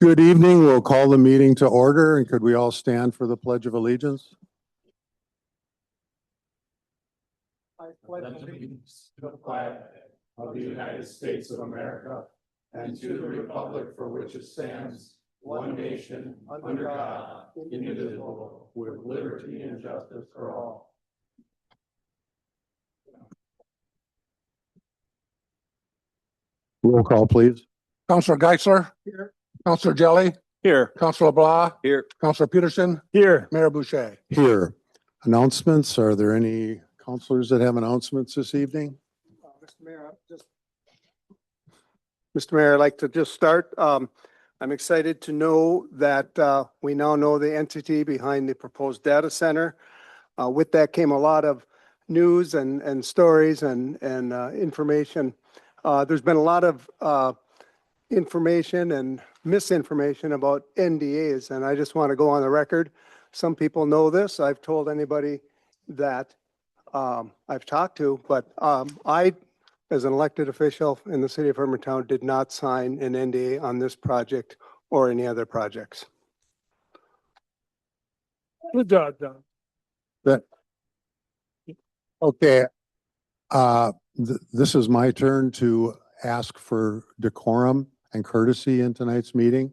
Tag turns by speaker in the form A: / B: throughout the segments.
A: Good evening. We'll call the meeting to order, and could we all stand for the Pledge of Allegiance?
B: I pledge allegiance to the flag of the United States of America and to the republic for which it stands, one nation, under God, indivisible, with liberty and justice for all.
A: Roll call, please.
C: Councilor Geisler.
B: Here.
C: Councilor Jelly.
B: Here.
C: Councilor Blah.
B: Here.
C: Councilor Peterson.
B: Here.
C: Mayor Boucher.
A: Here. Announcements. Are there any councilors that have announcements this evening?
D: Mr. Mayor, I'd like to just start. I'm excited to know that we now know the entity behind the proposed data center. With that came a lot of news and stories and information. There's been a lot of information and misinformation about NDAs, and I just want to go on the record. Some people know this. I've told anybody that I've talked to, but I, as an elected official in the city of Hermantown, did not sign an NDA on this project or any other projects.
C: Good job, John.
A: Okay. This is my turn to ask for decorum and courtesy in tonight's meeting.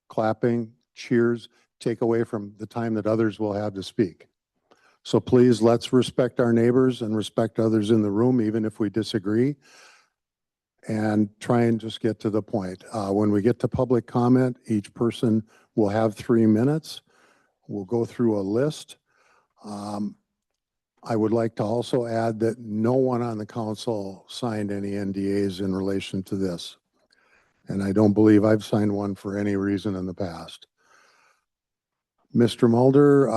A: Clapping, cheers, take away from the time that others will have to speak. So please, let's respect our neighbors and respect others in the room, even if we disagree, and try and just get to the point. When we get to public comment, each person will have 3 minutes. We'll go through a list. I would like to also add that no one on the council signed any NDAs in relation to this. And I don't believe I've signed one for any reason in the past. Mr. Mulder,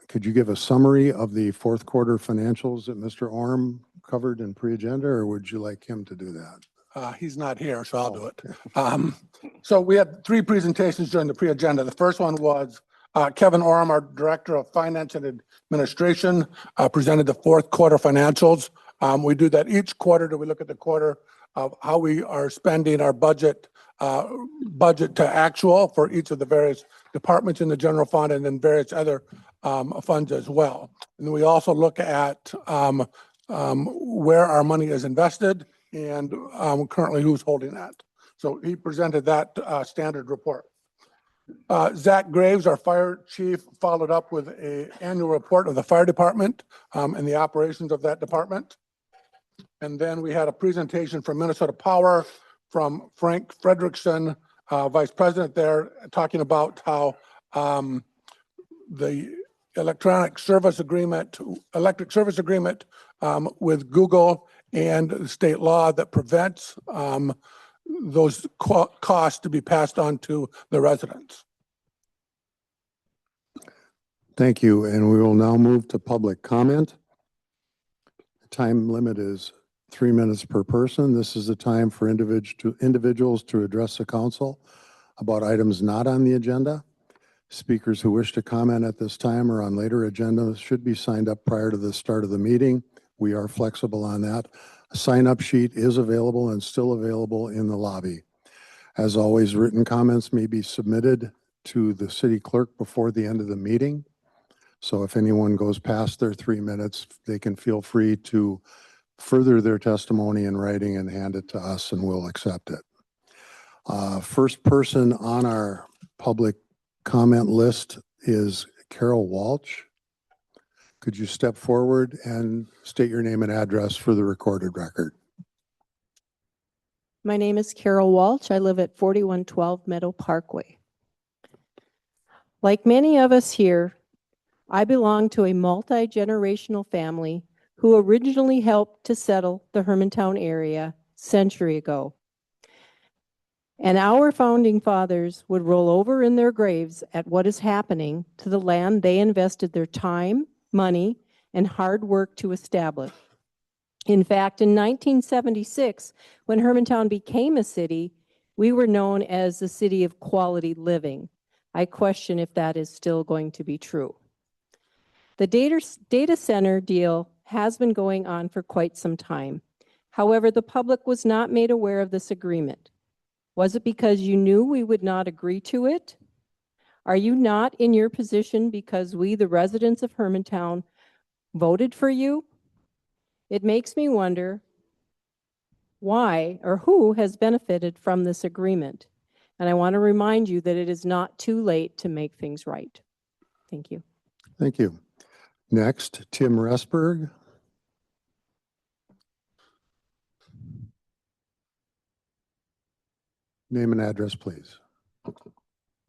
A: could you give a summary of the fourth quarter financials that Mr. Orm covered in pre-agenda, or would you like him to do that?
C: He's not here, so I'll do it. So we had 3 presentations during the pre-agenda. The first one was Kevin Orm, our Director of Finance and Administration, presented the fourth quarter financials. We do that each quarter. We look at the quarter of how we are spending our budget to actual for each of the various departments in the general fund and then various other funds as well. And we also look at where our money is invested and currently who's holding that. So he presented that standard report. Zach Graves, our fire chief, followed up with an annual report of the fire department and the operations of that department. And then we had a presentation from Minnesota Power from Frank Frederickson, vice president there, talking about how the electric service agreement with Google and the state law that prevents those costs to be passed on to the residents.
A: Thank you. And we will now move to public comment. The time limit is 3 minutes per person. This is the time for individuals to address the council about items not on the agenda. Speakers who wish to comment at this time or on later agendas should be signed up prior to the start of the meeting. We are flexible on that. A sign-up sheet is available and still available in the lobby. As always, written comments may be submitted to the city clerk before the end of the meeting. So if anyone goes past their 3 minutes, they can feel free to further their testimony in writing and hand it to us and we'll accept it. First person on our public comment list is Carol Walsh. Could you step forward and state your name and address for the recorded record?
E: My name is Carol Walsh. I live at 4112 Meadow Parkway. Like many of us here, I belong to a multi-generational family who originally helped to settle the Hermantown area a century ago. And our founding fathers would roll over in their graves at what is happening to the land they invested their time, money, and hard work to establish. In fact, in 1976, when Hermantown became a city, we were known as the city of quality living. I question if that is still going to be true. The data center deal has been going on for quite some time. However, the public was not made aware of this agreement. Was it because you knew we would not agree to it? Are you not in your position because we, the residents of Hermantown, voted for you? It makes me wonder why or who has benefited from this agreement. And I want to remind you that it is not too late to make things right. Thank you.
A: Thank you. Next, Tim Resberg. Name and address, please.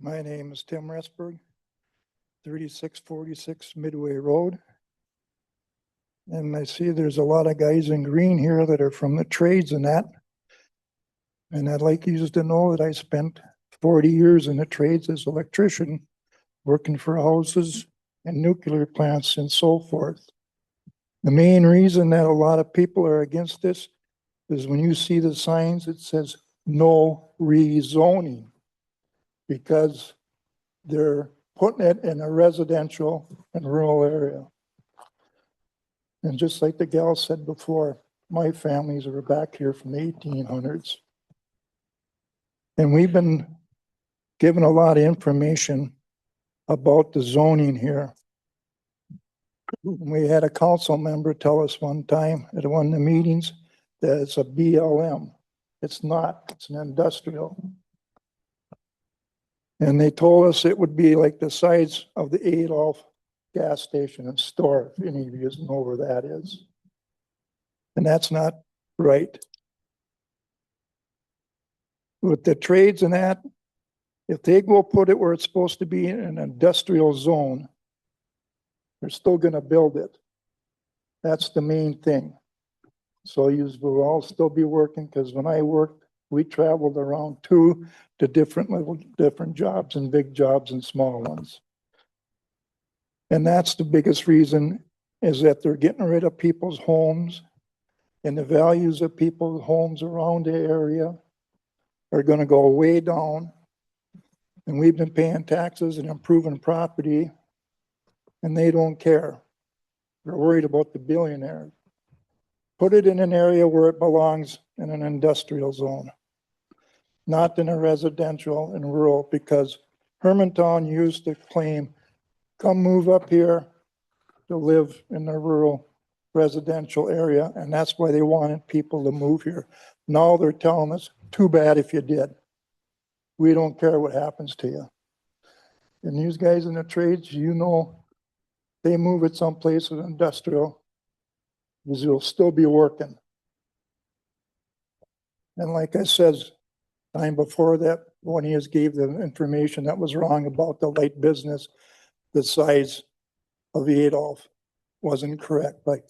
F: My name is Tim Resberg, 3646 Midway Road. And I see there's a lot of guys in green here that are from the trades and that. And I'd like you to know that I spent 40 years in the trades as electrician, working for houses and nuclear plants and so forth. The main reason that a lot of people are against this is when you see the signs, it says no rezoning, because they're putting it in a residential and rural area. And just like the gal said before, my families are back here from the 1800s. And we've been given a lot of information about the zoning here. We had a council member tell us one time at one of the meetings that it's a BLM. It's not, it's an industrial. And they told us it would be like the size of the Adolph gas station and store, if any of you know where that is. And that's not right. With the trades and that, if they go put it where it's supposed to be in an industrial zone, they're still gonna build it. That's the main thing. So you will all still be working, because when I worked, we traveled around too, to different jobs, and big jobs and small ones. And that's the biggest reason, is that they're getting rid of people's homes, and the values of people's homes around the area are gonna go way down. And we've been paying taxes and improving property, and they don't care. They're worried about the billionaires. Put it in an area where it belongs, in an industrial zone, not in a residential and rural, because Hermantown used to claim, come move up here to live in the rural residential area, and that's why they wanted people to move here. Now they're telling us, too bad if you did. We don't care what happens to you. And these guys in the trades, you know, they move it someplace with industrial, because you'll still be working. And like I said, time before that, when he gave the information that was wrong about the light business, the size of Adolph wasn't correct by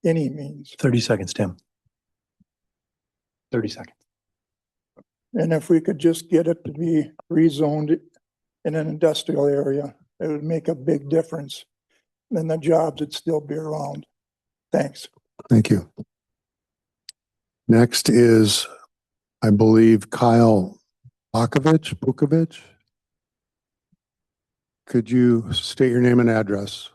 F: any means.
G: 30 seconds, Tim. 30 seconds.
F: And if we could just get it to be rezoned in an industrial area, it would make a big difference. Then the jobs would still be around. Thanks.
A: Thank you. Next is, I believe, Kyle Bukovich. Could you state your name and address?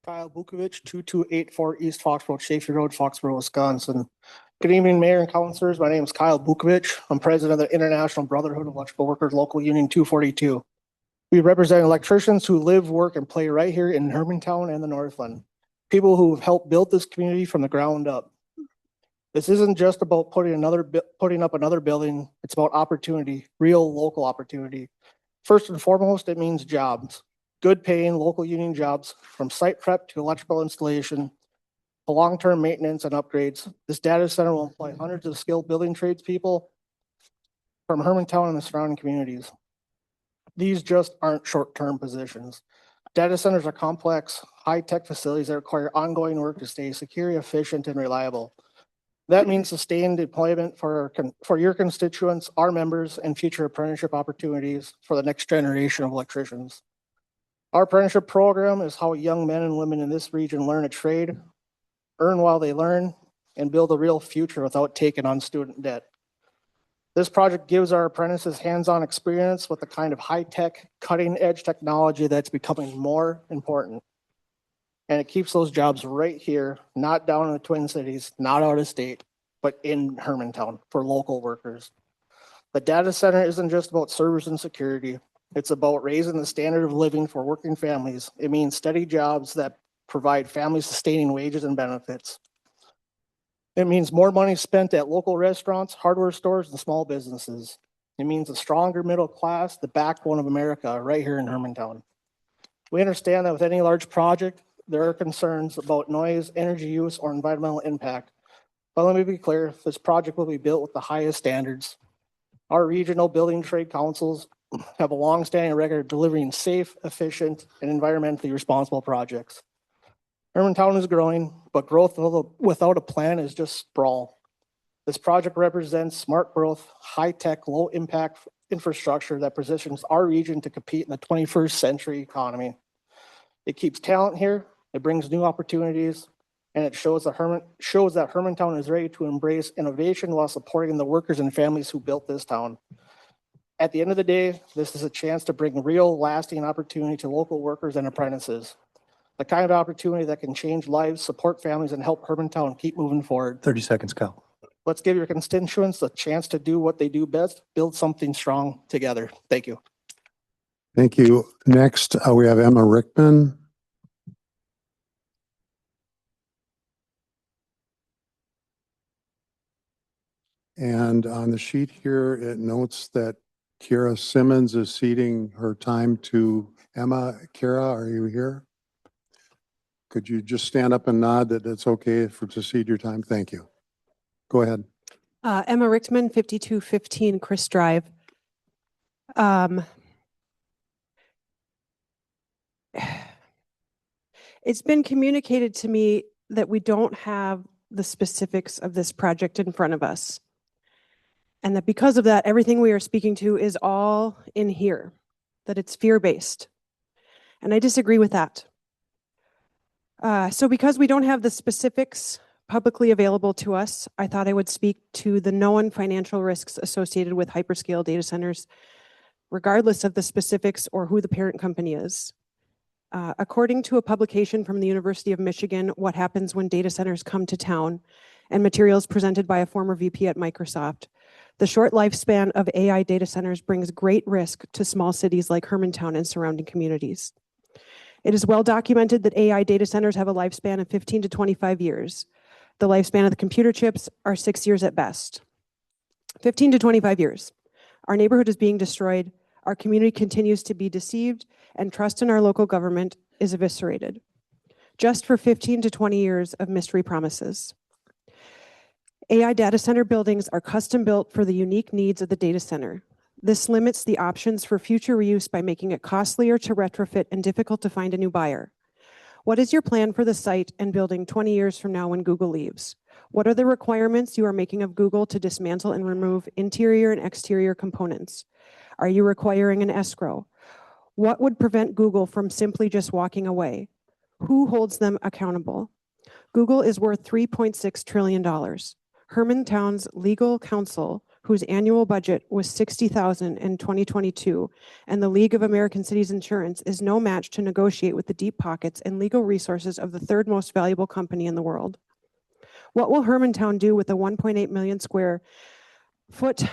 H: Kyle Bukovich, 2284 East Foxborough, Chafee Road, Foxborough, Wisconsin. Good evening, Mayor and Councilors. My name is Kyle Bukovich. I'm president of the International Brotherhood of Electrical Workers, Local Union 242. We represent electricians who live, work, and play right here in Hermantown and the Northland. People who have helped build this community from the ground up. This isn't just about putting up another building. It's about opportunity, real local opportunity. First and foremost, it means jobs. Good paying local union jobs, from site prep to electrical installation to long-term maintenance and upgrades. This data center will employ hundreds of skilled building trades people from Hermantown and the surrounding communities. These just aren't short-term positions. Data centers are complex, high-tech facilities that require ongoing work to stay secure, efficient, and reliable. That means sustained employment for your constituents, our members, and future apprenticeship opportunities for the next generation of electricians. Our apprenticeship program is how young men and women in this region learn a trade, earn while they learn, and build a real future without taking on student debt. This project gives our apprentices hands-on experience with the kind of high-tech, cutting-edge technology that's becoming more important. And it keeps those jobs right here, not down in the Twin Cities, not out of state, but in Hermantown for local workers. The data center isn't just about servers and security. It's about raising the standard of living for working families. It means steady jobs that provide family sustaining wages and benefits. It means more money spent at local restaurants, hardware stores, and small businesses. It means a stronger middle class, the backbone of America, right here in Hermantown. We understand that with any large project, there are concerns about noise, energy use, or environmental impact. But let me be clear, this project will be built with the highest standards. Our regional building trade councils have a long-standing record of delivering safe, efficient, and environmentally responsible projects. Hermantown is growing, but growth without a plan is just sprawl. This project represents smart growth, high-tech, low-impact infrastructure that positions our region to compete in the 21st century economy. It keeps talent here, it brings new opportunities, and it shows that Hermantown is ready to embrace innovation while supporting the workers and families who built this town. At the end of the day, this is a chance to bring real, lasting opportunity to local workers and apprentices. The kind of opportunity that can change lives, support families, and help Hermantown keep moving forward.
B: 30 seconds, Cal.
H: Let's give your constituents a chance to do what they do best, build something strong together. Thank you.
A: Thank you. Next, we have Emma Rickman. And on the sheet here, it notes that Kira Simmons is ceding her time to Emma. Kira, are you here? Could you just stand up and nod that it's okay to cede your time? Thank you. Go ahead.
G: Emma Richtman, 5215 Chris Drive. It's been communicated to me that we don't have the specifics of this project in front of us. And that because of that, everything we are speaking to is all in here, that it's fear-based. And I disagree with that. So because we don't have the specifics publicly available to us, I thought I would speak to the known financial risks associated with hyperscale data centers, regardless of the specifics or who the parent company is. According to a publication from the University of Michigan, What Happens When Data Centers Come to Town, and materials presented by a former VP at Microsoft, the short lifespan of AI data centers brings great risk to small cities like Hermantown and surrounding communities. It is well documented that AI data centers have a lifespan of 15 to 25 years. The lifespan of the computer chips are 6 years at best. 15 to 25 years. Our neighborhood is being destroyed, our community continues to be deceived, and trust in our local government is eviscerated. Just for 15 to 20 years of mystery promises. AI data center buildings are custom built for the unique needs of the data center. This limits the options for future reuse by making it costlier to retrofit and difficult to find a new buyer. What is your plan for the site and building 20 years from now when Google leaves? What are the requirements you are making of Google to dismantle and remove interior and exterior components? Are you requiring an escrow? What would prevent Google from simply just walking away? Who holds them accountable? Google is worth $3.6 trillion. Hermantown's legal counsel, whose annual budget was $60,000 in 2022, and the League of American Cities Insurance is no match to negotiate with the deep pockets and legal resources of the third most valuable company in the world. What will Hermantown do with a 1.8 million square foot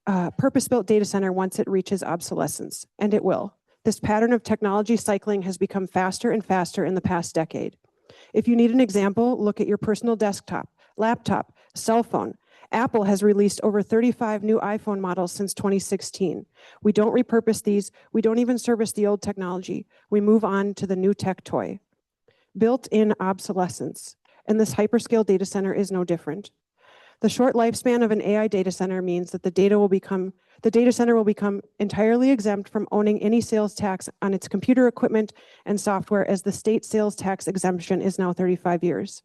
G: purpose-built data center once it reaches obsolescence? And it will. This pattern of technology cycling has become faster and faster in the past decade. If you need an example, look at your personal desktop, laptop, cell phone. Apple has released over 35 new iPhone models since 2016. We don't repurpose these. We don't even service the old technology. We move on to the new tech toy. Built-in obsolescence. And this hyperscale data center is no different. The short lifespan of an AI data center means that the data center will become entirely exempt from owning any sales tax on its computer equipment and software, as the state sales tax exemption is now 35 years.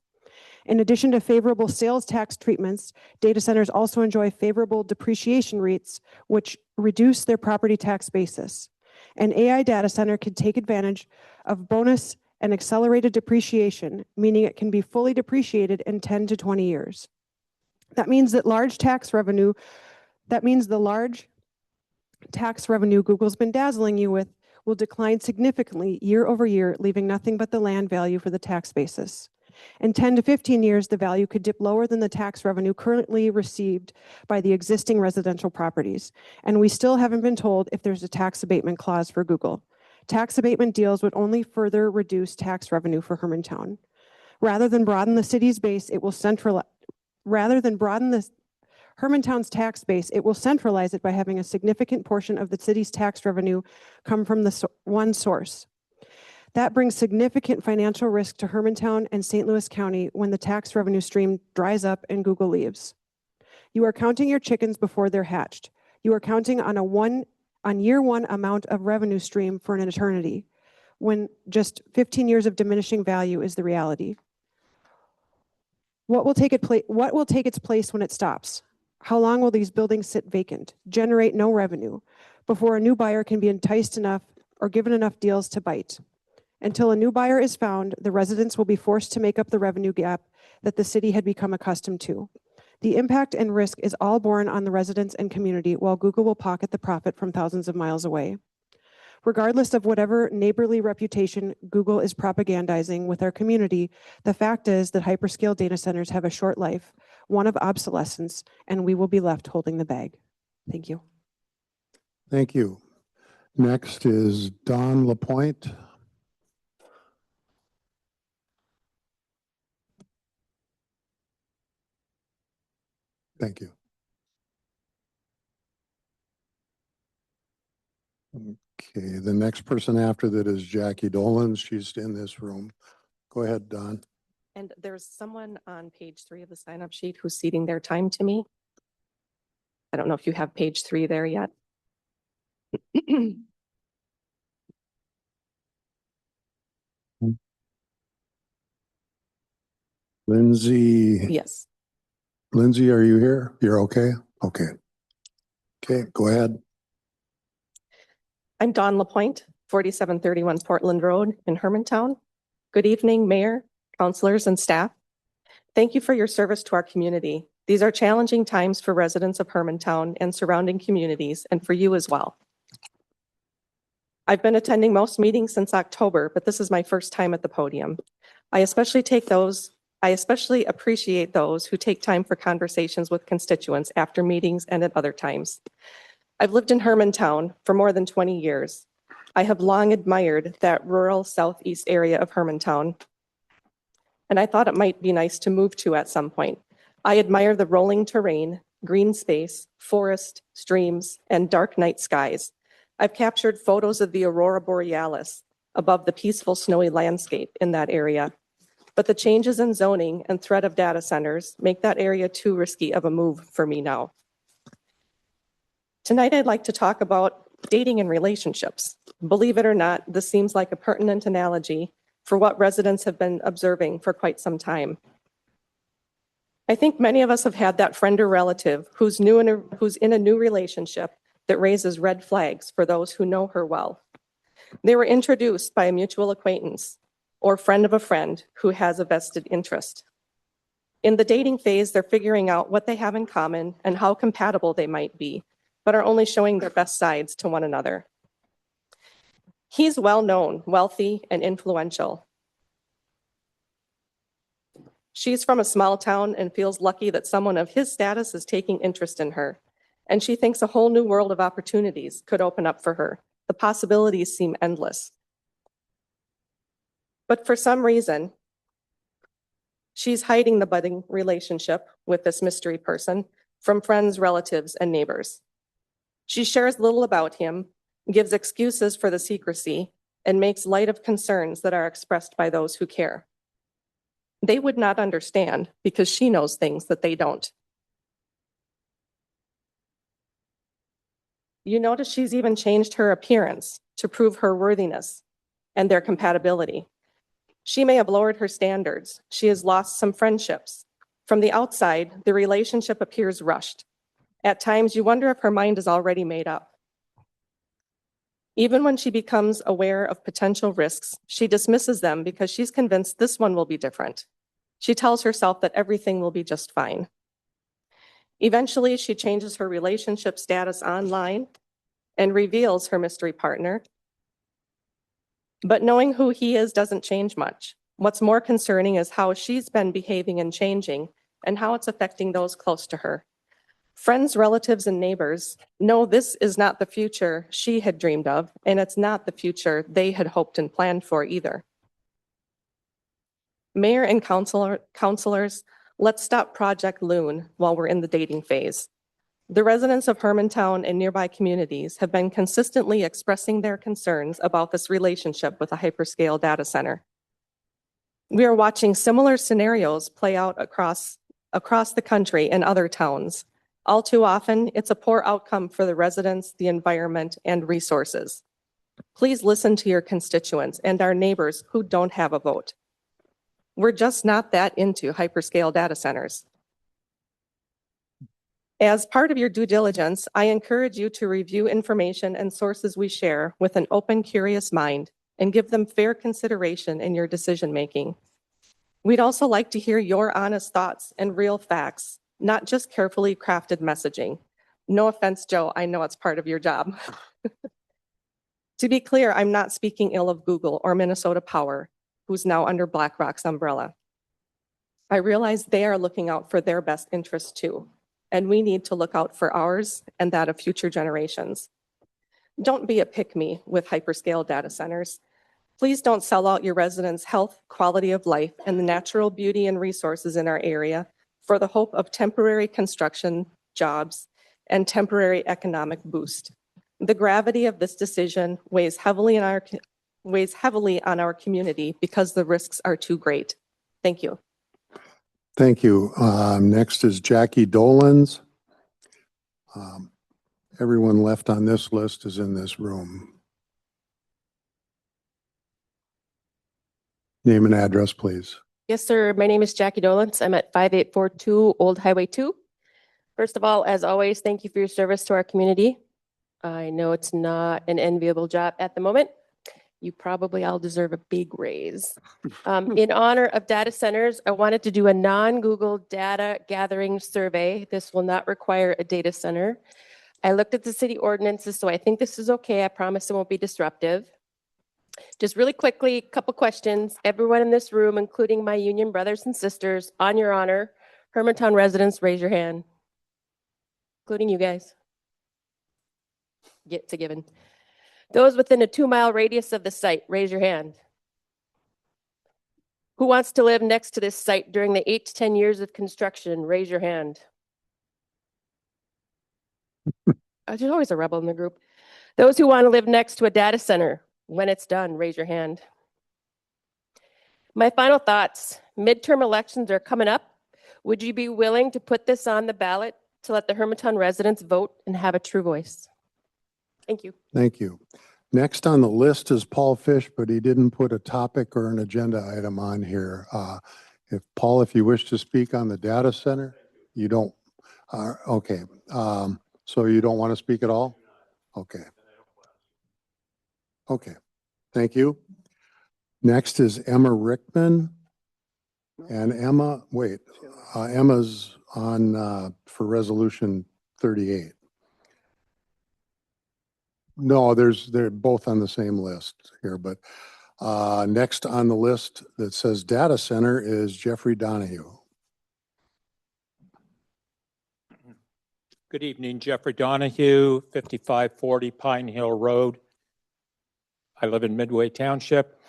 G: In addition to favorable sales tax treatments, data centers also enjoy favorable depreciation rates, which reduce their property tax basis. An AI data center can take advantage of bonus and accelerated depreciation, meaning it can be fully depreciated in 10 to 20 years. That means the large tax revenue Google's been dazzling you with will decline significantly year over year, leaving nothing but the land value for the tax basis. In 10 to 15 years, the value could dip lower than the tax revenue currently received by the existing residential properties. And we still haven't been told if there's a tax abatement clause for Google. Tax abatement deals would only further reduce tax revenue for Hermantown. Rather than broaden the city's base, it will Hermantown's tax base, it will centralize it by having a significant portion of the city's tax revenue come from one source. That brings significant financial risk to Hermantown and St. Louis County when the tax revenue stream dries up and Google leaves. You are counting your chickens before they're hatched. You are counting on year one amount of revenue stream for an eternity, when just 15 years of diminishing value is the reality. What will take its place when it stops? How long will these buildings sit vacant, generate no revenue, before a new buyer can be enticed enough or given enough deals to bite? Until a new buyer is found, the residents will be forced to make up the revenue gap that the city had become accustomed to. The impact and risk is all borne on the residents and community, while Google will pocket the profit from thousands of miles away. Regardless of whatever neighborly reputation Google is propagandizing with our community, the fact is that hyperscale data centers have a short life, one of obsolescence, and we will be left holding the bag. Thank you.
A: Thank you. Next is Don Lapointe. Thank you. Okay, the next person after that is Jackie Dolan. She's in this room. Go ahead, Don.
I: And there's someone on page 3 of the sign-up sheet who's ceding their time to me. I don't know if you have page 3 there yet.
A: Lindsay.
I: Yes.
A: Lindsay, are you here? You're okay? Okay. Okay, go ahead.
I: I'm Dawn Lapointe, 4731 Portland Road in Hermantown. Good evening, Mayor, councilors, and staff. Thank you for your service to our community. These are challenging times for residents of Hermantown and surrounding communities, and for you as well. I've been attending most meetings since October, but this is my first time at the podium. I especially appreciate those who take time for conversations with constituents after meetings and at other times. I've lived in Hermantown for more than 20 years. I have long admired that rural southeast area of Hermantown, and I thought it might be nice to move to at some point. I admire the rolling terrain, green space, forest, streams, and dark night skies. I've captured photos of the aurora borealis above the peaceful snowy landscape in that area. But the changes in zoning and threat of data centers make that area too risky of a move for me now. Tonight, I'd like to talk about dating and relationships. Believe it or not, this seems like a pertinent analogy for what residents have been observing for quite some time. I think many of us have had that friend or relative who's in a new relationship that raises red flags for those who know her well. They were introduced by a mutual acquaintance or friend of a friend who has a vested interest. In the dating phase, they're figuring out what they have in common and how compatible they might be, but are only showing their best sides to one another. He's well-known, wealthy, and influential. She's from a small town and feels lucky that someone of his status is taking interest in her, and she thinks a whole new world of opportunities could open up for her. The possibilities seem endless. But for some reason, she's hiding the budding relationship with this mystery person from friends, relatives, and neighbors. She shares little about him, gives excuses for the secrecy, and makes light of concerns that are expressed by those who care. They would not understand because she knows things that they don't. You notice she's even changed her appearance to prove her worthiness and their compatibility. She may have lowered her standards. She has lost some friendships. From the outside, the relationship appears rushed. At times, you wonder if her mind is already made up. Even when she becomes aware of potential risks, she dismisses them because she's convinced this one will be different. She tells herself that everything will be just fine. Eventually, she changes her relationship status online and reveals her mystery partner. But knowing who he is doesn't change much. What's more concerning is how she's been behaving and changing and how it's affecting those close to her. Friends, relatives, and neighbors know this is not the future she had dreamed of, and it's not the future they had hoped and planned for either. Mayor and councilors, let's stop Project Loon while we're in the dating phase. The residents of Hermantown and nearby communities have been consistently expressing their concerns about this relationship with a hyperscale data center. We are watching similar scenarios play out across the country and other towns. All too often, it's a poor outcome for the residents, the environment, and resources. Please listen to your constituents and our neighbors who don't have a vote. We're just not that into hyperscale data centers. As part of your due diligence, I encourage you to review information and sources we share with an open, curious mind and give them fair consideration in your decision-making. We'd also like to hear your honest thoughts and real facts, not just carefully crafted messaging. No offense, Joe, I know it's part of your job. To be clear, I'm not speaking ill of Google or Minnesota Power, who's now under BlackRock's umbrella. I realize they are looking out for their best interests too, and we need to look out for ours and that of future generations. Don't be a pick-me with hyperscale data centers. Please don't sell out your residents' health, quality of life, and the natural beauty and resources in our area for the hope of temporary construction, jobs, and temporary economic boost. The gravity of this decision weighs heavily on our community because the risks are too great. Thank you.
A: Thank you. Next is Jackie Dolans. Everyone left on this list is in this room. Name and address, please.
J: Yes, sir. My name is Jackie Dolans. I'm at 5842 Old Highway 2. First of all, as always, thank you for your service to our community. I know it's not an enviable job at the moment. You probably all deserve a big raise. In honor of data centers, I wanted to do a non-Google data gathering survey. This will not require a data center. I looked at the city ordinances, so I think this is okay. I promise it won't be disruptive. Just really quickly, a couple questions. Everyone in this room, including my union brothers and sisters, on your honor, Hermantown residents, raise your hand. Including you guys. It's a given. Those within a 2-mile radius of the site, raise your hand. Who wants to live next to this site during the 8 to 10 years of construction? Raise your hand. There's always a rebel in the group. Those who want to live next to a data center when it's done, raise your hand. My final thoughts. Midterm elections are coming up. Would you be willing to put this on the ballot to let the Hermantown residents vote and have a true voice? Thank you.
A: Thank you. Next on the list is Paul Fish, but he didn't put a topic or an agenda item on here. Paul, if you wish to speak on the data center, you don't, okay. So you don't want to speak at all? Okay. Okay. Thank you. Next is Emma Rickman. And Emma, wait, Emma's on for resolution 38. No, they're both on the same list here, but next on the list that says data center is Jeffrey Donahue.
K: Good evening, Jeffrey Donahue, 5540 Pine Hill Road. I live in Midway Township.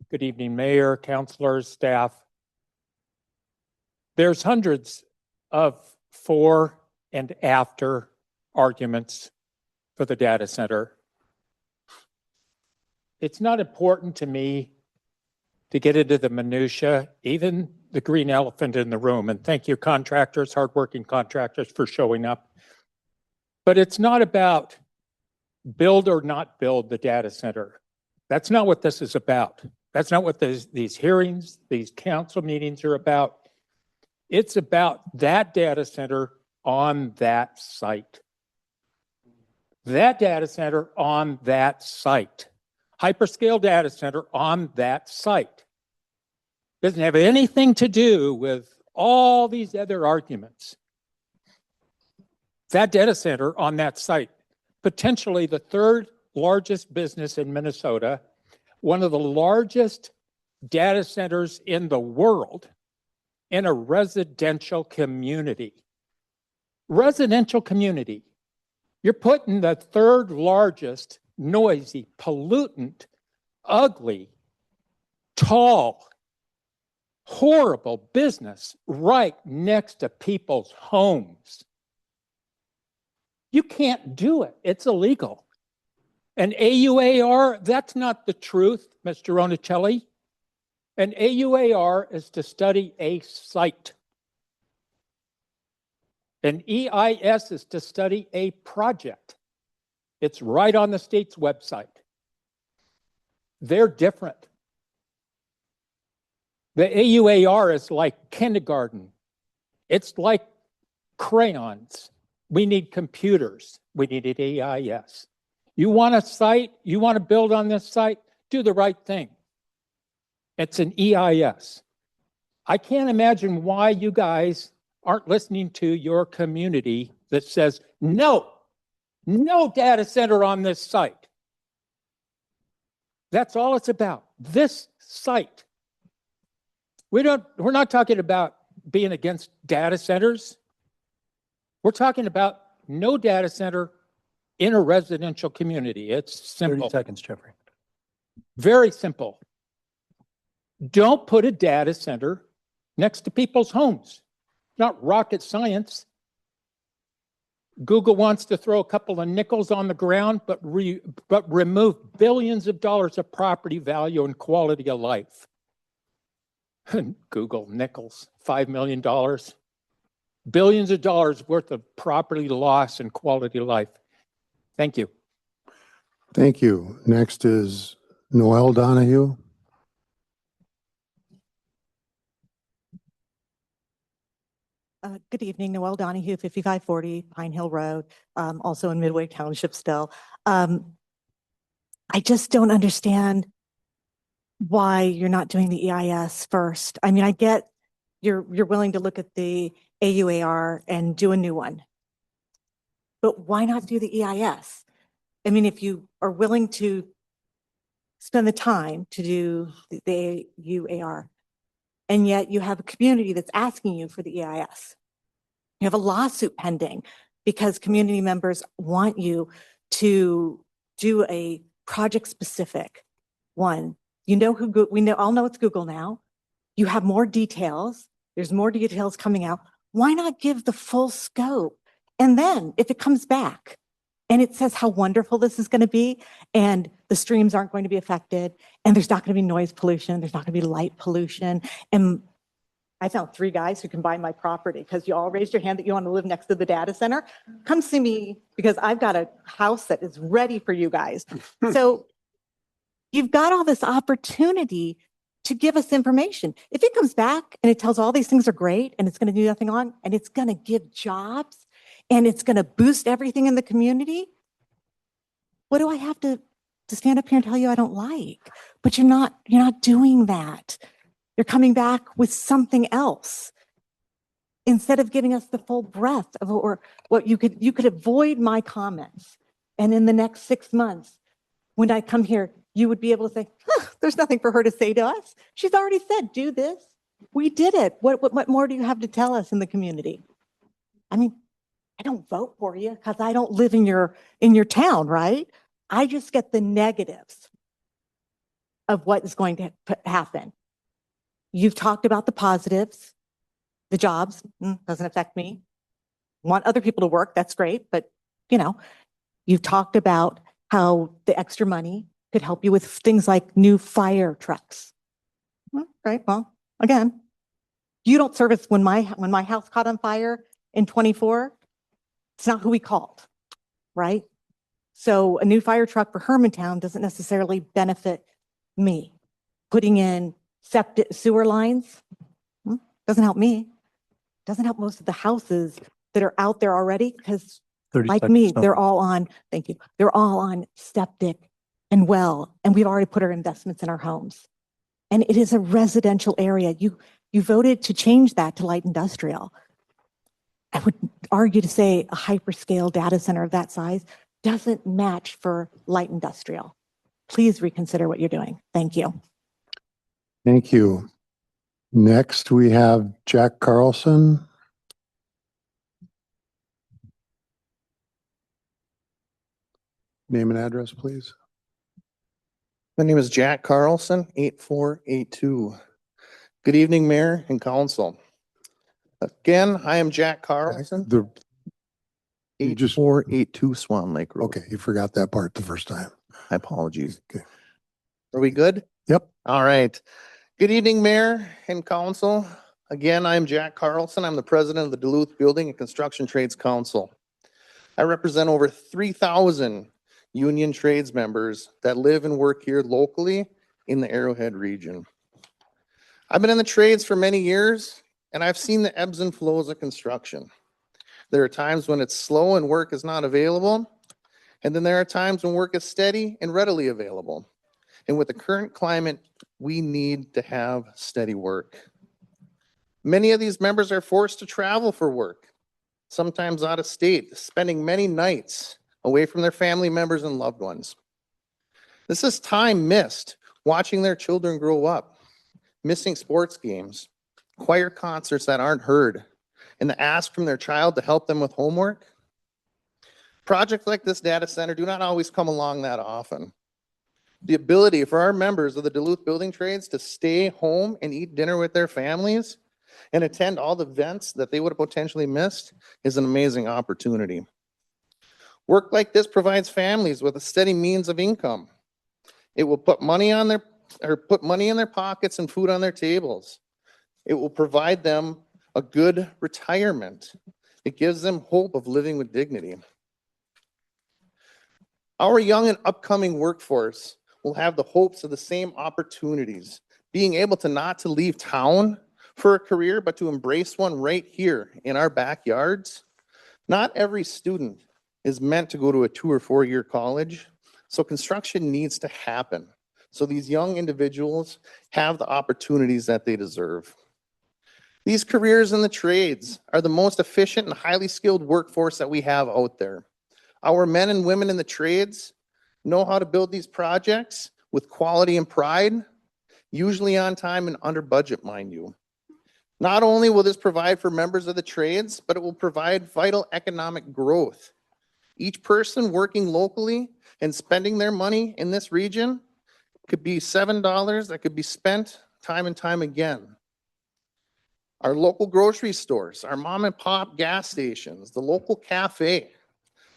K: Good evening, Mayor, councilors, staff. There's hundreds of for and after arguments for the data center. It's not important to me to get into the minutia, even the green elephant in the room. And thank you, contractors, hardworking contractors, for showing up. But it's not about build or not build the data center. That's not what this is about. That's not what these hearings, these council meetings are about. It's about that data center on that site. That data center on that site. Hyperscale data center on that site. Doesn't have anything to do with all these other arguments. That data center on that site, potentially the third largest business in Minnesota, one of the largest data centers in the world in a residential community. Residential community. You're putting the third largest, noisy, pollutant, ugly, tall, horrible business right next to people's homes. You can't do it. It's illegal. And AUAR, that's not the truth, Mr. Ronicelli. An AUAR is to study a site. An EIS is to study a project. It's right on the state's website. They're different. The AUAR is like kindergarten. It's like crayons. We need computers. We need an EIS. You want a site, you want to build on this site, do the right thing. It's an EIS. I can't imagine why you guys aren't listening to your community that says, no, no data center on this site. That's all it's about, this site. We're not talking about being against data centers. We're talking about no data center in a residential community. It's simple.
B: 30 seconds, Jeffrey.
K: Very simple. Don't put a data center next to people's homes. Not rocket science. Google wants to throw a couple of nickels on the ground, but remove billions of dollars of property value and quality of life. Google nickels, $5 million. Billions of dollars worth of property loss and quality of life. Thank you.
A: Thank you. Next is Noel Donahue.
L: Good evening, Noel Donahue, 5540 Pine Hill Road, also in Midway Township still. I just don't understand why you're not doing the EIS first. I mean, I get you're willing to look at the AUAR and do a new one, but why not do the EIS? I mean, if you are willing to spend the time to do the AUAR, and yet you have a community that's asking you for the EIS. You have a lawsuit pending because community members want you to do a project specific one. You know who we know, all know it's Google now. You have more details. There's more details coming out. Why not give the full scope? And then if it comes back and it says how wonderful this is going to be, and the streams aren't going to be affected, and there's not going to be noise pollution, there's not going to be light pollution. And I found 3 guys who can buy my property because you all raised your hand that you want to live next to the data center. Come see me because I've got a house that is ready for you guys. So you've got all this opportunity to give us information. If it comes back and it tells all these things are great and it's going to do nothing on, and it's going to give jobs, and it's going to boost everything in the community, what do I have to stand up here and tell you I don't like? But you're not doing that. You're coming back with something else instead of giving us the full breadth of what you could avoid my comments. And in the next 6 months, when I come here, you would be able to say, there's nothing for her to say to us. She's already said, do this. We did it. What more do you have to tell us in the community? I mean, I don't vote for you because I don't live in your town, right? I just get the negatives of what is going to happen. You've talked about the positives, the jobs, doesn't affect me. Want other people to work, that's great. But, you've talked about how the extra money could help you with things like new fire trucks. Right, well, again, you don't service when my house caught on fire in 24. It's not who we called, right? So a new fire truck for Hermantown doesn't necessarily benefit me. Putting in septic sewer lines doesn't help me. Doesn't help most of the houses that are out there already because, like me, they're all on, thank you, they're all on septic and well, and we've already put our investments in our homes. And it is a residential area. You voted to change that to light industrial. I would argue to say a hyperscale data center of that size doesn't match for light industrial. Please reconsider what you're doing. Thank you.
A: Thank you. Next, we have Jack Carlson. Name and address, please.
M: My name is Jack Carlson, 8482. Good evening, Mayor and Council. Again, I am Jack Carlson,
A: The, you just,
M: 8482 Swan Lake Road.
A: okay, you forgot that part the first time.
M: My apologies.
A: Okay.
M: Are we good?
A: Yep.
M: All right. Good evening, Mayor and Council. Again, I'm Jack Carlson. I'm the president of the Duluth Building and Construction Trades Council. I represent over 3,000 union trades members that live and work here locally in the Arrowhead region. I've been in the trades for many years, and I've seen the ebbs and flows of construction. There are times when it's slow and work is not available, and then there are times when work is steady and readily available. And with the current climate, we need to have steady work. Many of these members are forced to travel for work, sometimes out of state, spending many nights away from their family members and loved ones. This is time missed watching their children grow up, missing sports games, choir concerts that aren't heard, and the ask from their child to help them with homework. Projects like this data center do not always come along that often. The ability for our members of the Duluth Building Trades to stay home and eat dinner with their families and attend all the events that they would have potentially missed is an amazing opportunity. Work like this provides families with a steady means of income. It will put money in their pockets and food on their tables. It will provide them a good retirement. It gives them hope of living with dignity. Our young and upcoming workforce will have the hopes of the same opportunities, being able to not to leave town for a career, but to embrace one right here in our backyards. Not every student is meant to go to a 2 or 4 year college, so construction needs to happen so these young individuals have the opportunities that they deserve. These careers in the trades are the most efficient and highly skilled workforce that we have out there. Our men and women in the trades know how to build these projects with quality and pride, usually on time and under budget, mind you. Not only will this provide for members of the trades, but it will provide vital economic growth. Each person working locally and spending their money in this region could be $7 that could be spent time and time again. Our local grocery stores, our mom and pop gas stations, the local cafe,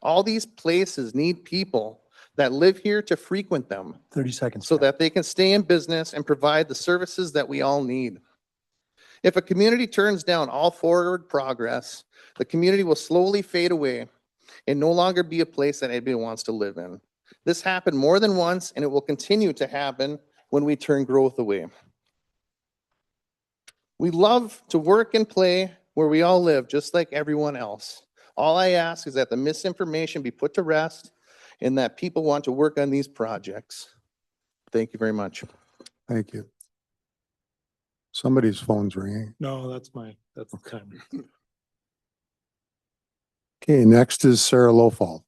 M: all these places need people that live here to frequent them
F: 30 seconds.
M: so that they can stay in business and provide the services that we all need. If a community turns down all forward progress, the community will slowly fade away and no longer be a place that anybody wants to live in. This happened more than once, and it will continue to happen when we turn growth away. We love to work and play where we all live, just like everyone else. All I ask is that the misinformation be put to rest and that people want to work on these projects. Thank you very much.
A: Thank you. Somebody's phone's ringing.
B: No, that's the time.
A: Okay, next is Sarah Lofall.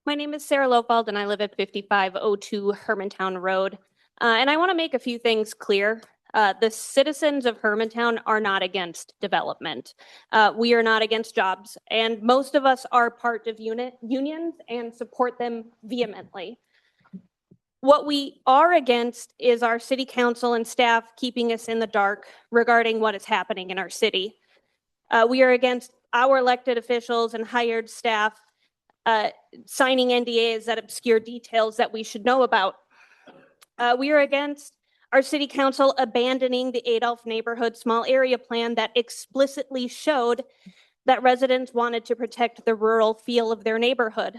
N: My name is Sarah Lofald and I live at 5502 Hermantown Road. And I want to make a few things clear. The citizens of Hermantown are not against development. We are not against jobs, and most of us are part of unions and support them vehemently. What we are against is our city council and staff keeping us in the dark regarding what is happening in our city. We are against our elected officials and hired staff signing NDAs that obscure details that we should know about. We are against our city council abandoning the Adolph neighborhood small area plan that explicitly showed that residents wanted to protect the rural feel of their neighborhood.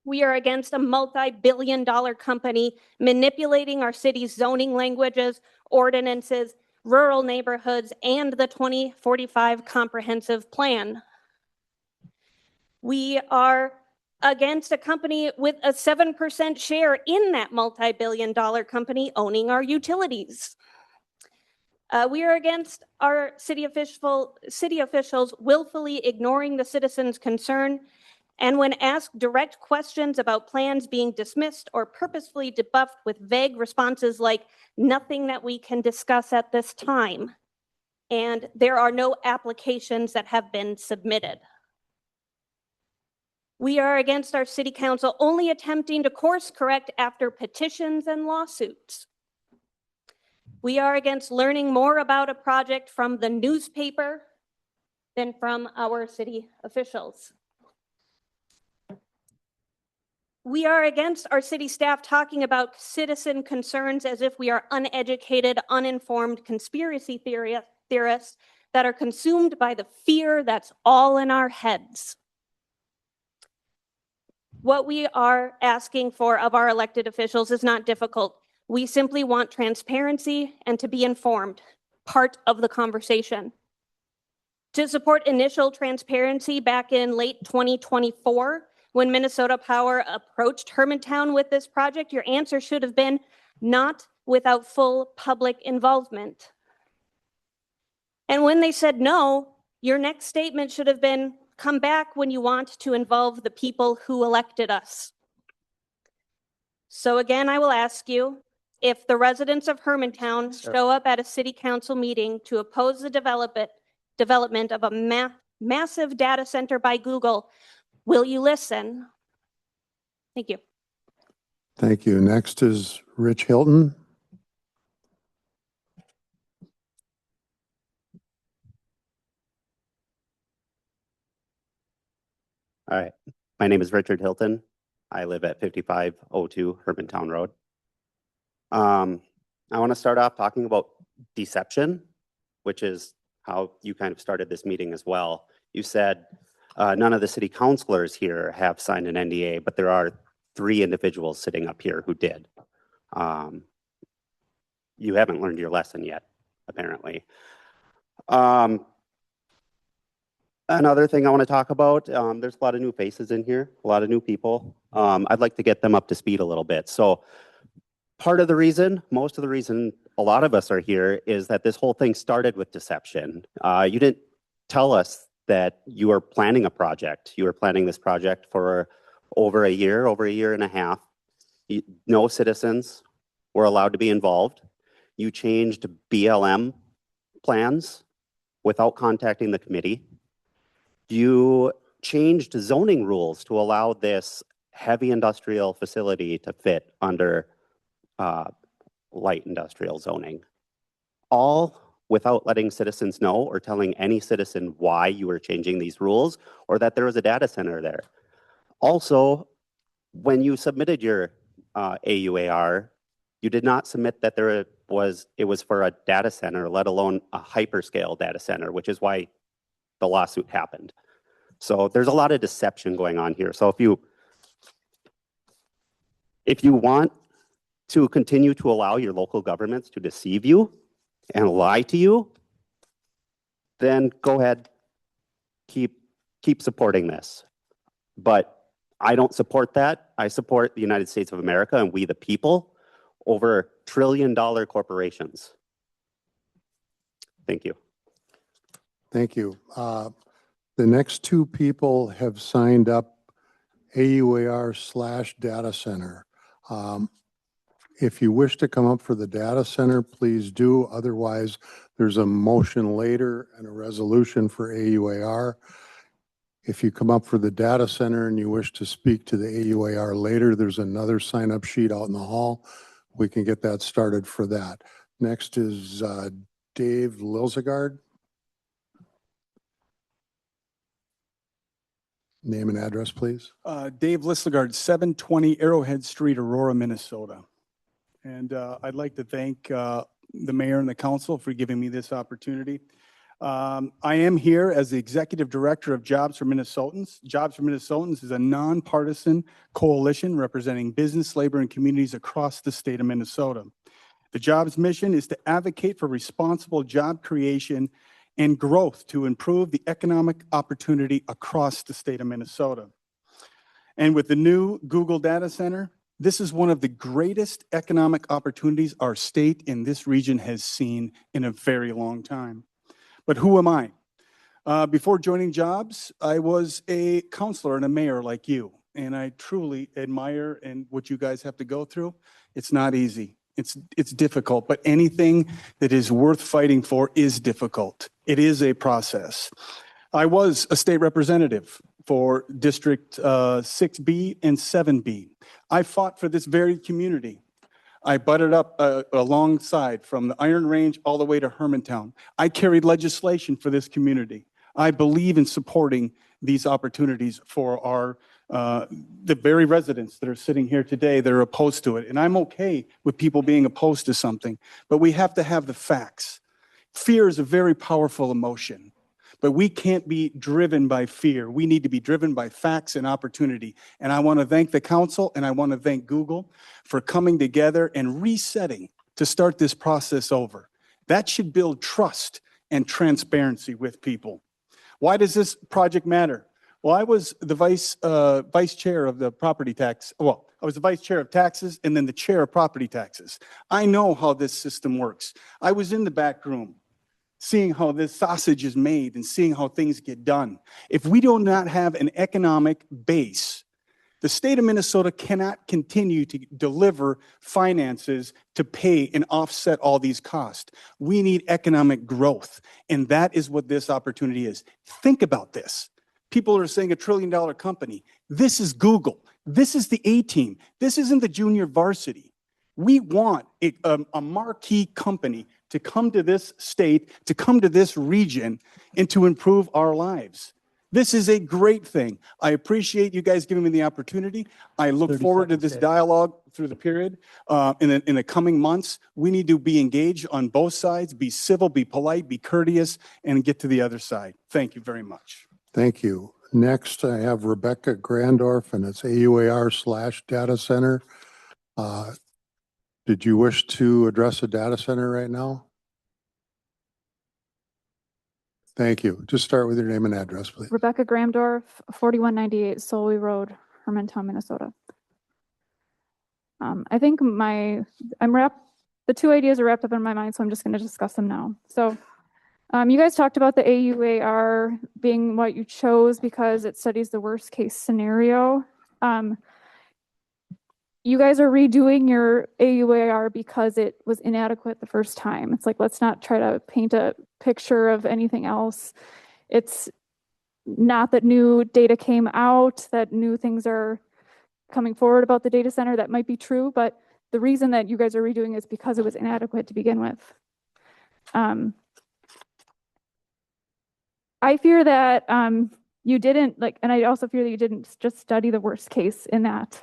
N: We are against a multi-billion-dollar company manipulating our city's zoning languages, ordinances, rural neighborhoods, and the 2045 comprehensive plan. We are against a company with a 7% share in that multi-billion-dollar company owning our utilities. We are against our city officials willfully ignoring the citizens' concern, and when asked direct questions about plans being dismissed or purposefully debuffed with vague responses like nothing that we can discuss at this time, and there are no applications that have been submitted. We are against our city council only attempting to course correct after petitions and lawsuits. We are against learning more about a project from the newspaper than from our city officials. We are against our city staff talking about citizen concerns as if we are uneducated, uninformed conspiracy theorists that are consumed by the fear that's all in our heads. What we are asking for of our elected officials is not difficult. We simply want transparency and to be informed, part of the conversation. To support initial transparency back in late 2024, when Minnesota Power approached Hermantown with this project, your answer should have been not without full public involvement. And when they said no, your next statement should have been, come back when you want to involve the people who elected us. So again, I will ask you, if the residents of Hermantown show up at a city council meeting to oppose the development of a massive data center by Google, will you listen? Thank you.
A: Thank you. Next is Rich Hilton.
O: All right. My name is Richard Hilton. I live at 5502 Hermantown Road. I want to start off talking about deception, which is how you kind of started this meeting as well. You said none of the city councilors here have signed an NDA, but there are 3 individuals sitting up here who did. You haven't learned your lesson yet, apparently. Another thing I want to talk about, there's a lot of new faces in here, a lot of new people. I'd like to get them up to speed a little bit. So part of the reason, most of the reason a lot of us are here is that this whole thing started with deception. You didn't tell us that you were planning a project. You were planning this project for over a year and a half. No citizens were allowed to be involved. You changed BLM plans without contacting the committee. You changed zoning rules to allow this heavy industrial facility to fit under light industrial zoning, all without letting citizens know or telling any citizen why you were changing these rules or that there was a data center there. Also, when you submitted your AUAR, you did not submit that it was for a data center, let alone a hyperscale data center, which is why the lawsuit happened. So there's a lot of deception going on here. So if you want to continue to allow your local governments to deceive you and lie to you, then go ahead, keep supporting this. But I don't support that. I support the United States of America and we the people over trillion-dollar corporations. Thank you.
A: Thank you. The next 2 people have signed up AUAR/data center. If you wish to come up for the data center, please do. Otherwise, there's a motion later and a resolution for AUAR. If you come up for the data center and you wish to speak to the AUAR later, there's another sign-up sheet out in the hall. We can get that started for that. Next is Dave Lilzegard. Name and address, please.
P: Dave Lilzegard, 720 Arrowhead Street, Aurora, Minnesota. And I'd like to thank the mayor and the council for giving me this opportunity. I am here as the executive director of Jobs for Minnesotans. Jobs for Minnesotans is a nonpartisan coalition representing business, labor, and communities across the state of Minnesota. The Jobs mission is to advocate for responsible job creation and growth to improve the economic opportunity across the state of Minnesota. And with the new Google data center, This is one of the greatest economic opportunities our state in this region has seen in a very long time. But who am I? Before joining Jobs, I was a counselor and a mayor like you, and I truly admire and what you guys have to go through. It's not easy. It's difficult, but anything that is worth fighting for is difficult. It is a process. I was a state representative for District 6B and 7B. I fought for this very community. I butted up alongside from the Iron Range all the way to Hermantown. I carried legislation for this community. I believe in supporting these opportunities for our the very residents that are sitting here today that are opposed to it. And I'm okay with people being opposed to something, but we have to have the facts. Fear is a very powerful emotion, but we can't be driven by fear. We need to be driven by facts and opportunity. And I want to thank the council and I want to thank Google for coming together and resetting to start this process over. That should build trust and transparency with people. Why does this project matter? Well, I was the vice chair of the property tax. Well, I was the vice chair of taxes and then the chair of property taxes. I know how this system works. I was in the back room seeing how this sausage is made and seeing how things get done. If we do not have an economic base, the state of Minnesota cannot continue to deliver finances to pay and offset all these costs. We need economic growth, and that is what this opportunity is. Think about this. People are saying $1 trillion company. This is Google. This is the A-team. This isn't the junior varsity. We want a marquee company to come to this state, to come to this region, and to improve our lives. This is a great thing. I appreciate you guys giving me the opportunity. I look forward to this dialogue through the period. In the coming months, we need to be engaged on both sides, be civil, be polite, be courteous, and get to the other side. Thank you very much.
A: Thank you. Next, I have Rebecca Grandorf, and it's AUAR/data center. Did you wish to address a data center right now? Thank you. Just start with your name and address, please.
Q: Rebecca Gramdorf, 4198 Solway Road, Hermantown, Minnesota. I think the two ideas are wrapped up in my mind, so I'm just going to discuss them now. So you guys talked about the AUAR being what you chose because it studies the worst case scenario. You guys are redoing your AUAR because it was inadequate the first time. It's like, let's not try to paint a picture of anything else. It's not that new data came out, that new things are coming forward about the data center. That might be true, but the reason that you guys are redoing is because it was inadequate to begin with. I fear that you didn't and I also fear that you didn't just study the worst case in that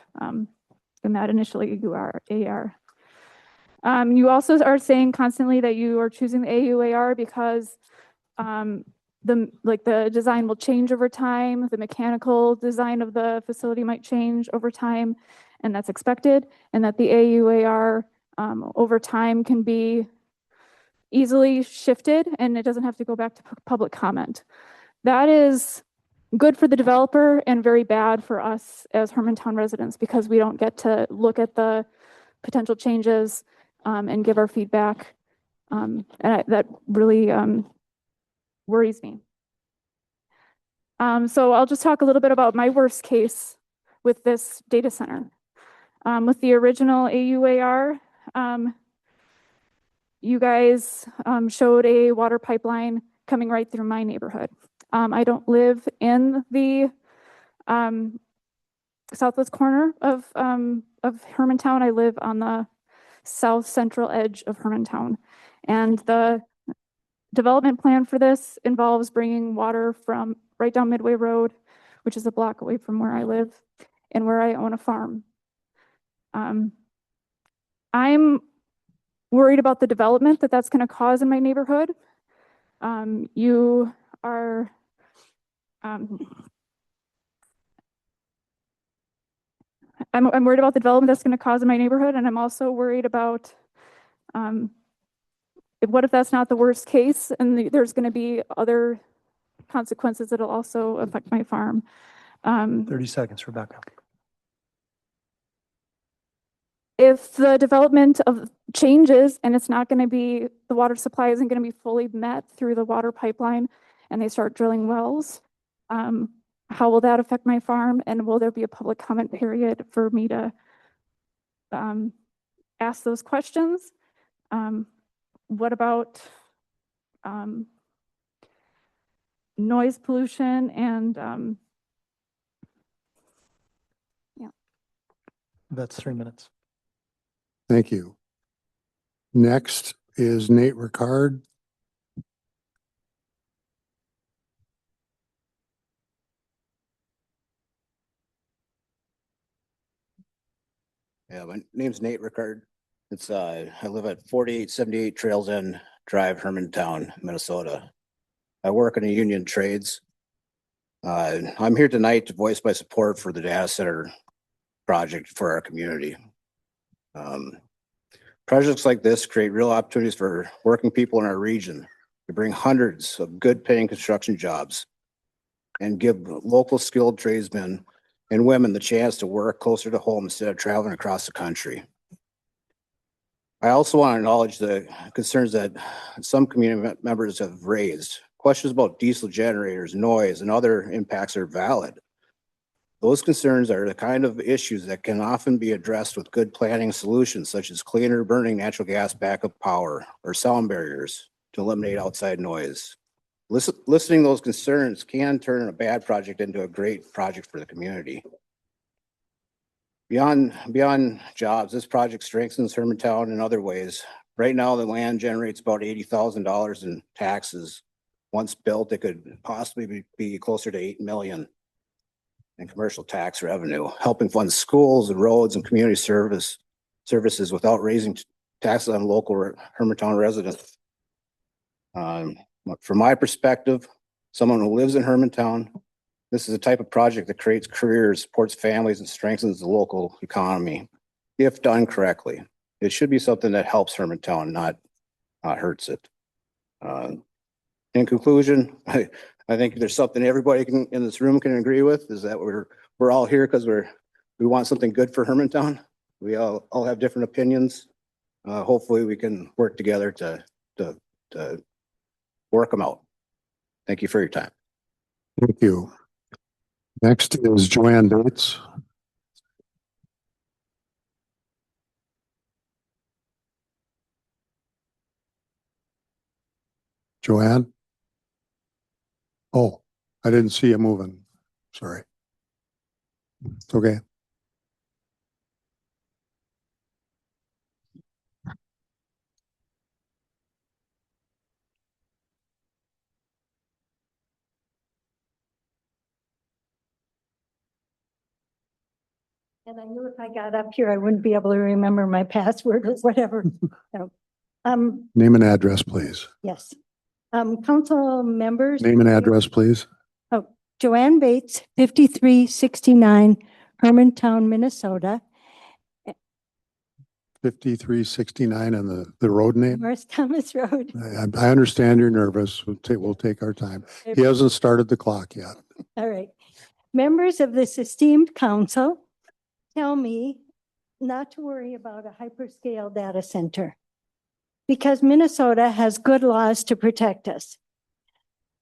Q: initially AUAR. You also are saying constantly that you are choosing the AUAR because the design will change over time, the mechanical design of the facility might change over time, and that's expected, and that the AUAR over time can be easily shifted and it doesn't have to go back to public comment. That is good for the developer and very bad for us as Hermantown residents because we don't get to look at the potential changes and give our feedback. That really worries me. So I'll just talk a little bit about my worst case with this data center. With the original AUAR, you guys showed a water pipeline coming right through my neighborhood. I don't live in the southwest corner of Hermantown. I live on the south central edge of Hermantown. And the development plan for this involves bringing water from right down Midway Road, which is a block away from where I live and where I own a farm. I'm worried about the development that's going to cause in my neighborhood. You are I'm worried about the development that's going to cause in my neighborhood, and I'm also worried about what if that's not the worst case, and there's going to be other consequences that'll also affect my farm.
R: 30 seconds, Rebecca.
Q: if the development of changes and it's not going to be, the water supply isn't going to be fully met through the water pipeline and they start drilling wells, how will that affect my farm? And will there be a public comment period for me to ask those questions? What about noise pollution and
B: That's 3 minutes.
A: Thank you. Next is Nate Ricard.
R: Yeah, my name's Nate Rickard. It's I live at 4878 Trails End Drive, Hermantown, Minnesota. I work in the union trades. I'm here tonight to voice my support for the data center project for our community. Projects like this create real opportunities for working people in our region to bring hundreds of good paying construction jobs and give local skilled tradesmen and women the chance to work closer to home instead of traveling across the country. I also want to acknowledge the concerns that some community members have raised. Questions about diesel generators, noise, and other impacts are valid. Those concerns are the kind of issues that can often be addressed with good planning solutions, such as cleaner burning natural gas backup power or sound barriers to eliminate outside noise. Listening to those concerns can turn a bad project into a great project for the community. Beyond jobs, this project strengthens Hermantown in other ways. Right now, the land generates about $80,000 in taxes. Once built, it could possibly be closer to 8 million in commercial tax revenue, helping fund schools and roads and community services without raising taxes on local Hermantown residents. From my perspective, someone who lives in Hermantown, this is a type of project that creates careers, supports families, and strengthens the local economy. If done correctly, it should be something that helps Hermantown, not hurts it. In conclusion, I think there's something everybody in this room can agree with, is that we're all here because we want something good for Hermantown. We all have different opinions. Hopefully we can work together to work them out. Thank you for your time.
A: Thank you. Next is Joanne Bates. Joanne? Oh, I didn't see you moving. Sorry. It's okay.
S: And I knew if I got up here, I wouldn't be able to remember my password or whatever. So,
A: Name and address, please.
S: yes. Council members.
A: Name and address, please.
S: Oh, Joanne Bates, 5369 Hermantown, Minnesota.
A: 5369 and the road name.
S: North Thomas Road.
A: I understand you're nervous. We'll take our time. He hasn't started the clock yet.
S: All right. Members of this esteemed council tell me not to worry about a hyperscale data center because Minnesota has good laws to protect us.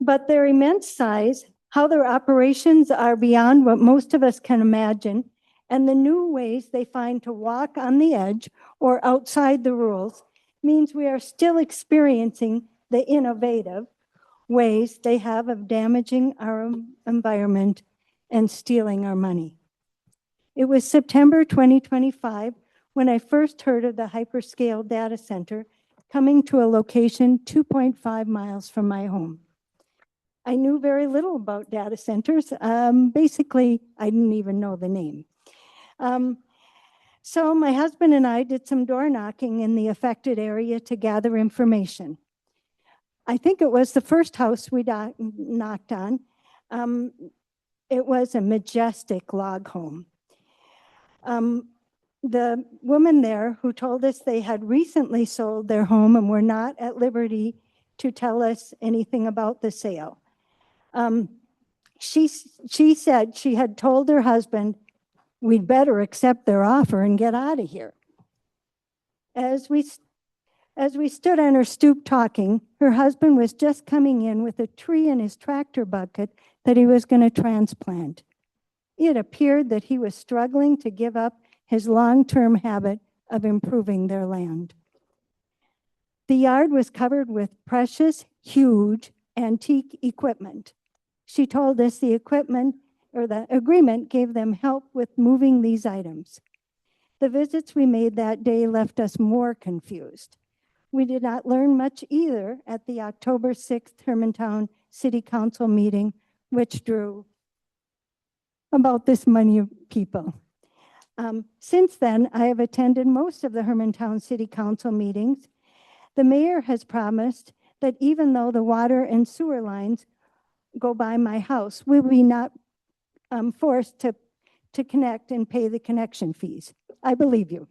S: But their immense size, how their operations are beyond what most of us can imagine, and the new ways they find to walk on the edge or outside the rules means we are still experiencing the innovative ways they have of damaging our environment and stealing our money. It was September 2025 when I first heard of the hyperscale data center coming to a location 2.5 miles from my home. I knew very little about data centers. Basically, I didn't even know the name. So my husband and I did some door knocking in the affected area to gather information. I think it was the first house we knocked on. It was a majestic log home. The woman there who told us they had recently sold their home and were not at liberty to tell us anything about the sale. She said she had told her husband, we'd better accept their offer and get out of here. As we stood on her stoop talking, her husband was just coming in with a tree in his tractor bucket that he was going to transplant. It appeared that he was struggling to give up his long-term habit of improving their land. The yard was covered with precious, huge, antique equipment. She told us the equipment or the agreement gave them help with moving these items. The visits we made that day left us more confused. We did not learn much either at the October 6th Hermantown City Council meeting, which drew about this many people. Since then, I have attended most of the Hermantown City Council meetings. The mayor has promised that even though the water and sewer lines go by my house, we will be not forced to connect and pay the connection fees. I believe you.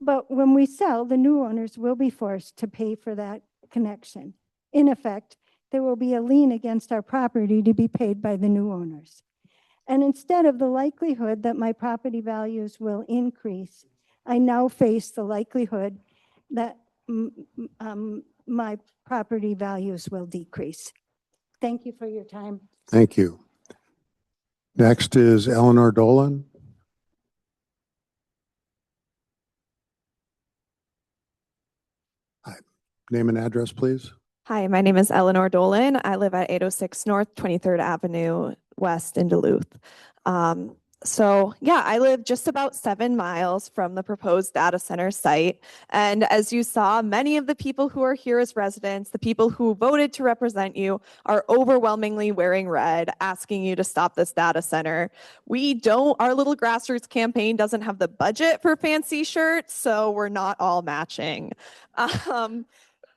S: But when we sell, the new owners will be forced to pay for that connection. In effect, there will be a lien against our property to be paid by the new owners. And instead of the likelihood that my property values will increase, I now face the likelihood that my property values will decrease. Thank you for your time.
A: Thank you. Next is Eleanor Dolan. Hi. Name and address, please.
T: Hi, my name is Eleanor Dolan. I live at 806 North 23rd Avenue West in Duluth. I live just about 7 miles from the proposed data center site. And as you saw, many of the people who are here as residents, the people who voted to represent you, are overwhelmingly wearing red, asking you to stop this data center. Our little grassroots campaign doesn't have the budget for fancy shirts, so we're not all matching.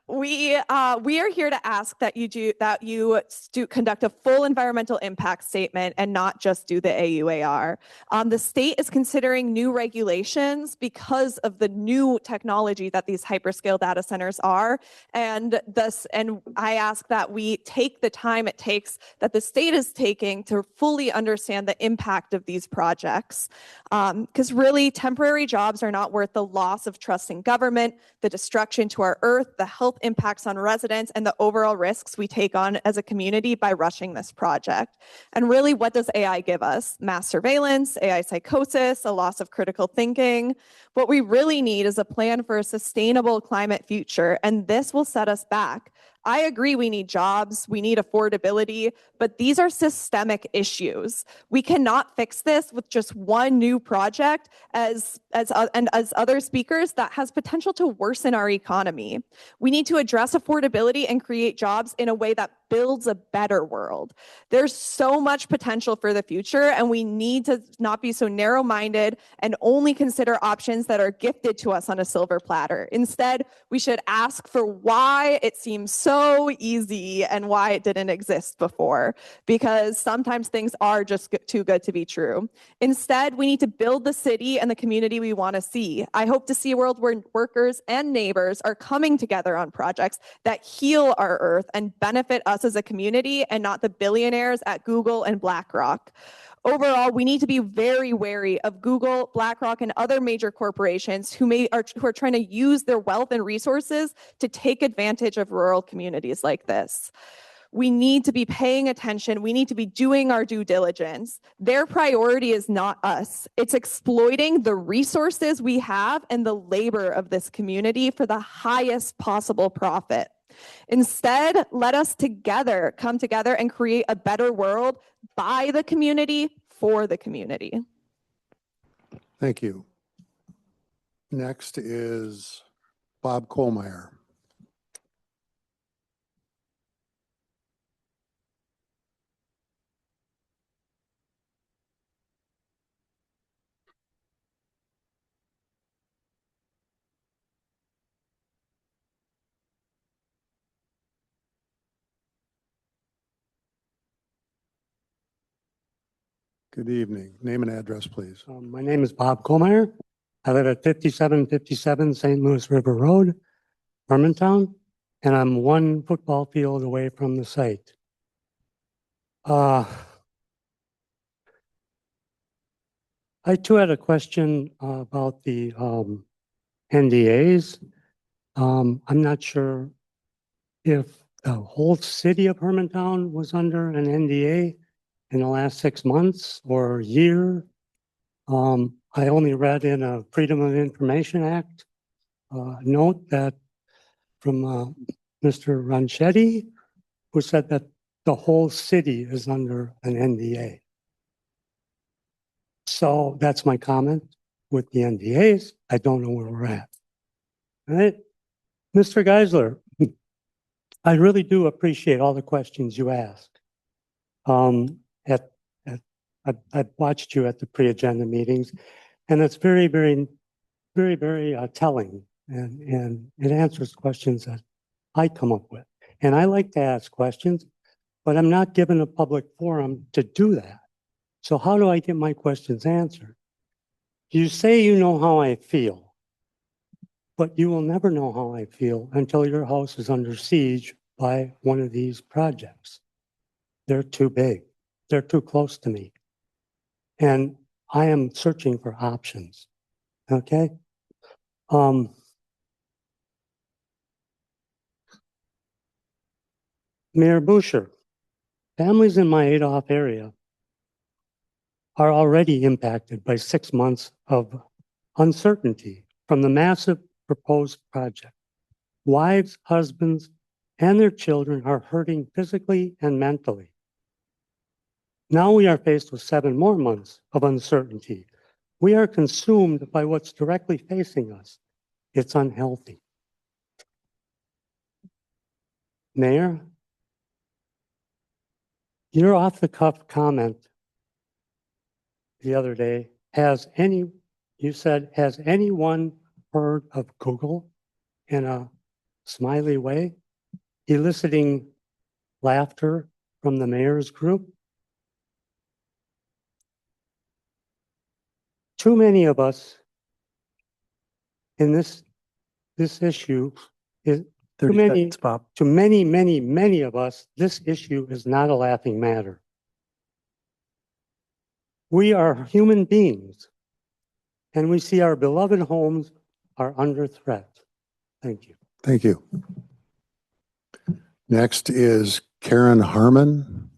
T: We are here to ask that you conduct a full environmental impact statement and not just do the AUAR. The state is considering new regulations because of the new technology that these hyperscale data centers are, and I ask that we take the time it takes that the state is taking to fully understand the impact of these projects. Because really, temporary jobs are not worth the loss of trust in government, the destruction to our earth, the health impacts on residents, and the overall risks we take on as a community by rushing this project. And really, what does AI give us? Mass surveillance, AI psychosis, a loss of critical thinking. What we really need is a plan for a sustainable climate future, and this will set us back. I agree we need jobs, we need affordability, but these are systemic issues. We cannot fix this with just one new project as other speakers that has potential to worsen our economy. We need to address affordability and create jobs in a way that builds a better world. There's so much potential for the future, and we need to not be so narrow-minded and only consider options that are gifted to us on a silver platter. Instead, we should ask for why it seems so easy and why it didn't exist before, because sometimes things are just too good to be true. Instead, we need to build the city and the community we want to see. I hope to see a world where workers and neighbors are coming together on projects that heal our earth and benefit us as a community and not the billionaires at Google and BlackRock. Overall, we need to be very wary of Google, BlackRock, and other major corporations who are trying to use their wealth and resources to take advantage of rural communities like this. We need to be paying attention. We need to be doing our due diligence. Their priority is not us. It's exploiting the resources we have and the labor of this community for the highest possible profit. Instead, let us come together and create a better world by the community, for the community.
A: Thank you. Next is Bob Kohlmeyer. Good evening. Name and address, please.
U: My name is Bob Kohlmeyer. I live at 5757 St. Louis River Road, Hermantown, and I'm 1 football field away from the site. I too had a question about the NDAs. I'm not sure if the whole city of Hermantown was under an NDA in the last 6 months or year. I only read in a Freedom of Information Act note that from Mr. Ranchetti, who said that the whole city is under an NDA. So that's my comment with the NDAs. I don't know where we're at. All right. Mr. Geisler, I really do appreciate all the questions you ask. I've watched you at the pre-agenda meetings, and it's very, very, very, very telling, and it answers questions that I come up with. And I like to ask questions, but I'm not given a public forum to do that. So how do I get my questions answered? You say you know how I feel, but you will never know how I feel until your house is under siege by one of these projects. They're too big. They're too close to me. And I am searching for options. Okay? Mayor Boucher, families in my Adolph area are already impacted by 6 months of uncertainty from the massive proposed project. Wives, husbands, and their children are hurting physically and mentally. Now we are faced with 7 more months of uncertainty. We are consumed by what's directly facing us. It's unhealthy. Mayor, your off-the-cuff comment the other day, you said, has anyone heard of Google in a smiley way, eliciting laughter from the mayor's group? Too many of us in this issue is too many of us, this issue is not a laughing matter. We are human beings, and we see our beloved homes are under threat. Thank you.
A: Thank you. Next is Karen Harmon.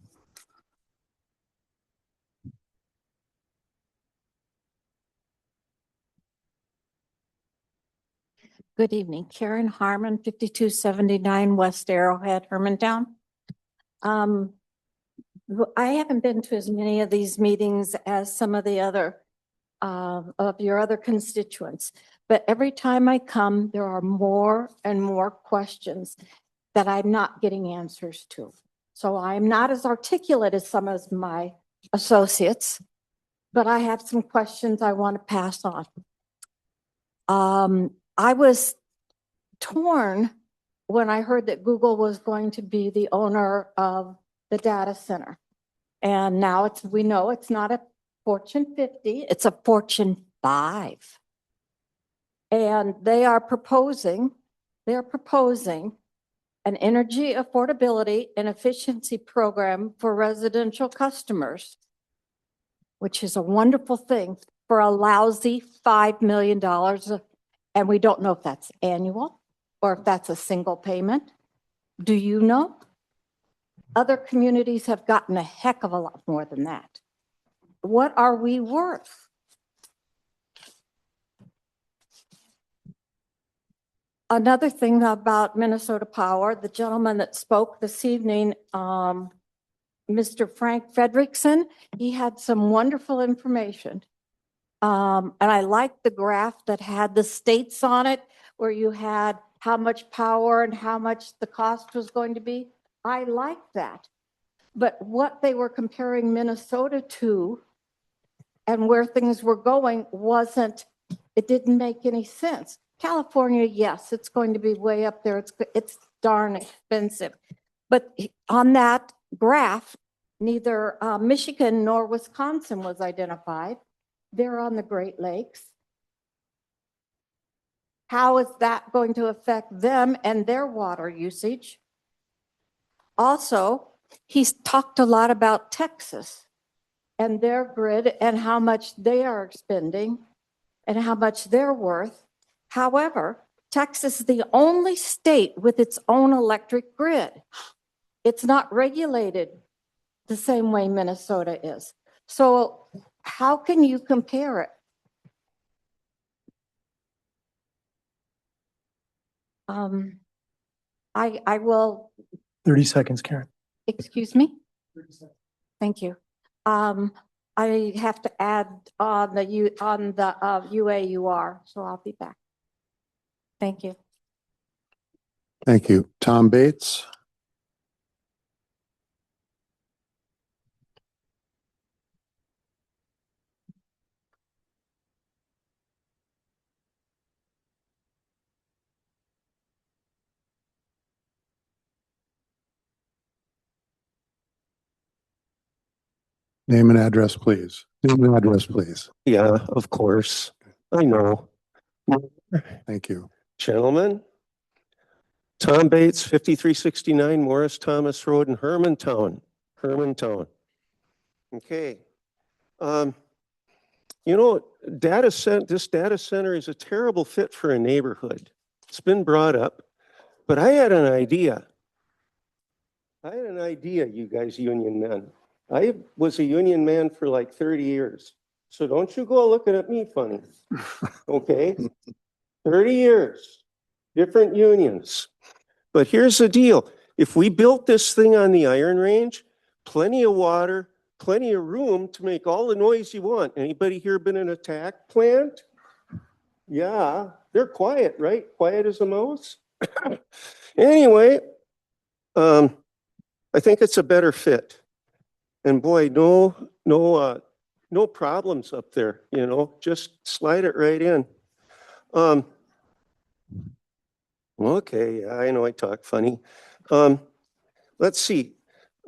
D: Good evening, Karen Harmon, 5279 West Arrowhead, Hermantown. I haven't been to as many of these meetings as some of the other of your other constituents, but every time I come, there are more and more questions that I'm not getting answers to. So I'm not as articulate as some of my associates, but I have some questions I want to pass on. I was torn when I heard that Google was going to be the owner of the data center. And now we know it's not a Fortune 50, it's a Fortune 5. And they are proposing an energy affordability and efficiency program for residential customers, which is a wonderful thing, for a lousy $5 million. And we don't know if that's annual or if that's a single payment. Do you know? Other communities have gotten a heck of a lot more than that. What are we worth? Another thing about Minnesota Power, the gentleman that spoke this evening, Mr. Frank Frederickson, he had some wonderful information. And I liked the graph that had the states on it, where you had how much power and how much the cost was going to be. I liked that. But what they were comparing Minnesota to and where things were going it didn't make any sense. California, yes, it's going to be way up there. It's darn expensive. But on that graph, neither Michigan nor Wisconsin was identified. They're on the Great Lakes. How is that going to affect them and their water usage? Also, he's talked a lot about Texas and their grid and how much they are expending and how much they're worth. However, Texas is the only state with its own electric grid. It's not regulated the same way Minnesota is. So how can you compare it? I will,
B: 30 seconds, Karen.
D: excuse me? Thank you. I have to add on the UAUR, so I'll be back. Thank you.
A: Thank you. Tom Bates. Name and address, please. Name and address, please.
C: Yeah, of course. I know.
A: Thank you.
C: Gentlemen, Tom Bates, 5369 Morris Thomas Road in Hermantown. Okay. You know, this data center is a terrible fit for a neighborhood. It's been brought up, but I had an idea. You guys union men. I was a union man for like 30 years. So don't you go looking at me funny. Okay? 30 years, different unions. But here's the deal. If we built this thing on the Iron Range, plenty of water, plenty of room to make all the noise you want. Anybody here been in a tack plant? Yeah, they're quiet, right? Quiet as a mouse. Anyway, I think it's a better fit. And boy, no problems up there, you know, just slide it right in. Okay, yeah, I know I talk funny. Let's see.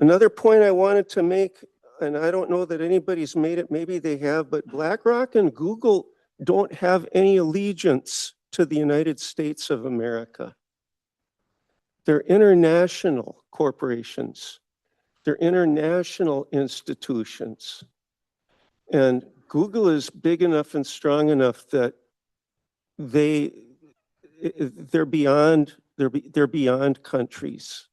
C: Another point I wanted to make, and I don't know that anybody's made it, maybe they have, but BlackRock and Google don't have any allegiance to the United States of America. They're international corporations. They're international institutions. And Google is big enough and strong enough that they're beyond countries.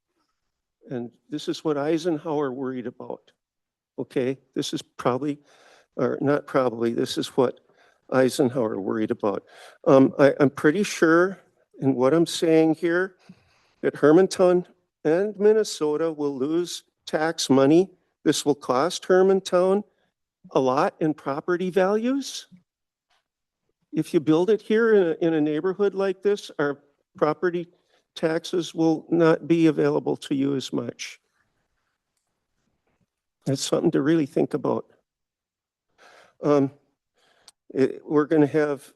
C: And this is what Eisenhower worried about. Okay, this is probably, or not probably, this is what Eisenhower worried about. I'm pretty sure in what I'm saying here that Hermantown and Minnesota will lose tax money. This will cost Hermantown a lot in property values. If you build it here in a neighborhood like this, our property taxes will not be available to you as much. That's something to really think about. We're going to have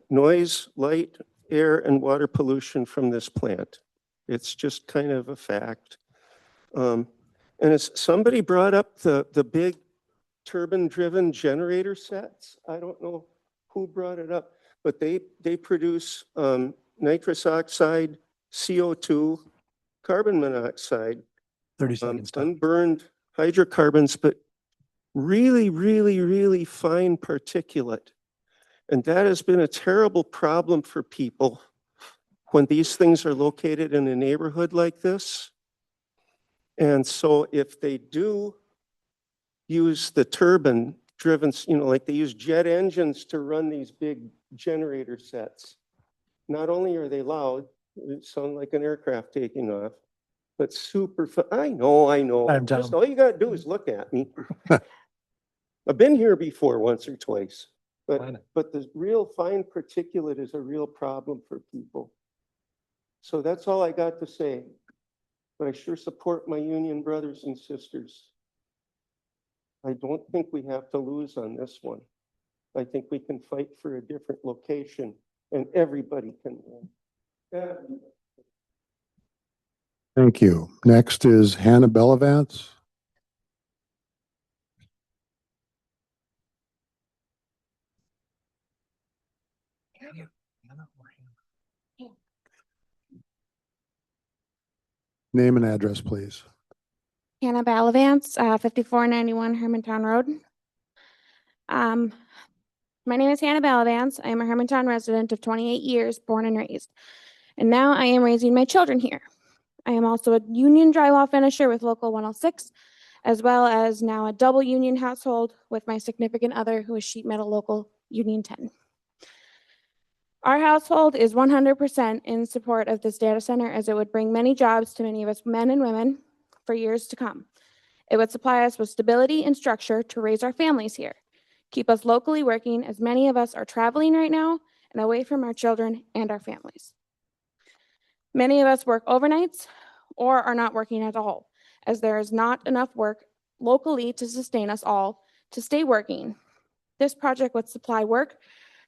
C: noise, light, air, and water pollution from this plant. It's just kind of a fact. And as somebody brought up the big turbine-driven generator sets, I don't know who brought it up, but they produce nitrous oxide, CO2, carbon monoxide,
B: 30 seconds.
C: unburned hydrocarbons, but really, really, really fine particulate. And that has been a terrible problem for people when these things are located in a neighborhood like this. And so if they do use the turbine driven, you know, like they use jet engines to run these big generator sets, not only are they loud, it sound like an aircraft taking off, but super fun. I know. Just all you got to do is look at me. I've been here before once or twice, but the real fine particulate is a real problem for people. So that's all I got to say. But I sure support my union brothers and sisters. I don't think we have to lose on this one. I think we can fight for a different location and everybody can win.
A: Thank you. Next is Hannah Bellavance. Name and address, please.
V: Hannah Bellavance, 5491 Hermantown Road.
Q: My name is Hannah Balavance. I am a Hermantown resident of 28 years, born and raised. And now I am raising my children here. I am also a union drywall finisher with Local 106, as well as now a double union household with my significant other who is sheet metal Local Union 10. Our household is 100% in support of this data center as it would bring many jobs to many of us men and women for years to come. It would supply us with stability and structure to raise our families here, keep us locally working as many of us are traveling right now and away from our children and our families. Many of us work overnights or are not working at all, as there is not enough work locally to sustain us all to stay working. This project would supply work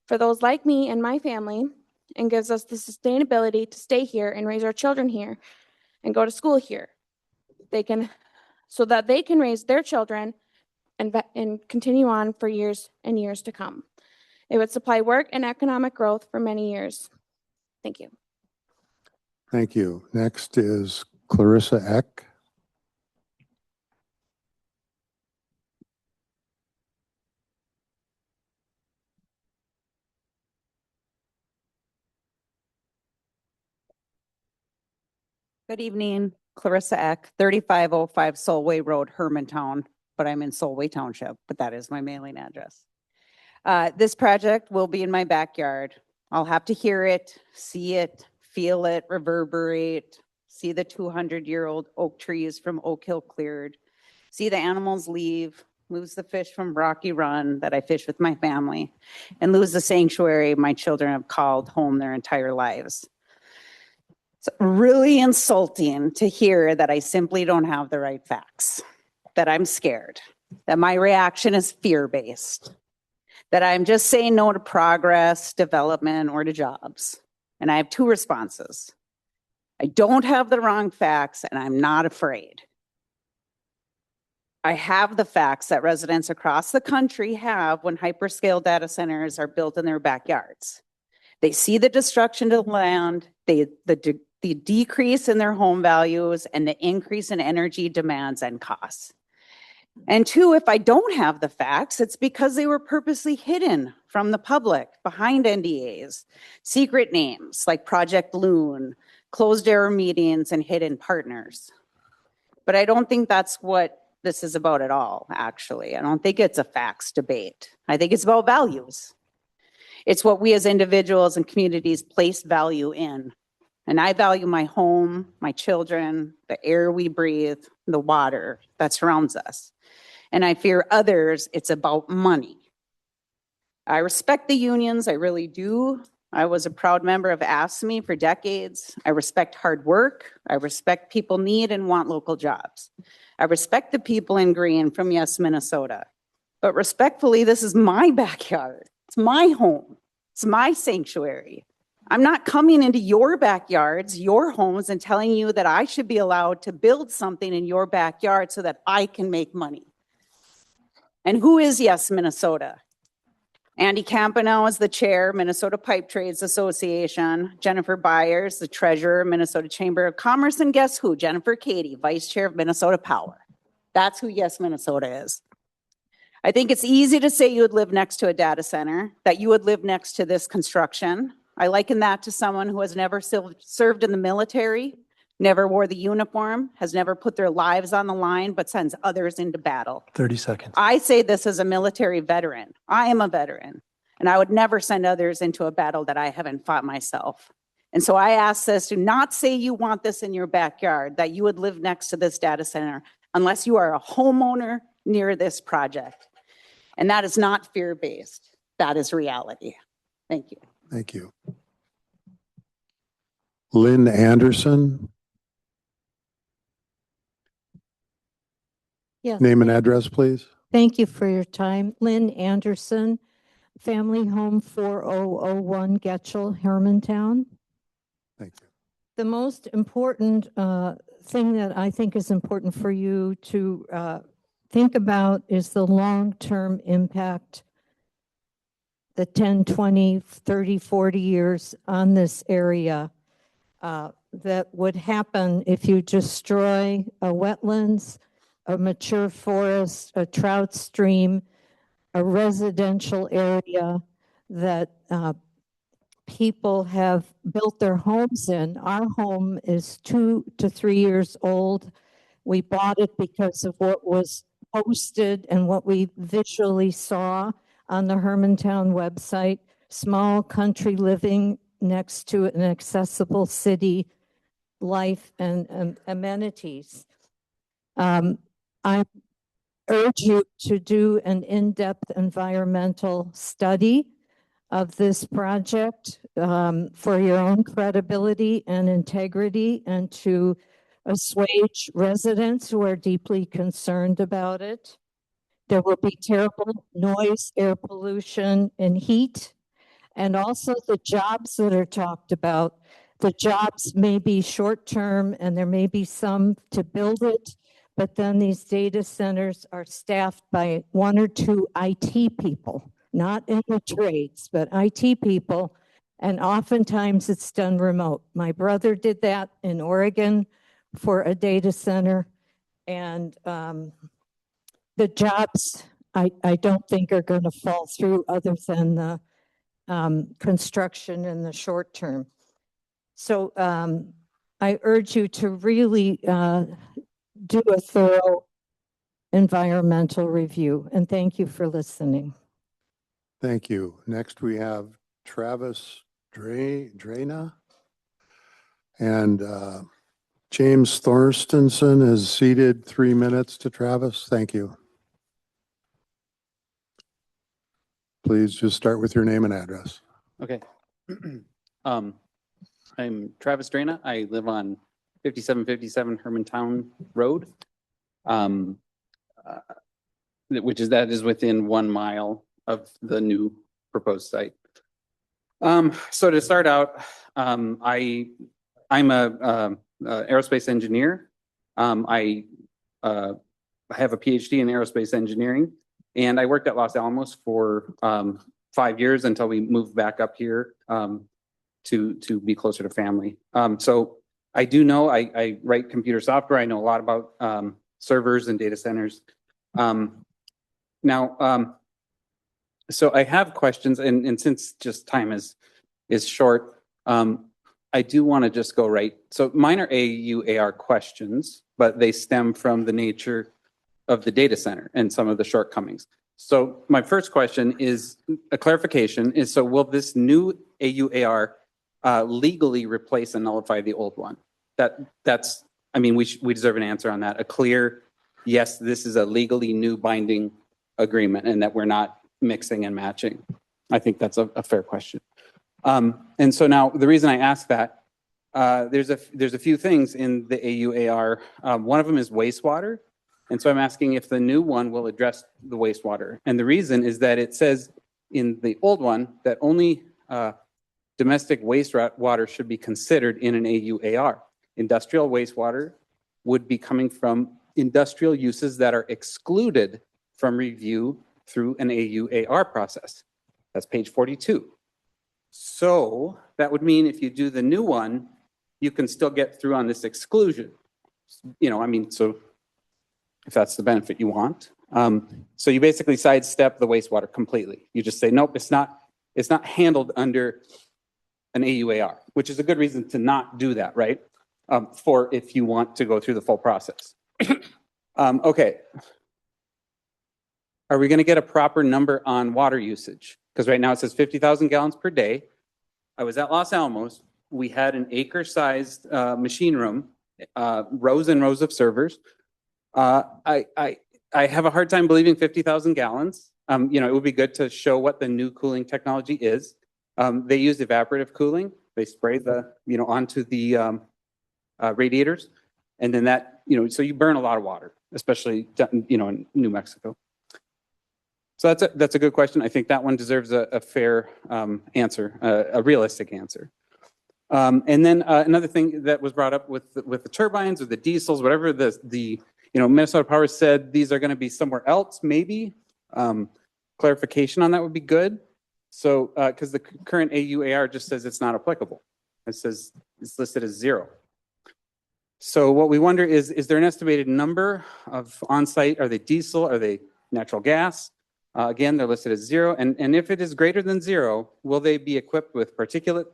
Q: for those like me and my family and gives us the sustainability to stay here and raise our children here and go to school here. So that they can raise their children and continue on for years and years to come. It would supply work and economic growth for many years. Thank you.
A: Thank you. Next is Clarissa Eck.
E: Good evening, Clarissa Eck, 3505 Solway Road, Hermantown, but I'm in Solway Township, but that is my mailing address. This project will be in my backyard. I'll have to hear it, see it, feel it, reverberate, see the 200-year-old oak trees from Oak Hill cleared, see the animals leave, lose the fish from Rocky Run that I fish with my family, and lose the sanctuary my children have called home their entire lives. It's really insulting to hear that I simply don't have the right facts, that I'm scared, that my reaction is fear-based, that I'm just saying no to progress, development, or to jobs. And I have two responses. I don't have the wrong facts, and I'm not afraid. I have the facts that residents across the country have when hyperscale data centers are built in their backyards. They see the destruction to the land, the decrease in their home values, and the increase in energy demands and costs. And two, if I don't have the facts, it's because they were purposely hidden from the public behind NDAs, secret names like Project Loon, closed door meetings, and hidden partners. But I don't think that's what this is about at all, actually. I don't think it's a facts debate. I think it's about values. It's what we as individuals and communities place value in. And I value my home, my children, the air we breathe, the water that surrounds us. And I fear others, it's about money. I respect the unions, I really do. I was a proud member of AFSCME for decades. I respect hard work. I respect people need and want local jobs. I respect the people in green from Yes, Minnesota. But respectfully, this is my backyard. It's my home. It's my sanctuary. I'm not coming into your backyards, your homes, and telling you that I should be allowed to build something in your backyard so that I can make money. And who is Yes, Minnesota? Andy Campano is the chair, Minnesota Pipe Trades Association. Jennifer Byers, the treasurer, Minnesota Chamber of Commerce. And guess who? Jennifer Cady, vice chair of Minnesota Power. That's who Yes, Minnesota is. I think it's easy to say you would live next to a data center, that you would live next to this construction. I liken that to someone who has never served in the military, never wore the uniform, has never put their lives on the line, but sends others into battle.
V: 30 seconds.
E: I say this as a military veteran. I am a veteran, and I would never send others into a battle that I haven't fought myself. And so I ask this, do not say you want this in your backyard, that you would live next to this data center, unless you are a homeowner near this project. And that is not fear-based. That is reality. Thank you.
A: Thank you. Lynn Anderson.
W: Yes.
A: Name and address, please.
W: Thank you for your time. Lynn Anderson, Family Home 4001 Getchell, Hermantown.
A: Thank you.
W: The most important thing that I think is important for you to think about is the long-term impact, the 10, 20, 30, 40 years on this area that would happen if you destroy a wetlands, a mature forest, a trout stream, a residential area, that people have built their homes in. Our home is 2 to 3 years old. We bought it because of what was posted and what we visually saw on the Hermantown website. Small country living next to an accessible city life and amenities. I urge you to do an in-depth environmental study of this project for your own credibility and integrity, and to assuage residents who are deeply concerned about it. There will be terrible noise, air pollution, and heat, and also the jobs that are talked about. The jobs may be short-term, and there may be some to build it, but then these data centers are staffed by 1 or 2 IT people, not in the trades, but IT people, and oftentimes it's done remote. My brother did that in Oregon for a data center, and the jobs I don't think are going to fall through other than the construction in the short term. So I urge you to really do a thorough environmental review, and thank you for listening.
A: Thank you. Next, we have Travis Drana. And James Thorstensen is seated 3 minutes to Travis. Thank you. Please just start with your name and address.
G: Okay. I'm Travis Drana. I live on 5757 Hermantown Road, that is within 1 mile of the new proposed site. So to start out, I'm a aerospace engineer. I have a PhD in aerospace engineering, and I worked at Los Alamos for 5 years until we moved back up here to be closer to family. So I do know, I write computer software. I know a lot about servers and data centers. So I have questions, and since just time is short, I do want to just go right. So mine are AUAR questions, but they stem from the nature of the data center and some of the shortcomings. So my first question is a clarification is, so will this new AUAR legally replace and nullify the old one? That's, I mean, we deserve an answer on that. A clear, yes, this is a legally new binding agreement and that we're not mixing and matching. I think that's a fair question. And so now the reason I ask that, there's a few things in the AUAR. One of them is wastewater. And so I'm asking if the new one will address the wastewater. And the reason is that it says in the old one that only domestic wastewater should be considered in an AUAR. Industrial wastewater would be coming from industrial uses that are excluded from review through an AUAR process. That's page 42. So that would mean if you do the new one, you can still get through on this exclusion. I mean, so if that's the benefit you want. So you basically sidestep the wastewater completely. You just say, nope, it's not handled under an AUAR, which is a good reason to not do that, right? For if you want to go through the full process. Okay. Are we going to get a proper number on water usage? Because right now it says 50,000 gallons per day. I was at Los Alamos. We had an acre-sized machine room, rows and rows of servers. I have a hard time believing 50,000 gallons. It would be good to show what the new cooling technology is. They used evaporative cooling. They spray the, onto the radiators, and then that, so you burn a lot of water, especially, in New Mexico. So that's a good question. I think that one deserves a fair answer, a realistic answer. And then another thing that was brought up with the turbines or the diesels, whatever the Minnesota Power said these are going to be somewhere else, maybe. Clarification on that would be good. So, because the current AUAR just says it's not applicable. It says it's listed as 0. So what we wonder is there an estimated number of on-site? Are they diesel? Are they natural gas? Again, they're listed as 0. And if it is greater than 0, will they be equipped with particulate,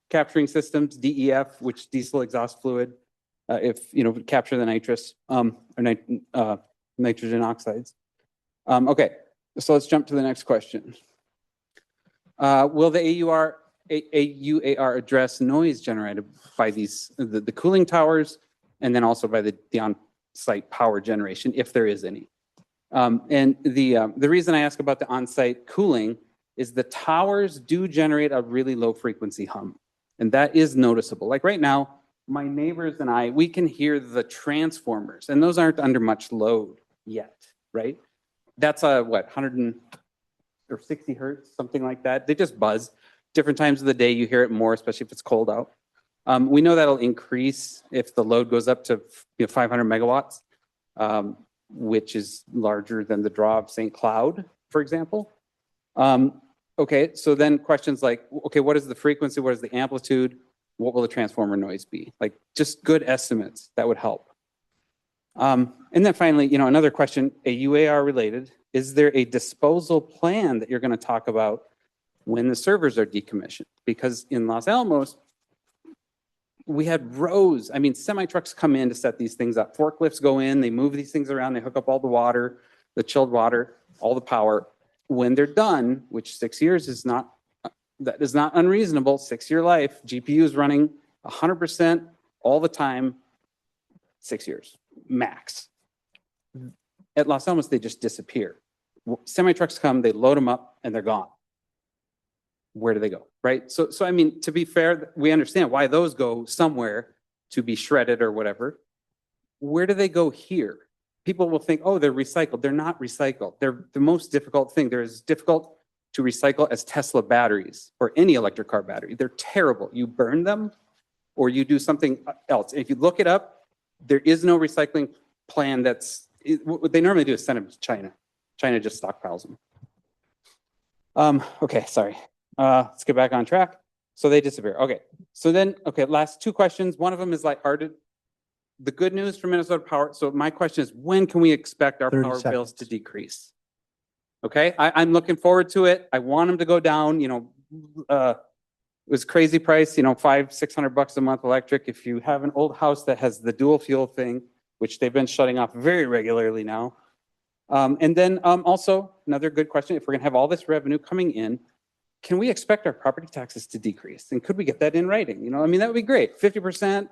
G: capturing systems, DEF, which diesel exhaust fluid, if, capture the nitrous, or nitrogen oxides. Okay, so let's jump to the next question. Will the AUAR address noise generated by the cooling towers and then also by the on-site power generation, if there is any? And the reason I ask about the on-site cooling is the towers do generate a really low frequency hum, and that is noticeable. Like right now, my neighbors and we can hear the transformers, and those aren't under much load yet, right? That's a, 160 hertz, something like that. They just buzz. Different times of the day, you hear it more, especially if it's cold out. We know that'll increase if the load goes up to 500 megawatts, which is larger than the draw of St. Cloud, for example. Okay, so then questions like, okay, what is the frequency? What is the amplitude? What will the transformer noise be? Like just good estimates, that would help. And then finally, another question, AUAR related, is there a disposal plan that you're going to talk about when the servers are decommissioned? Because in Los Alamos, we had rows, semi-trucks come in to set these things up. Forklifts go in, they move these things around, they hook up all the water, the chilled water, all the power. When they're done, which 6 years is not unreasonable, 6-year life, GPUs running 100% all the time, 6 years, max. At Los Alamos, they just disappear. Semi-trucks come, they load them up, and they're gone. Where do they go, right? So to be fair, we understand why those go somewhere to be shredded or whatever. Where do they go here? People will think, oh, they're recycled. They're not recycled. They're the most difficult thing. They're as difficult to recycle as Tesla batteries or any electric car battery. They're terrible. You burn them or you do something else. If you look it up, there is no recycling plan what they normally do is send them to China. China just stockpiles them. Okay, sorry. Let's get back on track. So they disappear. Okay. So then, last 2 questions. One of them is lighthearted. The good news for Minnesota Power. So my question is, when can we expect our power bills to decrease? Okay. I'm looking forward to it. I want them to go down. It was crazy price, $500-600 a month electric. If you have an old house that has the dual fuel thing, which they've been shutting off very regularly now. And then also another good question, if we're gonna have all this revenue coming in, can we expect our property taxes to decrease? And could we get that in writing? That would be great. 50%,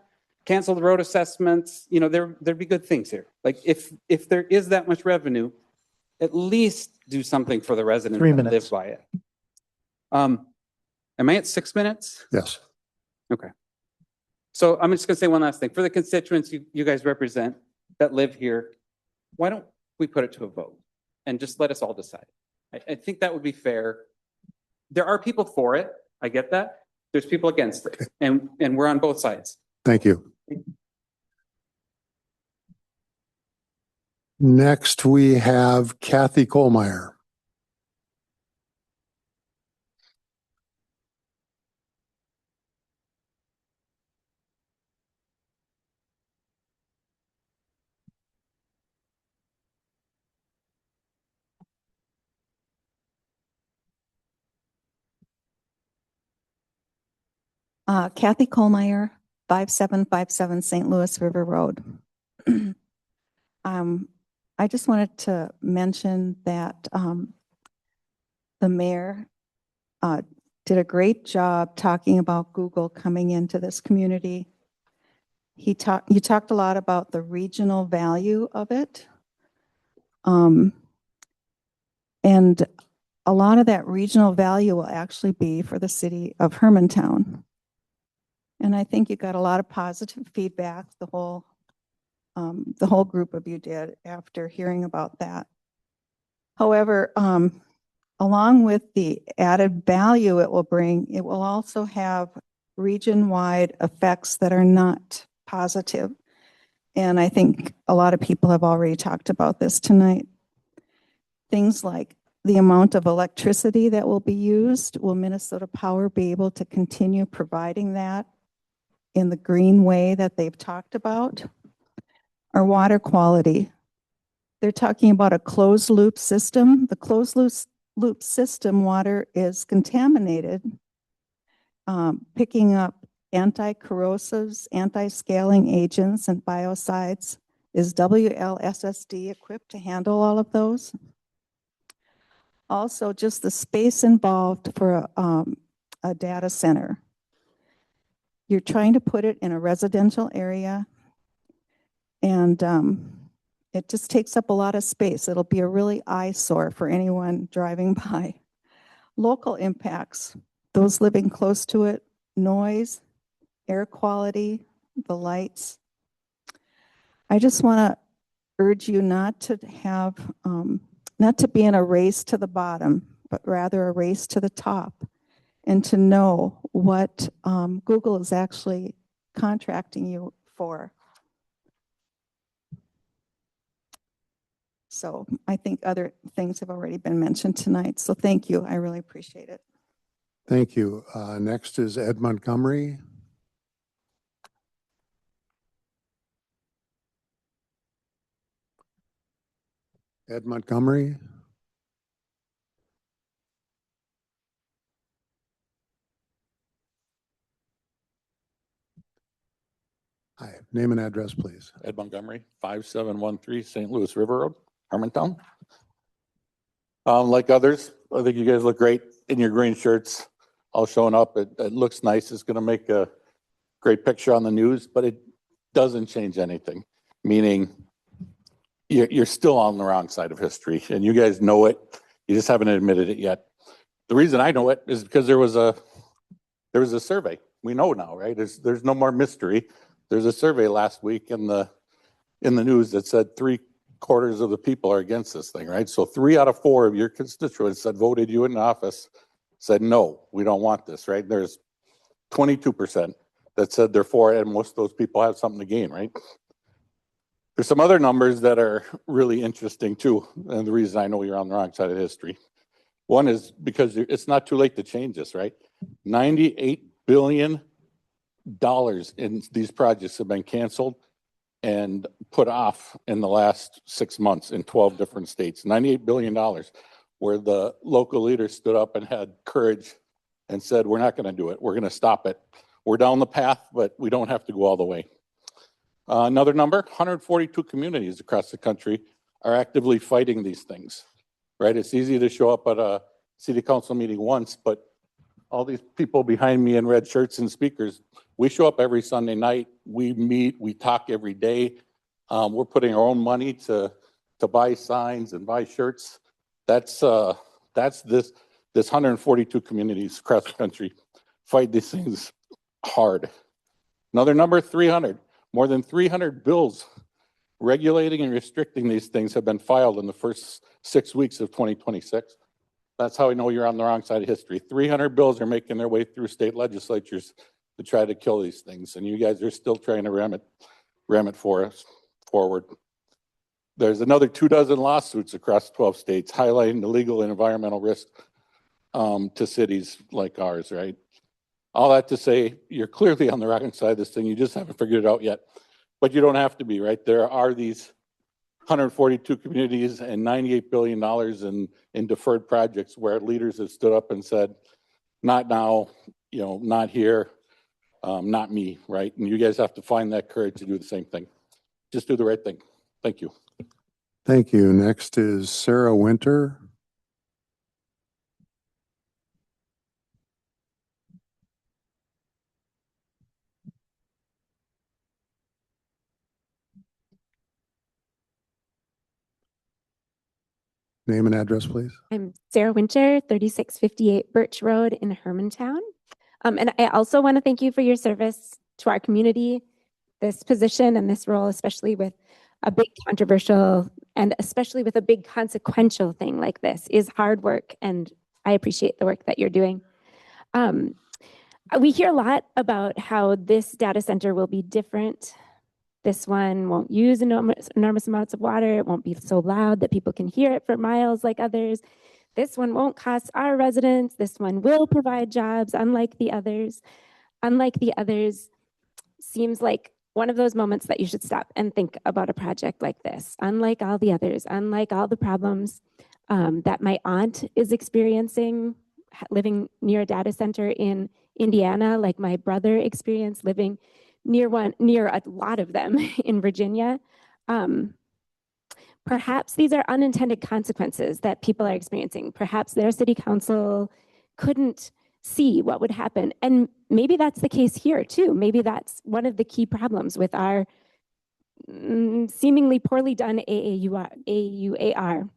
G: cancel the road assessments, there'd be good things here. Like if there is that much revenue, at least do something for the residents that live by it. Am I at 6 minutes?
A: Yes.
G: Okay. So I'm just gonna say one last thing. For the constituents you guys represent that live here, why don't we put it to a vote and just let us all decide? I think that would be fair. There are people for it. I get that. There's people against it. And we're on both sides.
A: Thank you. Next, we have Kathy Kohlmeyer.
H: Kathy Kohlmeyer, 5757 St. Louis River Road. I just wanted to mention that the mayor did a great job talking about Google coming into this community. You talked a lot about the regional value of it. And a lot of that regional value will actually be for the city of Hermantown. And I think you got a lot of positive feedback, the whole group of you did after hearing about that. However, along with the added value it will bring, it will also have region-wide effects that are not positive. And I think a lot of people have already talked about this tonight. Things like the amount of electricity that will be used. Will Minnesota Power be able to continue providing that in the green way that they've talked about? Our water quality. they're talking about a closed loop system. The closed loop system water is contaminated, picking up anti-corrosives, anti-scaling agents, and biocides. Is WLSSD equipped to handle all of those? Also, just the space involved for a data center. You're trying to put it in a residential area, and it just takes up a lot of space. It'll be a really eyesore for anyone driving by. Local impacts, those living close to it, noise, air quality, the lights. I just want to urge you not to have, not to be in a race to the bottom, but rather a race to the top, and to know what Google is actually contracting you for. So I think other things have already been mentioned tonight. So thank you. I really appreciate it.
A: Thank you. Next is Ed Montgomery. Ed Montgomery. Hi, name and address, please.
I: Ed Montgomery, 5713 St. Louis River Road, Hermantown. Like others, I think you guys look great in your green shirts, all showing up. It looks nice. It's going to make a great picture on the news, but it doesn't change anything, meaning you're still on the wrong side of history, and you guys know it. You just haven't admitted it yet. The reason I know it is because there was a survey. We know now, right? There's no more mystery. There's a survey last week in the news that said 3/4 of the people are against this thing, right? So 3 out of 4 of your constituents that voted you in office said, no, we don't want this, right? There's 22% that said they're for it, and most of those people have something to gain, right? There's some other numbers that are really interesting too, and the reason I know you're on the wrong side of history. One is because it's not too late to change this, right? $98 billion in these projects have been canceled and put off in the last 6 months in 12 different states. $98 billion, where the local leaders stood up and had courage and said, we're not going to do it. We're going to stop it. We're down the path, but we don't have to go all the way. Another number, 142 communities across the country are actively fighting these things, right? It's easy to show up at a city council meeting once, but all these people behind me in red shirts and speakers, we show up every Sunday night. We meet, we talk every day. We're putting our own money to buy signs and buy shirts. That's this 142 communities across the country fight these things hard. Another number, 300. More than 300 bills regulating and restricting these things have been filed in the first 6 weeks of 2026. That's how I know you're on the wrong side of history. 300 bills are making their way through state legislatures to try to kill these things, and you guys are still trying to ram it for us forward. There's another 24 lawsuits across 12 states highlighting the legal and environmental risk to cities like ours, right? All that to say, you're clearly on the wrong side of this thing. You just haven't figured it out yet. But you don't have to be, right? There are these 142 communities and $98 billion in deferred projects where leaders have stood up and said, not now, not here, not me, right? And you guys have to find that courage to do the same thing. Just do the right thing. Thank you.
A: Thank you. Next is Sarah Winter. Name and address, please.
J: I'm Sarah Winter, 3658 Birch Road in Hermantown. And I also want to thank you for your service to our community. This position and this role, especially with a big controversial and especially with a big consequential thing like this, is hard work. And I appreciate the work that you're doing. We hear a lot about how this data center will be different. This one won't use enormous amounts of water. It won't be so loud that people can hear it for miles like others. This one won't cost our residents. This one will provide jobs, unlike the others. Unlike the others, seems like one of those moments that you should stop and think about a project like this. Unlike all the others, unlike all the problems that my aunt is experiencing living near a data center in Indiana, like my brother experienced living near a lot of them in Virginia. Perhaps these are unintended consequences that people are experiencing. Perhaps their city council couldn't see what would happen. And maybe that's the case here too. Maybe that's one of the key problems with our seemingly poorly done AUAR.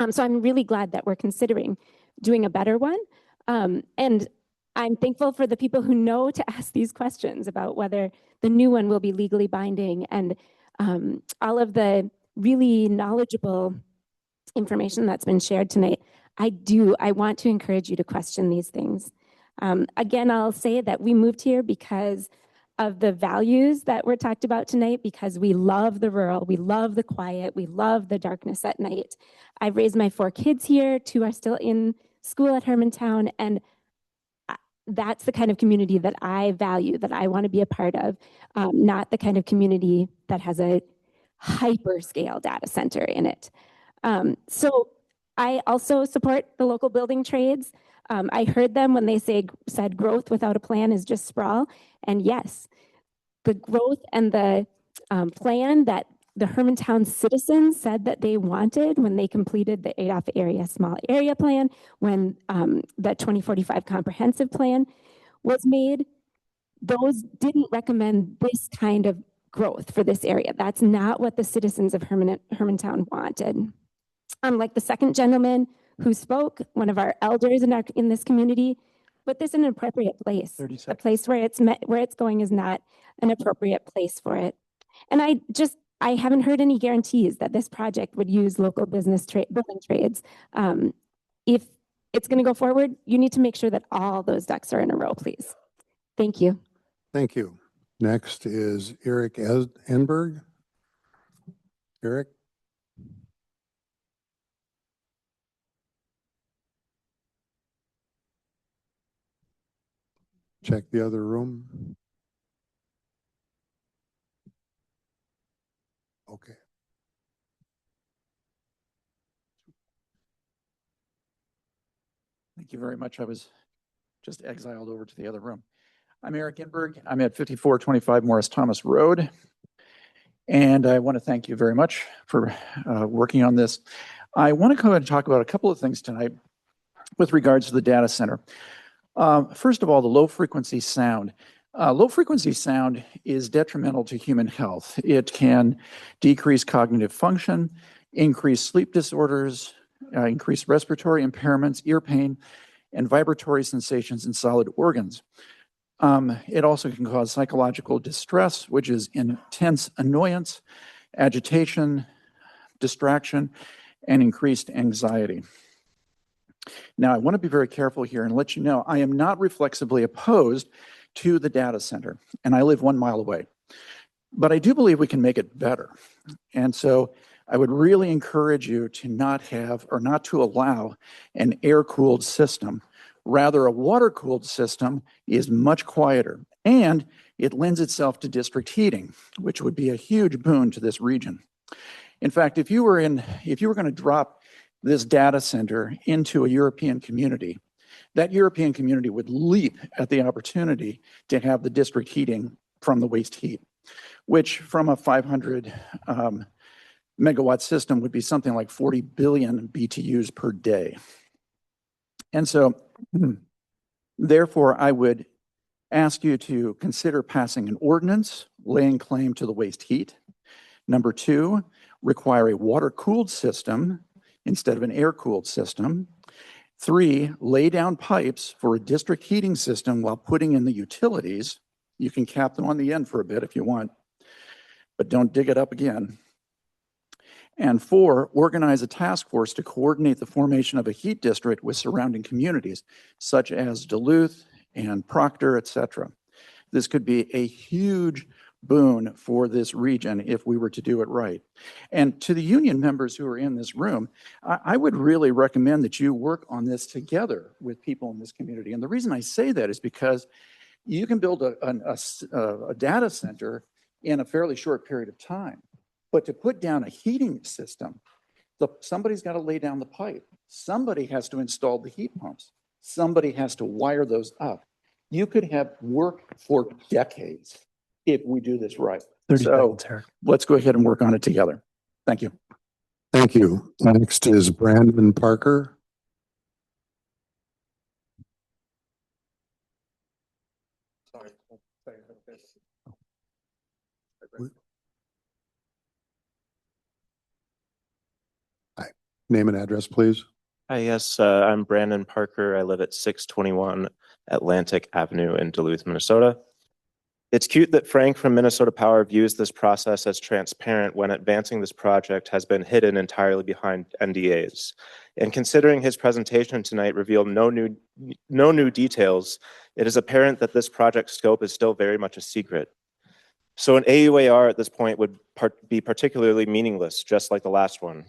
J: So I'm really glad that we're considering doing a better one. And I'm thankful for the people who know to ask these questions about whether the new one will be legally binding, and all of the really knowledgeable information that's been shared tonight. I want to encourage you to question these things. Again, I'll say that we moved here because of the values that were talked about tonight, because we love the rural, we love the quiet, we love the darkness at night. I've raised my 4 kids here, 2 are still in school at Hermantown, and that's the kind of community that I value, that I want to be a part of, not the kind of community that has a hyperscale data center in it. So I also support the local building trades. I heard them when they said growth without a plan is just sprawl. And yes, the growth and the plan that the Hermantown citizens said that they wanted when they completed the ADOF area small area plan, when the 2045 comprehensive plan was made, those didn't recommend this kind of growth for this area. That's not what the citizens of Hermantown wanted. Like the second gentleman who spoke, one of our elders in this community, put this in an appropriate place. A place where it's going is not an appropriate place for it. And I haven't heard any guarantees that this project would use local building trades. If it's going to go forward, you need to make sure that all those ducks are in a row, please. Thank you.
A: Thank you. Next is Eric Enberg. Eric? Check the other room. Okay.
K: Thank you very much. I was just exiled over to the other room. I'm Eric Enberg. I'm at 5425 Morris Thomas Road. And I want to thank you very much for working on this. I want to go ahead and talk about a couple of things tonight with regards to the data center. First of all, the low frequency sound. Low frequency sound is detrimental to human health. It can decrease cognitive function, increase sleep disorders, increase respiratory impairments, ear pain, and vibratory sensations in solid organs. It also can cause psychological distress, which is intense annoyance, agitation, distraction, and increased anxiety. Now, I want to be very careful here and let you know I am not reflexively opposed to the data center, and I live 1 mile away. But I do believe we can make it better. And so I would really encourage you to not have or not to allow an air-cooled system. Rather, a water-cooled system is much quieter, and it lends itself to district heating, which would be a huge boon to this region. In fact, if you were going to drop this data center into a European community, that European community would leap at the opportunity to have the district heating from the waste heat, which from a 500 megawatt system would be something like 40 billion BTUs per day. And so, therefore, I would ask you to consider passing an ordinance laying claim to the waste heat. Number 2, require a water-cooled system instead of an air-cooled system. 3, lay down pipes for a district heating system while putting in the utilities. You can cap them on the end for a bit if you want, but don't dig it up again. And 4, organize a task force to coordinate the formation of a heat district with surrounding communities, such as Duluth and Proctor, etc. This could be a huge boon for this region if we were to do it right. And to the union members who are in this room, I would really recommend that you work on this together with people in this community. And the reason I say that is because you can build a data center in a fairly short period of time. But to put down a heating system, somebody's got to lay down the pipe. Somebody has to install the heat pumps. Somebody has to wire those up. You could have work for decades if we do this right.
P: 30
K: So
P: seconds, Eric.
K: let's go ahead and work on it together. Thank you.
A: Thank you. Next is Brandon Parker. Hi. Name and address, please.
F: Hi, yes, I'm Brandon Parker. I live at 621 Atlantic Avenue in Duluth, Minnesota. It's cute that Frank from Minnesota Power views this process as transparent when advancing this project has been hidden entirely behind NDAs. And considering his presentation tonight revealed no new details, it is apparent that this project scope is still very much a secret. So an AUAR at this point would be particularly meaningless, just like the last one.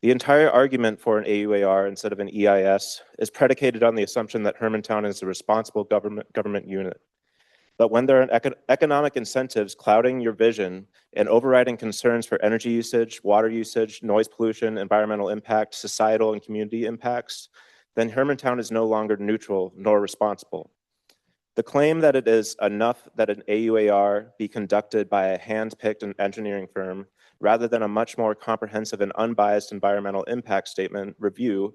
F: The entire argument for an AUAR instead of an EIS is predicated on the assumption that Hermantown is a responsible government unit. But when there are economic incentives clouding your vision and overriding concerns for energy usage, water usage, noise pollution, environmental impact, societal and community impacts, then Hermantown is no longer neutral nor responsible. The claim that it is enough that an AUAR be conducted by a hand-picked engineering firm rather than a much more comprehensive and unbiased environmental impact statement review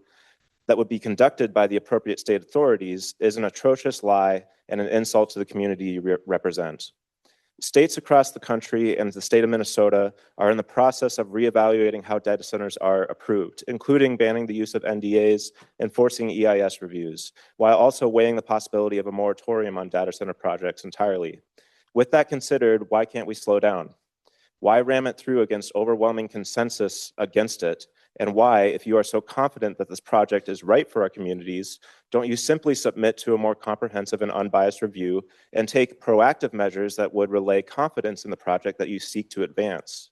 F: that would be conducted by the appropriate state authorities is an atrocious lie and an insult to the community you represent. States across the country and the state of Minnesota are in the process of reevaluating how data centers are approved, including banning the use of NDAs and forcing EIS reviews, while also weighing the possibility of a moratorium on data center projects entirely. With that considered, why can't we slow down? Why ram it through against overwhelming consensus against it? And why, if you are so confident that this project is right for our communities, don't you simply submit to a more comprehensive and unbiased review and take proactive measures that would relay confidence in the project that you seek to advance?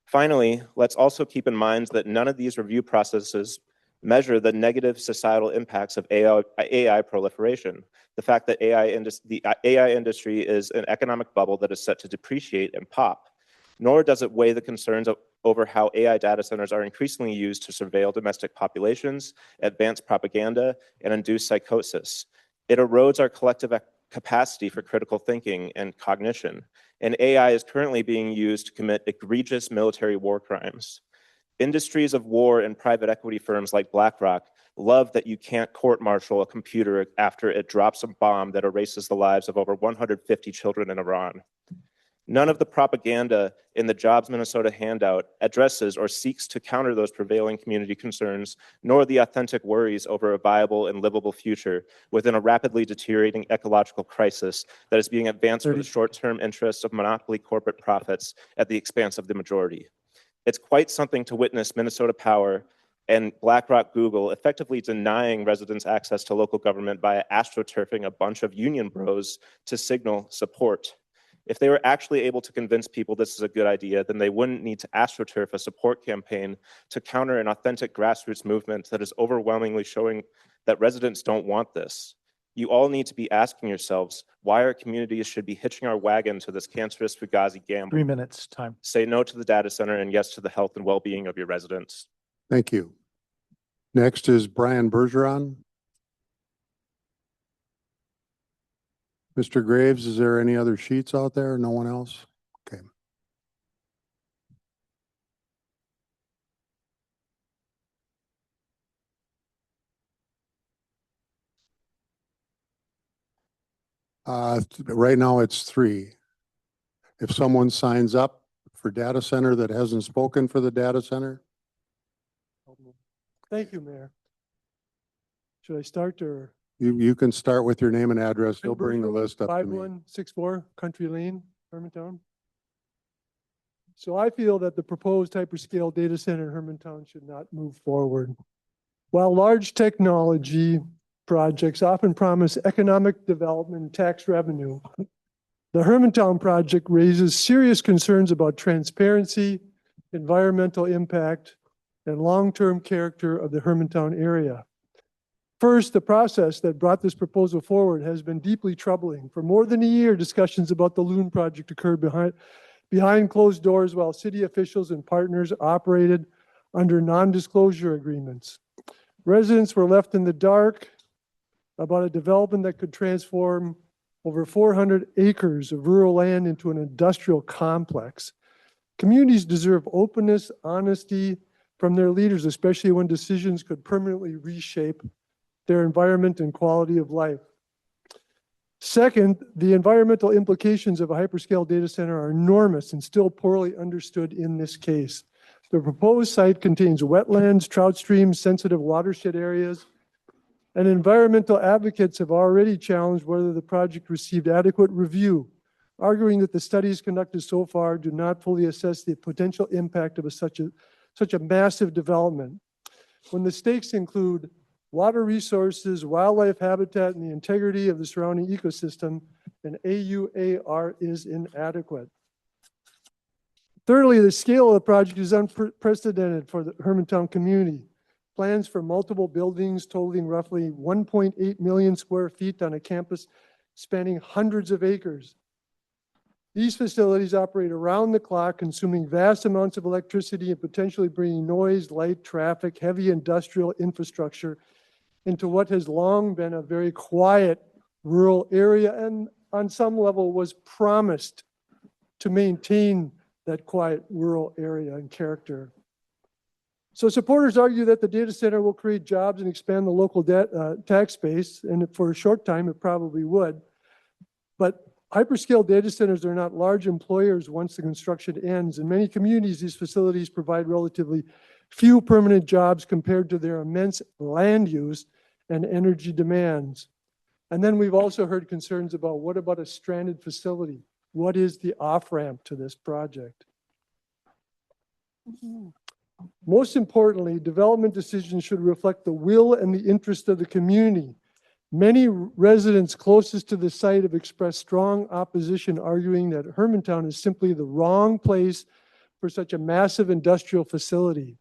F: Finally, let's also keep in mind that none of these review processes measure the negative societal impacts of AI proliferation. The fact that the AI industry is an economic bubble that is set to depreciate and pop. Nor does it weigh the concerns over how AI data centers are increasingly used to surveil domestic populations, advance propaganda, and induce psychosis. It erodes our collective capacity for critical thinking and cognition, and AI is currently being used to commit egregious military war crimes. Industries of war and private equity firms like BlackRock love that you can't court-martial a computer after it drops a bomb that erases the lives of over 150 children in Iran. None of the propaganda in the Jobs Minnesota handout addresses or seeks to counter those prevailing community concerns, nor the authentic worries over a viable and livable future within a rapidly deteriorating ecological crisis that is being advanced for the short-term interests of monopoly corporate profits at the expense of the majority. It's quite something to witness Minnesota Power and BlackRock Google effectively denying residents access to local government by astroturfing a bunch of union bros to signal support. If they were actually able to convince people this is a good idea, then they wouldn't need to astroturf a support campaign to counter an authentic grassroots movement that is overwhelmingly showing that residents don't want this. You all need to be asking yourselves why our communities should be hitching our wagon to this cancerous Fugazi gamble.
P: 3 minutes, time.
F: Say no to the data center and yes to the health and well-being of your residents.
A: Thank you. Next is Brian Bergeron. Mr. Graves, is there any other sheets out there? No one else? Okay. Right now it's 3. If someone signs up for data center that hasn't spoken for the data center.
L: Thank you, Mayor. Should I start or?
A: You can start with your name and address. He'll bring the list up to me.
L: 5164 Country Lane, Hermantown. So I feel that the proposed hyperscale data center in Hermantown should not move forward. While large technology projects often promise economic development and tax revenue, the Hermantown project raises serious concerns about transparency, environmental impact, and long-term character of the Hermantown area. First, the process that brought this proposal forward has been deeply troubling. For more than a year, discussions about the Loon project occurred behind closed doors while city officials and partners operated under non-disclosure agreements. Residents were left in the dark about a development that could transform over 400 acres of rural land into an industrial complex. Communities deserve openness, honesty from their leaders, especially when decisions could permanently reshape their environment and quality of life. Second, the environmental implications of a hyperscale data center are enormous and still poorly understood in this case. The proposed site contains wetlands, trout streams, sensitive watershed areas, and environmental advocates have already challenged whether the project received adequate review, arguing that the studies conducted so far do not fully assess the potential impact of such a massive development. When the stakes include water resources, wildlife habitat, and the integrity of the surrounding ecosystem, an AUAR is inadequate. Thirdly, the scale of the project is unprecedented for the Hermantown community. Plans for multiple buildings totaling roughly 1.8 million square feet on a campus spanning hundreds of acres. These facilities operate around the clock, consuming vast amounts of electricity and potentially bringing noise, light, traffic, heavy industrial infrastructure into what has long been a very quiet rural area and on some level was promised to maintain that quiet rural area and character. So supporters argue that the data center will create jobs and expand the local tax base, and for a short time it probably would. But hyperscale data centers are not large employers once the construction ends. In many communities, these facilities provide relatively few permanent jobs compared to their immense land use and energy demands. And then we've also heard concerns about what about a stranded facility? What is the off-ramp to this project? Most importantly, development decisions should reflect the will and the interest of the community. Many residents closest to the site have expressed strong opposition, arguing that Hermantown is simply the wrong place for such a massive industrial facility.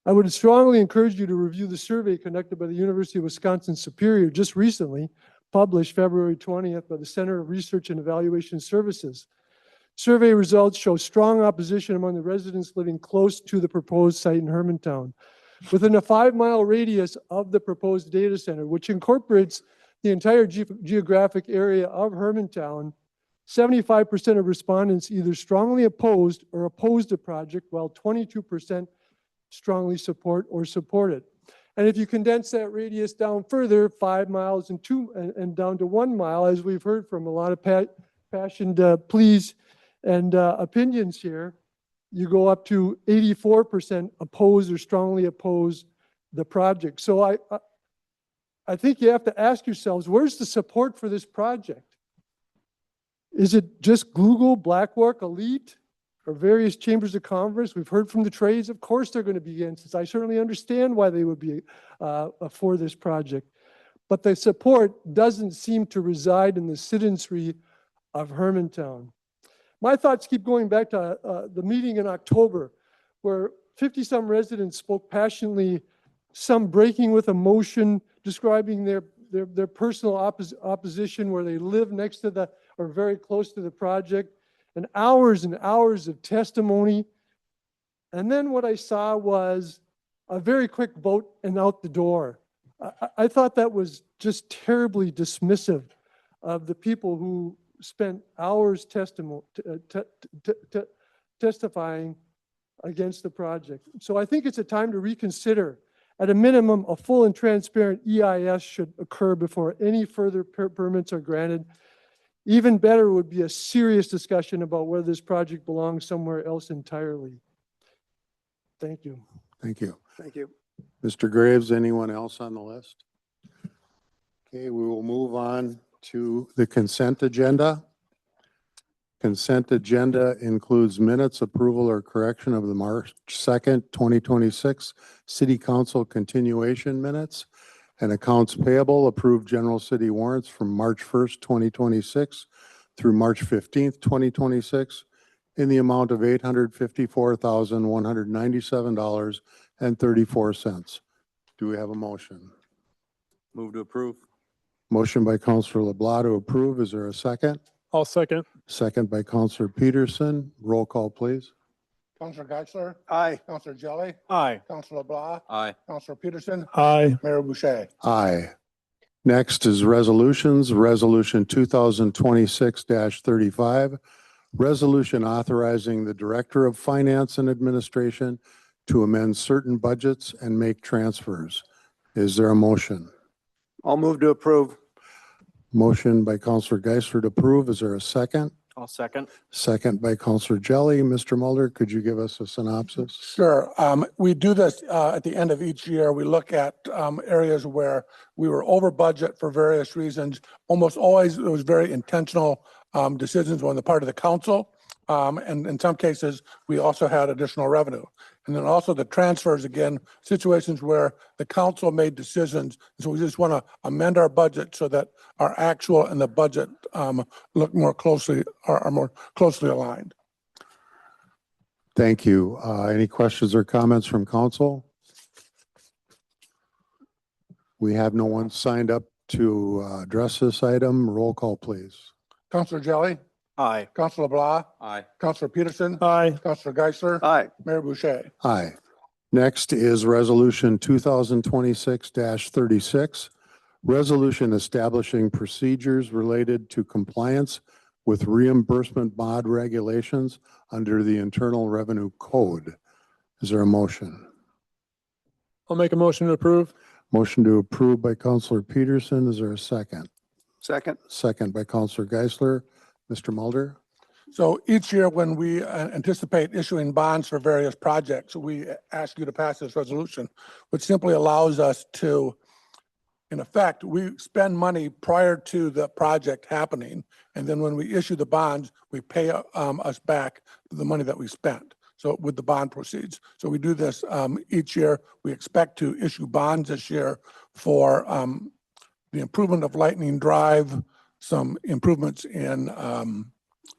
L: I would strongly encourage you to review the survey conducted by the University of Wisconsin-Superior just recently, published February 20th by the Center of Research and Evaluation Services. Survey results show strong opposition among the residents living close to the proposed site in Hermantown. Within a 5-mile radius of the proposed data center, which incorporates the entire geographic area of Hermantown, 75% of respondents either strongly opposed or opposed the project, while 22% strongly support or support it. And if you condense that radius down further, 5 miles and down to 1 mile, as we've heard from a lot of passioned pleas and opinions here, you go up to 84% oppose or strongly oppose the project. So I think you have to ask yourselves, where's the support for this project? Is it just Google, Blackwork, Elite, or various chambers of commerce? We've heard from the trades. Of course they're going to be against this. I certainly understand why they would be for this project. But the support doesn't seem to reside in the citizenry of Hermantown. My thoughts keep going back to the meeting in October, where 50-some residents spoke passionately, some breaking with emotion, describing their personal opposition where they live next to the, or very close to the project, and hours of testimony. And then what I saw was a very quick vote and out the door. I thought that was just terribly dismissive of the people who spent hours testifying against the project. So I think it's a time to reconsider. At a minimum, a full and transparent EIS should occur before any further permits are granted. Even better would be a serious discussion about whether this project belongs somewhere else entirely. Thank you.
A: Thank you.
L: Thank you.
A: Mr. Graves, anyone else on the list? Okay, we will move on to the consent agenda. Consent agenda includes minutes, approval, or correction of the March 2nd, 2026 City Council continuation minutes, and accounts payable, approved general city warrants from March 1st, 2026 through March 15th, 2026 in the amount of $854,197.34. Do we have a motion?
I: Move to approve.
A: Motion by Counselor LeBlanc to approve. Is there a second?
L: I'll second.
A: Second by Counselor Peterson. Roll call, please.
B: Counselor Geisler,
K: Aye.
B: Counselor Jelly,
K: Aye.
B: Counselor LeBlanc,
I: Aye.
B: Counselor Peterson,
L: Aye.
B: Mayor Boucher.
A: Aye. Next is resolutions. Resolution 2026-35. Resolution authorizing the Director of Finance and Administration to amend certain budgets and make transfers. Is there a motion?
K: I'll move to approve.
A: Motion by Counselor Geisler to approve. Is there a second?
K: I'll second.
A: Second by Counselor Jelly. Mr. Mulder, could you give us a synopsis?
B: Sure. We do this at the end of each year. We look at areas where we were over budget for various reasons. Almost always it was very intentional decisions on the part of the council. And in some cases, we also had additional revenue. And then also the transfers, again, situations where the council made decisions. So we just want to amend our budget so that our actual and the budget look more closely, are more closely aligned.
A: Thank you. Any questions or comments from council? We have no one signed up to address this item. Roll call, please.
B: Counselor Jelly,
K: Aye.
B: Counselor LeBlanc,
I: Aye.
B: Counselor Peterson,
L: Aye.
B: Counselor Geisler,
K: Aye.
B: Mayor Boucher.
A: Aye. Next is Resolution 2026-36. Resolution establishing procedures related to compliance with reimbursement mod regulations under the Internal Revenue Code. Is there a motion?
L: I'll make a motion to approve.
A: Motion to approve by Counselor Peterson. Is there a second?
K: Second.
A: Second by Counselor Geisler. Mr. Mulder?
B: So each year when we anticipate issuing bonds for various projects, we ask you to pass this resolution, which simply allows us to, in effect, we spend money prior to the project happening. And then when we issue the bonds, we pay us back the money that we spent. So with the bond proceeds. So we do this each year. We expect to issue bonds this year for the improvement of Lightning Drive, some improvements in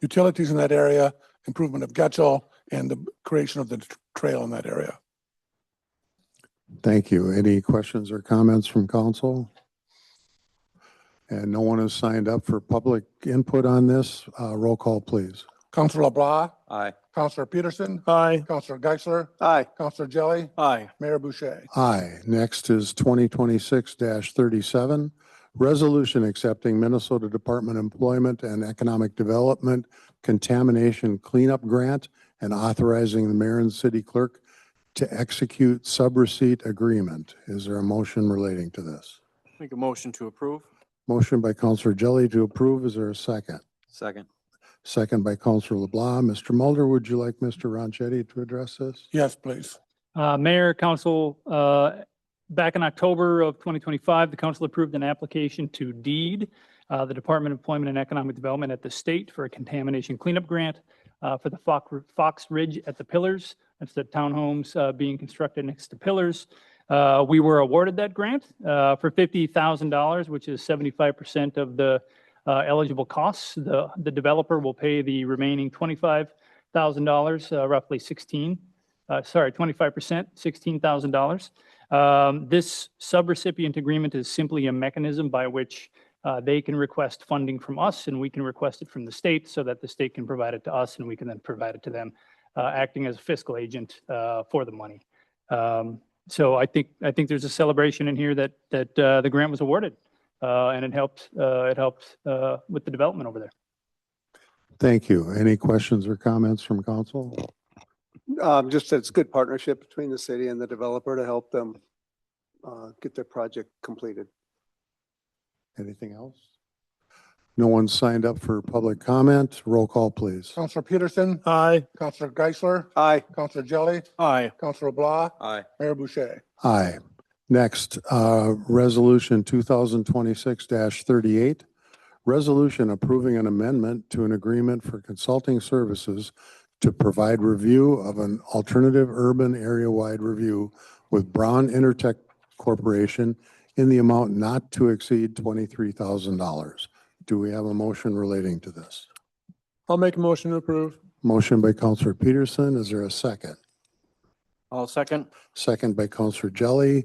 B: utilities in that area, improvement of Getchell, and the creation of the trail in that area.
A: Thank you. Any questions or comments from council? And no one has signed up for public input on this. Roll call, please.
B: Counselor LeBlanc,
I: Aye.
B: Counselor Peterson,
L: Aye.
B: Counselor Geisler,
K: Aye.
B: Counselor Jelly,
K: Aye.
B: Mayor Boucher.
A: Aye. Next is 2026-37. Resolution accepting Minnesota Department of Employment and Economic Development Contamination Cleanup Grant and authorizing the mayor and city clerk to execute sub-receipt agreement. Is there a motion relating to this?
K: Make a motion to approve.
A: Motion by Counselor Jelly to approve. Is there a second?
I: Second.
A: Second by Counselor LeBlanc. Mr. Mulder, would you like Mr. Ronchetti to address this?
B: Yes, please.
M: Mayor, council, back in October of 2025, the council approved an application to deed the Department of Employment and Economic Development at the state for a contamination cleanup grant for the Fox Ridge at the Pillars. That's the townhomes being constructed next to Pillars. We were awarded that grant for $50,000, which is 75% of the eligible costs. The developer will pay the remaining $25,000, roughly 25%, $16,000. This subrecipient agreement is simply a mechanism by which they can request funding from us and we can request it from the state so that the state can provide it to us and we can then provide it to them, acting as a fiscal agent for the money. So I think there's a celebration in here that the grant was awarded and it helped with the development over there.
A: Thank you. Any questions or comments from council?
N: Just that it's good partnership between the city and the developer to help them get their project completed.
A: Anything else? No one signed up for public comment. Roll call, please.
B: Counselor Peterson,
L: Aye.
B: Counselor Geisler,
N: Aye.
B: Counselor Jelly,
K: Aye.
B: Counselor LeBlanc,
I: Aye.
B: Mayor Boucher.
A: Aye. Next, Resolution 2026-38. Resolution approving an amendment to an agreement for consulting services to provide review of an alternative urban area-wide review with Brown Intertech Corporation in the amount not to exceed $23,000. Do we have a motion relating to this?
L: I'll make a motion to approve.
A: Motion by Counselor Peterson. Is there a second?
K: I'll second.
A: Second by Counselor Jelly.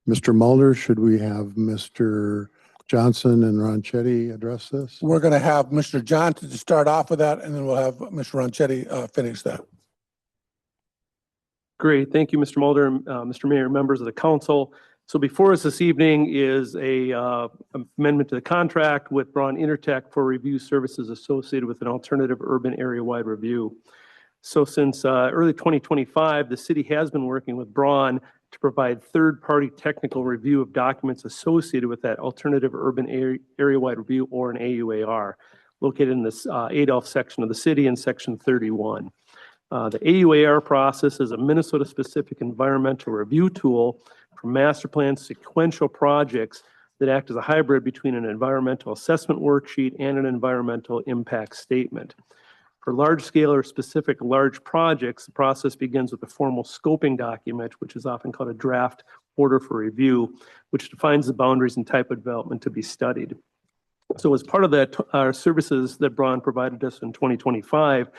A: Mr. Mulder, should we have Mr. Johnson and Ronchetti address this?
B: We're going to have Mr. Johnson to start off with that, and then we'll have Mr. Ronchetti finish that.
O: Great. Thank you, Mr. Mulder, Mr. Mayor, members of the council. So before us this evening is a amendment to the contract with Braun Intertech for review services associated with an alternative urban area-wide review. So since early 2025, the city has been working with Braun to provide third-party technical review of documents associated with that alternative urban area-wide review, or an AUAR, located in this Adolph section of the city in section 31. The AUAR process is a Minnesota-specific environmental review tool for master plan sequential projects that act as a hybrid between an environmental assessment worksheet and an environmental impact statement. For large-scale or specific large projects, the process begins with a formal scoping document, which is often called a draft order for review, which defines the boundaries and type of development to be studied. So as part of that, our services that Braun provided us in 2025,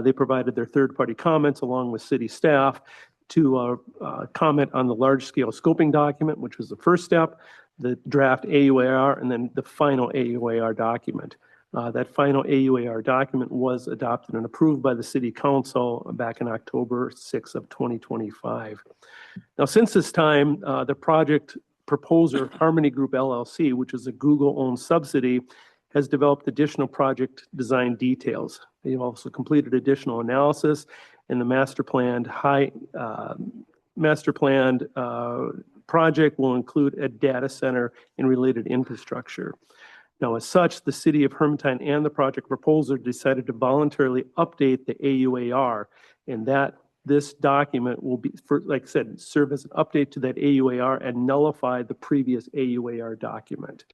O: they provided their third-party comments along with city staff to comment on the large-scale scoping document, which was the first step, the draft AUAR, and then the final AUAR document. That final AUAR document was adopted and approved by the City Council back in October 6th of 2025. Now, since this time, the project proposer, Harmony Group LLC, which is a Google-owned subsidy, has developed additional project design details. They've also completed additional analysis, and the master planned project will include a data center and related infrastructure. Now, as such, the city of Hermantown and the project proposer decided to voluntarily update the AUAR, and that this document will be, like I said, serve as an update to that AUAR and nullify the previous AUAR document.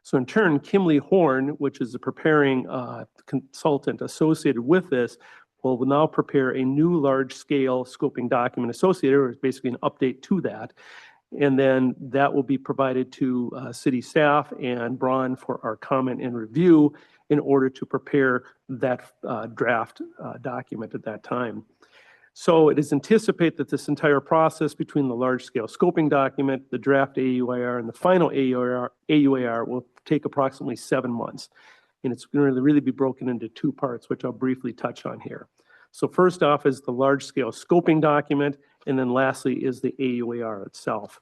O: So in turn, Kimley Horn, which is a preparing consultant associated with this, will now prepare a new large-scale scoping document associated, or basically an update to that. And then that will be provided to city staff and Braun for our comment and review in order to prepare that draft document at that time. So it is anticipated that this entire process between the large-scale scoping document, the draft AUAR, and the final AUAR will take approximately 7 months. And it's going to really be broken into two parts, which I'll briefly touch on here. So first off is the large-scale scoping document, and then lastly is the AUAR itself.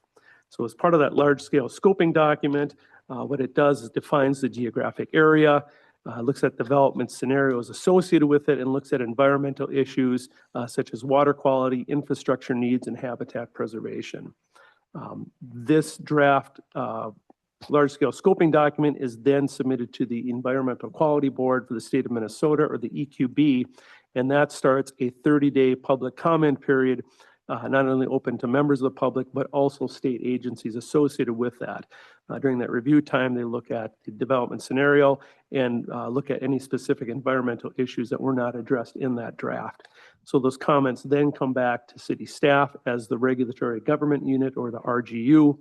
O: So as part of that large-scale scoping document, what it does is defines the geographic area, looks at development scenarios associated with it, and looks at environmental issues such as water quality, infrastructure needs, and habitat preservation. This draft large-scale scoping document is then submitted to the Environmental Quality Board for the state of Minnesota, or the EQB, and that starts a 30-day public comment period, not only open to members of the public, but also state agencies associated with that. During that review time, they look at the development scenario and look at any specific environmental issues that were not addressed in that draft. So those comments then come back to city staff as the regulatory government unit, or the RGU.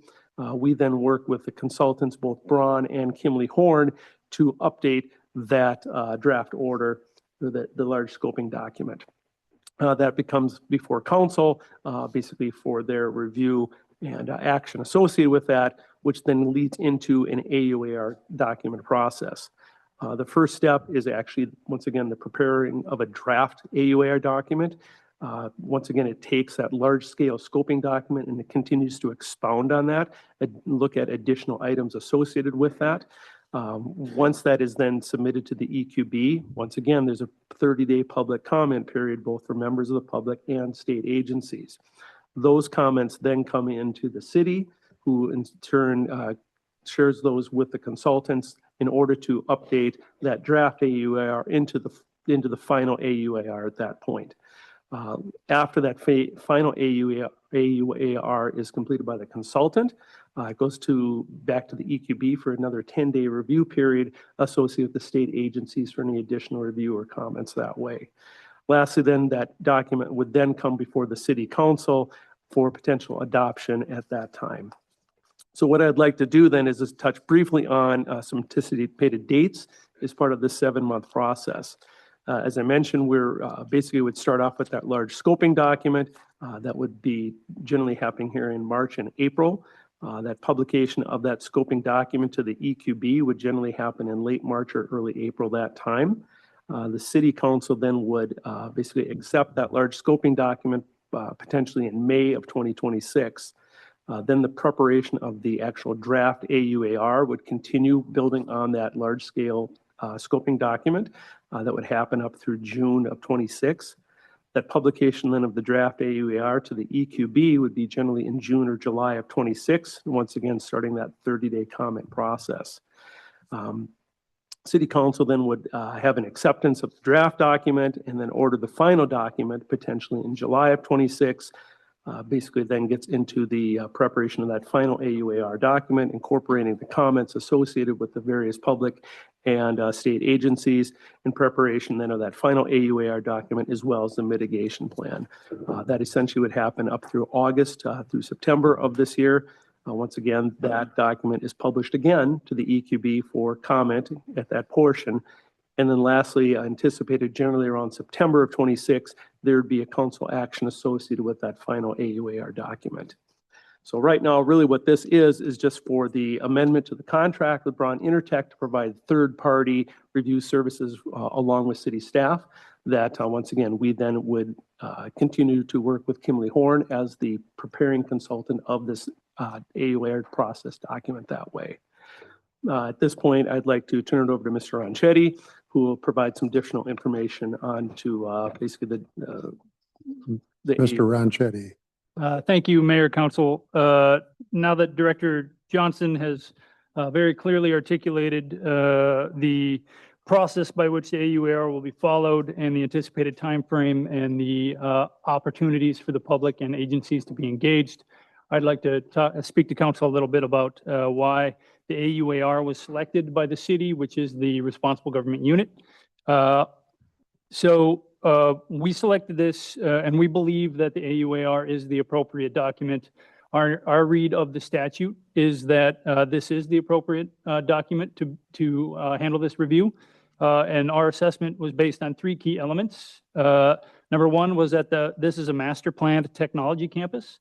O: We then work with the consultants, both Braun and Kimley Horn, to update that draft order, the large scoping document. That becomes before council, basically for their review and action associated with that, which then leads into an AUAR document process. The first step is actually, once again, the preparing of a draft AUAR document. Once again, it takes that large-scale scoping document and it continues to expound on that and look at additional items associated with that. Once that is then submitted to the EQB, once again, there's a 30-day public comment period, both for members of the public and state agencies. Those comments then come into the city, who in turn shares those with the consultants in order to update that draft AUAR into the final AUAR at that point. After that final AUAR is completed by the consultant, it goes back to the EQB for another 10-day review period associated with the state agencies for any additional review or comments that way. Lastly, then that document would then come before the city council for potential adoption at that time. So what I'd like to do then is just touch briefly on some anticipated dates as part of this 7-month process. As I mentioned, we're basically would start off with that large scoping document. That would be generally happening here in March and April. That publication of that scoping document to the EQB would generally happen in late March or early April that time. The city council then would basically accept that large scoping document potentially in May of 2026. Then the preparation of the actual draft AUAR would continue building on that large scale scoping document that would happen up through June of 26. That publication then of the draft AUAR to the EQB would be generally in June or July of 26, once again starting that 30-day comment process. City council then would have an acceptance of the draft document and then order the final document potentially in July of 26. Basically then gets into the preparation of that final AUAR document, incorporating the comments associated with the various public and state agencies in preparation then of that final AUAR document, as well as the mitigation plan. That essentially would happen up through August through September of this year. Once again, that document is published again to the EQB for comment at that portion. And then lastly, anticipated generally around September of 26, there would be a council action associated with that final AUAR document. So right now, really what this is just for the amendment to the contract with Braun Intertech to provide third-party review services along with city staff that once again, we then would continue to work with Kimley Horn as the preparing consultant of this AUAR process document that way. At this point, I'd like to turn it over to Mr. Ronchetti, who will provide some additional information on to basically the
A: Mr. Ronchetti.
M: Thank you, Mayor, Council. Now that Director Johnson has very clearly articulated the process by which the AUAR will be followed and the anticipated timeframe and the opportunities for the public and agencies to be engaged, I'd like to speak to Council a little bit about why the AUAR was selected by the city, which is the responsible government unit. We selected this and we believe that the AUAR is the appropriate document. Our read of the statute is that this is the appropriate document to handle this review. And our assessment was based on three key elements. Number one was that this is a master planned technology campus.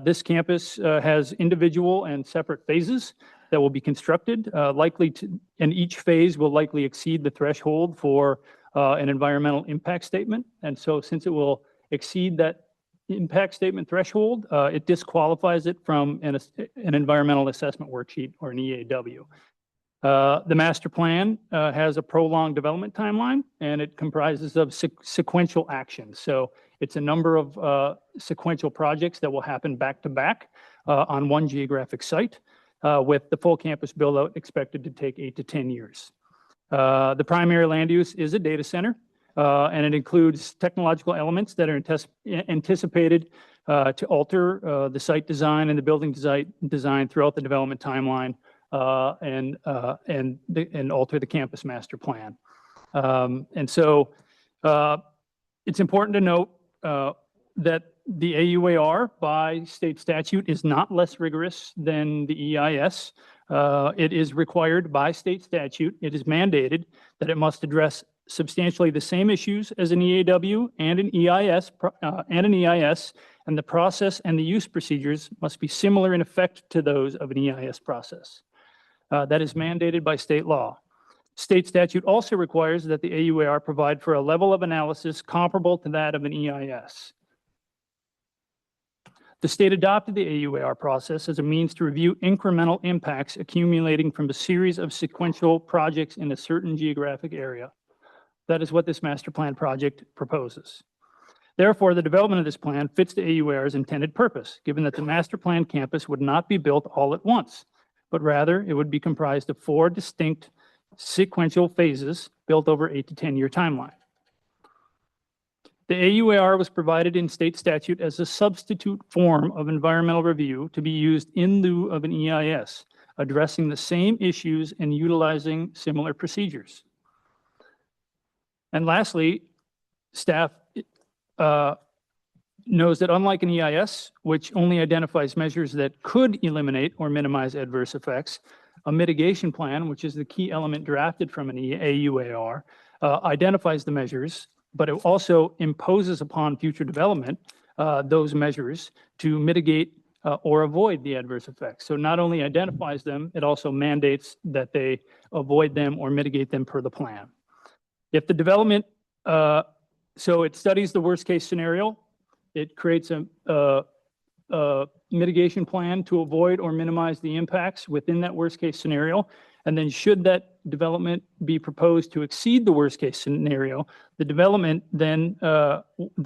M: This campus has individual and separate phases that will be constructed, and each phase will likely exceed the threshold for an environmental impact statement. And so since it will exceed that impact statement threshold, it disqualifies it from an environmental assessment worksheet or an EAW. The master plan has a prolonged development timeline, and it comprises of sequential actions. So it's a number of sequential projects that will happen back to back on one geographic site, with the full campus build-out expected to take 8 to 10 years. The primary land use is a data center, and it includes technological elements that are anticipated to alter the site design and the building design throughout the development timeline, and alter the campus master plan. It's important to note that the AUAR by state statute is not less rigorous than the EIS. It is required by state statute. It is mandated that it must address substantially the same issues as an EAW and an EIS, and the process and the use procedures must be similar in effect to those of an EIS process. That is mandated by state law. State statute also requires that the AUAR provide for a level of analysis comparable to that of an EIS. The state adopted the AUAR process as a means to review incremental impacts accumulating from a series of sequential projects in a certain geographic area. That is what this master plan project proposes. Therefore, the development of this plan fits the AUAR's intended purpose, given that the master plan campus would not be built all at once, but rather it would be comprised of 4 distinct sequential phases built over 8 to 10 year timeline. The AUAR was provided in state statute as a substitute form of environmental review to be used in lieu of an EIS, addressing the same issues and utilizing similar procedures. And lastly, staff knows that unlike an EIS, which only identifies measures that could eliminate or minimize adverse effects, a mitigation plan, which is the key element drafted from an AUAR, identifies the measures, but it also imposes upon future development those measures to mitigate or avoid the adverse effects. So not only identifies them, it also mandates that they avoid them or mitigate them per the plan. If the development, so it studies the worst case scenario, it creates a mitigation plan to avoid or minimize the impacts within that worst case scenario. And then should that development be proposed to exceed the worst case scenario, the development then, the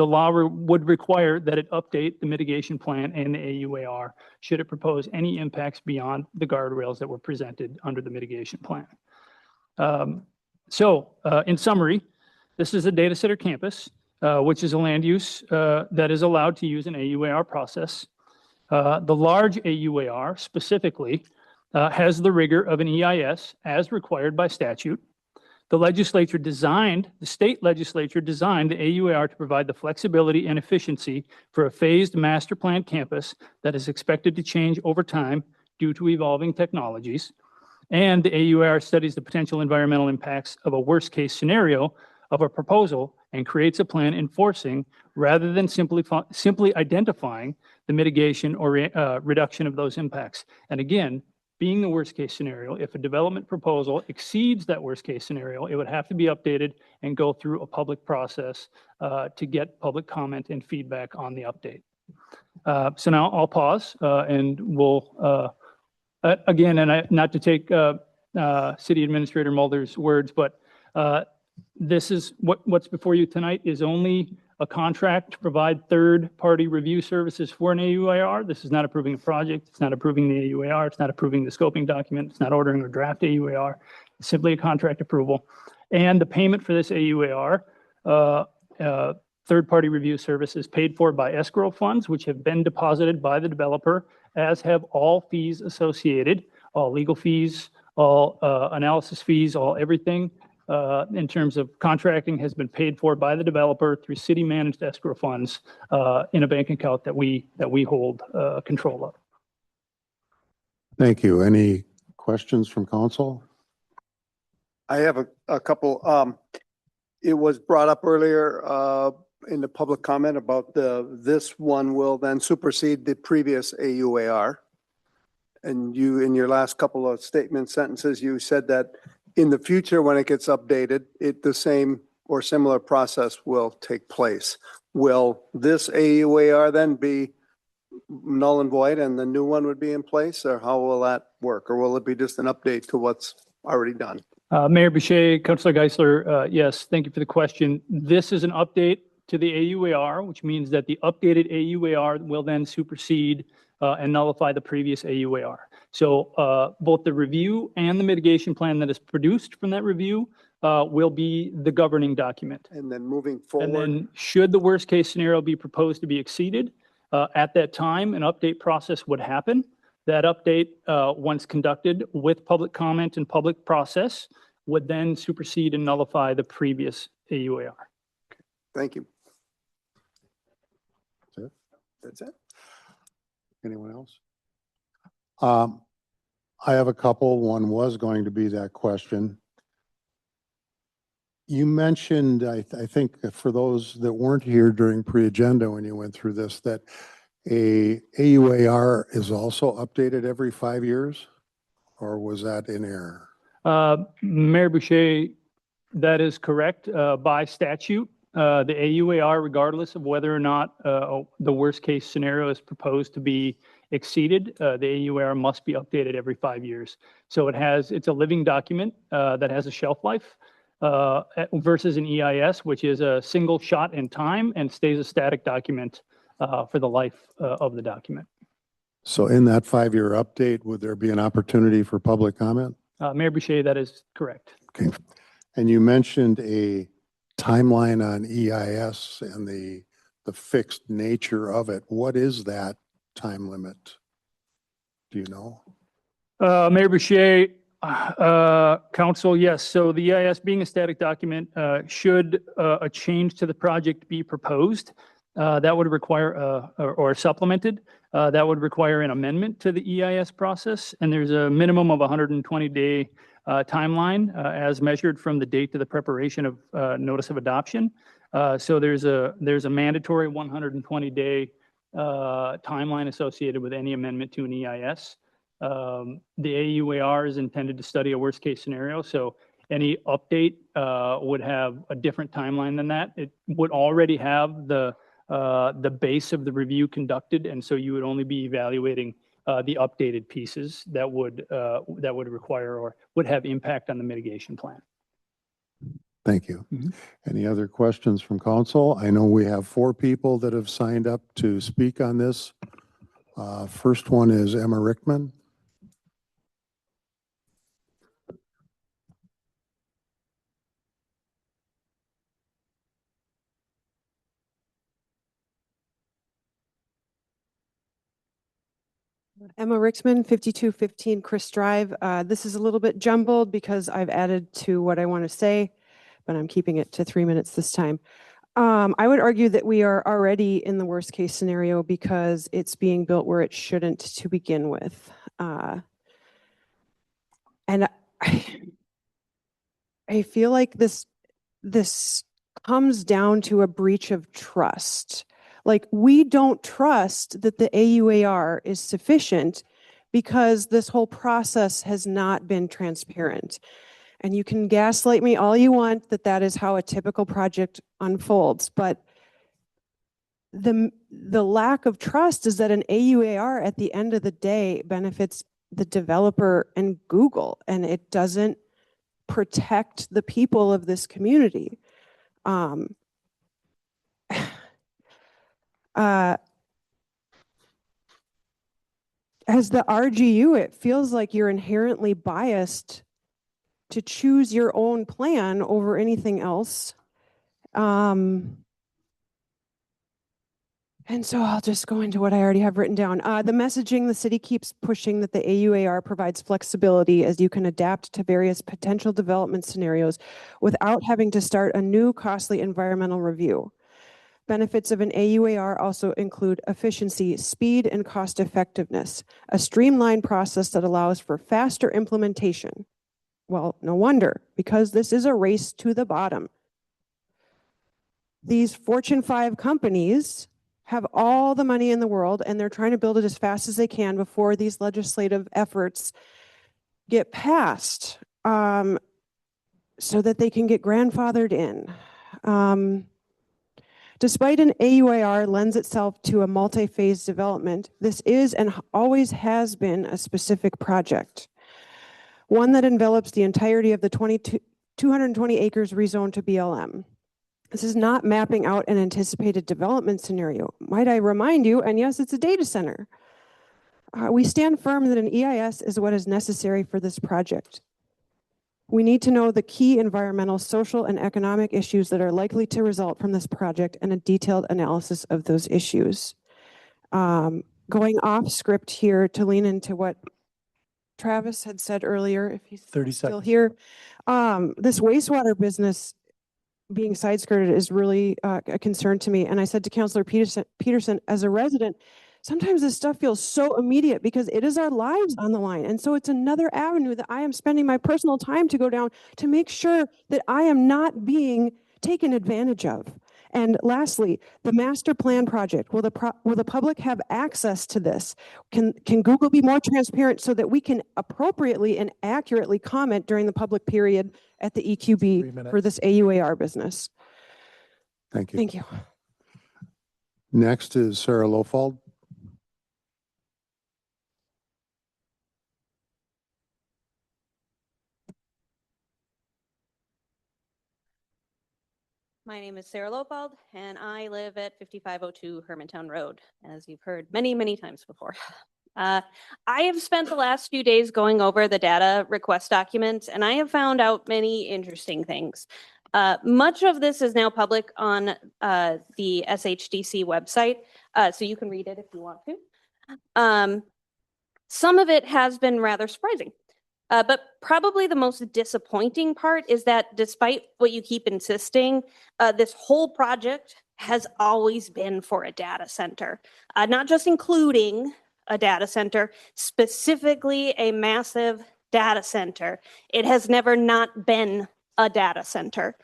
M: law would require that it update the mitigation plan and the AUAR should it propose any impacts beyond the guardrails that were presented under the mitigation plan. In summary, this is a data center campus, which is a land use that is allowed to use an AUAR process. The large AUAR specifically has the rigor of an EIS as required by statute. The state legislature designed the AUAR to provide the flexibility and efficiency for a phased master plan campus that is expected to change over time due to evolving technologies. And the AUAR studies the potential environmental impacts of a worst case scenario of a proposal and creates a plan enforcing rather than simply identifying the mitigation or reduction of those impacts. And again, being the worst case scenario, if a development proposal exceeds that worst case scenario, it would have to be updated and go through a public process to get public comment and feedback on the update. So now I'll pause and we'll, again, and not to take City Administrator Mulder's words, but this is what's before you tonight is only a contract to provide third-party review services for an AUAR. This is not approving a project. It's not approving the AUAR. It's not approving the scoping document. It's not ordering a draft AUAR. It's simply a contract approval. And the payment for this AUAR, third-party review service, is paid for by escrow funds, which have been deposited by the developer, as have all fees associated, all legal fees, all analysis fees, all everything. In terms of contracting has been paid for by the developer through city managed escrow funds in a bank account that we hold control of.
A: Thank you. Any questions from council?
N: I have a couple. It was brought up earlier in the public comment about this one will then supersede the previous AUAR. And you, in your last couple of sentences, you said that in the future, when it gets updated, the same or similar process will take place. Will this AUAR then be null and void and the new one would be in place, or how will that work? Or will it be just an update to what's already done?
M: Mayor Boucher, Councilor Geisler, yes, thank you for the question. This is an update to the AUAR, which means that the updated AUAR will then supersede and nullify the previous AUAR. So both the review and the mitigation plan that is produced from that review will be the governing document.
N: And then moving forward.
M: And then should the worst case scenario be proposed to be exceeded, at that time, an update process would happen. That update, once conducted with public comment and public process, would then supersede and nullify the previous AUAR.
N: Thank you.
A: That's it?
N: That's it.
A: Anyone else? I have a couple. One was going to be that question. You mentioned, I think for those that weren't here during pre-agenda when you went through this, that a AUAR is also updated every 5 years, or was that in error?
M: Mayor Boucher, that is correct. By statute, the AUAR, regardless of whether or not the worst case scenario is proposed to be exceeded, the AUAR must be updated every 5 years. So it's a living document that has a shelf life versus an EIS, which is a single shot in time and stays a static document for the life of the document.
A: So in that 5-year update, would there be an opportunity for public comment?
M: Mayor Boucher, that is correct.
A: Okay. And you mentioned a timeline on EIS and the fixed nature of it. What is that time limit? Do you know?
M: Mayor Boucher, council, yes. So the EIS being a static document, should a change to the project be proposed, that would require, or supplemented, that would require an amendment to the EIS process. And there's a minimum of 120-day timeline as measured from the date of the preparation of notice of adoption. So there's a mandatory 120-day timeline associated with any amendment to an EIS. The AUAR is intended to study a worst-case scenario, so any update would have a different timeline than that. It would already have the base of the review conducted, and so you would only be evaluating the updated pieces that would require or would have impact on the mitigation plan.
A: Thank you. Any other questions from council? I know we have 4 people that have signed up to speak on this. First one is Emma Rickman.
R: Emma Rixman, 5215 Chris Drive. This is a little bit jumbled because I've added to what I want to say, but I'm keeping it to 3 minutes this time. I would argue that we are already in the worst case scenario because it's being built where it shouldn't to begin with. And I feel like this comes down to a breach of trust. Like, we don't trust that the AUAR is sufficient because this whole process has not been transparent. And you can gaslight me all you want that that is how a typical project unfolds, but the lack of trust is that an AUAR at the end of the day benefits the developer and Google, and it doesn't protect the people of this community. As the RGU, it feels like you're inherently biased to choose your own plan over anything else. And so I'll just go into what I already have written down. The messaging, the city keeps pushing that the AUAR provides flexibility as you can adapt to various potential development scenarios without having to start a new costly environmental review. Benefits of an AUAR also include efficiency, speed, and cost effectiveness, a streamlined process that allows for faster implementation. Well, no wonder, because this is a race to the bottom. These Fortune 5 companies have all the money in the world, and they're trying to build it as fast as they can before these legislative efforts get passed, so that they can get grandfathered in. Despite an AUAR lends itself to a multi-phase development, this is and always has been a specific project, one that envelops the entirety of the 220 acres rezoned to BLM. This is not mapping out an anticipated development scenario. Might I remind you, and yes, it's a data center. We stand firm that an EIS is what is necessary for this project. We need to know the key environmental, social, and economic issues that are likely to result from this project and a detailed analysis of those issues. Going off script here to lean into what Travis had said earlier, if he's
K: 30
R: still
K: seconds.
R: here. This wastewater business being side-skirted is really a concern to me. And I said to Councilor Peterson, as a resident, sometimes this stuff feels so immediate because it is our lives on the line. And so it's another avenue that I am spending my personal time to go down to make sure that I am not being taken advantage of. And lastly, the master plan project, will the public have access to this? Can Google be more transparent so that we can appropriately and accurately comment during the public period at the EQB for this AUAR business?
A: Thank you.
R: Thank you.
A: Next is Sarah Lofald.
S: My name is Sarah Lopald, and I live at 5502 Hermantown Road, as you've heard many, many times before. I have spent the last few days going over the data request documents, and I have found out many interesting things. Much of this is now public on the SHDC website, so you can read it if you want to. Some of it has been rather surprising. But probably the most disappointing part is that despite what you keep insisting, this whole project has always been for a data center, not just including a data center, specifically a massive data center. It has never not been a data center.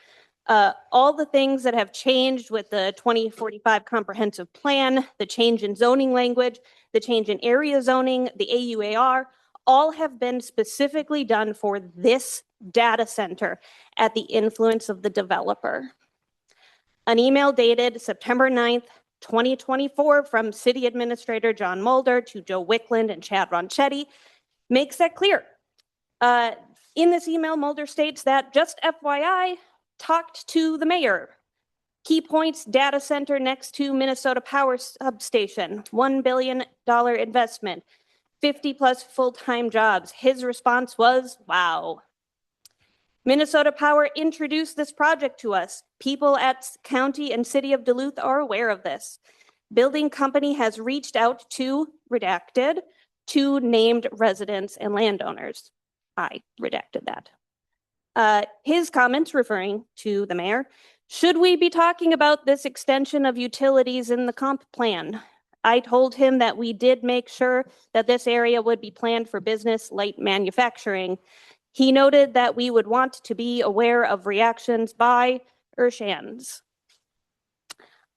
S: All the things that have changed with the 2045 comprehensive plan, the change in zoning language, the change in area zoning, the AUAR, all have been specifically done for this data center at the influence of the developer. An email dated September 9th, 2024 from City Administrator John Mulder to Joe Wickland and Chad Ronchetti makes that clear. In this email, Mulder states that, just FYI, talked to the mayor. Key points: data center next to Minnesota Power substation, $1 billion investment, 50 plus full-time jobs. His response was, wow. Minnesota Power introduced this project to us. People at County and City of Duluth are aware of this. Building company has reached out to, redacted, to named residents and landowners. I redacted that. His comments, referring to the mayor: should we be talking about this extension of utilities in the comp plan? I told him that we did make sure that this area would be planned for business light manufacturing. He noted that we would want to be aware of reactions by Urshans.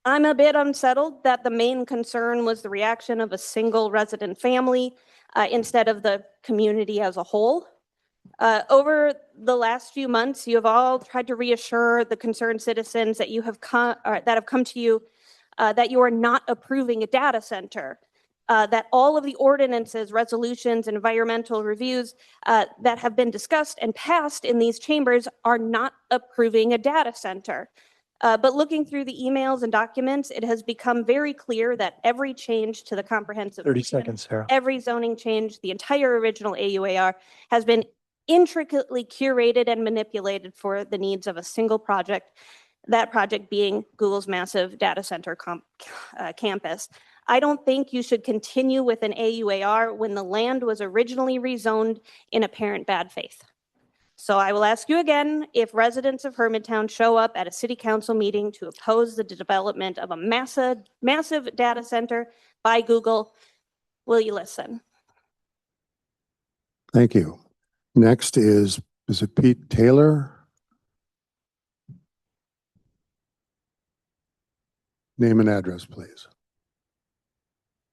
S: I'm a bit unsettled that the main concern was the reaction of a single resident family instead of the community as a whole. Over the last few months, you have all tried to reassure the concerned citizens that that have come to you that you are not approving a data center, that all of the ordinances, resolutions, and environmental reviews that have been discussed and passed in these chambers are not approving a data center. But looking through the emails and documents, it has become very clear that every change to the comprehensive
O: 30
S: plan,
O: seconds, Sarah.
S: every zoning change, the entire original AUAR has been intricately curated and manipulated for the needs of a single project, that project being Google's massive data center campus. I don't think you should continue with an AUAR when the land was originally rezoned in apparent bad faith. So I will ask you again, if residents of Hermantown show up at a city council meeting to oppose the development of a massive data center by Google, will you listen?
A: Thank you. Next is it Pete Taylor? Name and address, please.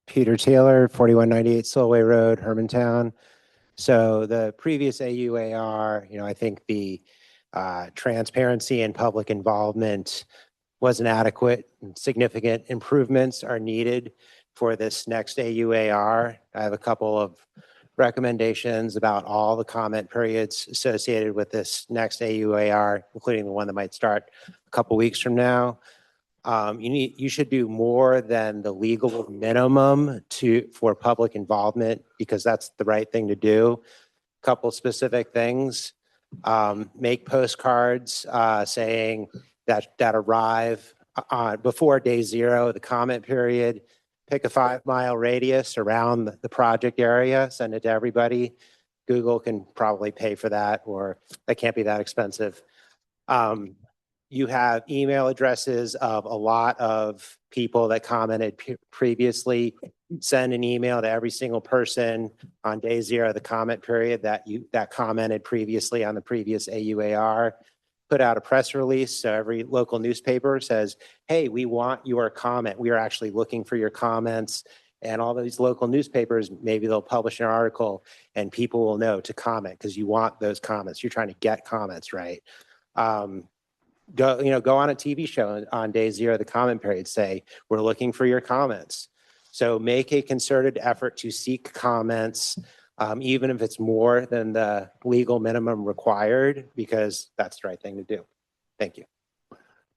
T: Peter Taylor, 4198 Solway Road, Hermantown. So the previous AUAR, I think the transparency and public involvement wasn't adequate. Significant improvements are needed for this next AUAR. I have a couple of recommendations about all the comment periods associated with this next AUAR, including the one that might start a couple weeks from now. You should do more than the legal minimum for public involvement, because that's the right thing to do. Couple specific things: make postcards saying that arrive before day 0, the comment period. Pick a 5-mile radius around the project area. Send it to everybody. Google can probably pay for that, or that can't be that expensive. You have email addresses of a lot of people that commented previously. Send an email to every single person on day 0 of the comment period that commented previously on the previous AUAR. Put out a press release so every local newspaper says, hey, we want your comment. We are actually looking for your comments. And all these local newspapers, maybe they'll publish an article and people will know to comment, because you want those comments. You're trying to get comments, right? Go on a TV show on day 0 of the comment period, say, we're looking for your comments. So make a concerted effort to seek comments, even if it's more than the legal minimum required, because that's the right thing to do. Thank you.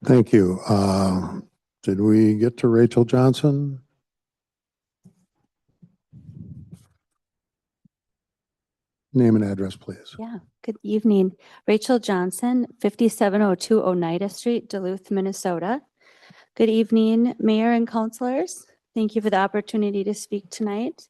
A: Thank you. Did we get to Rachel Johnson? Name and address, please.
U: Yeah, good evening. Rachel Johnson, 5702 Oneida Street, Duluth, Minnesota. Good evening, Mayor and councilors. Thank you for the opportunity to speak tonight.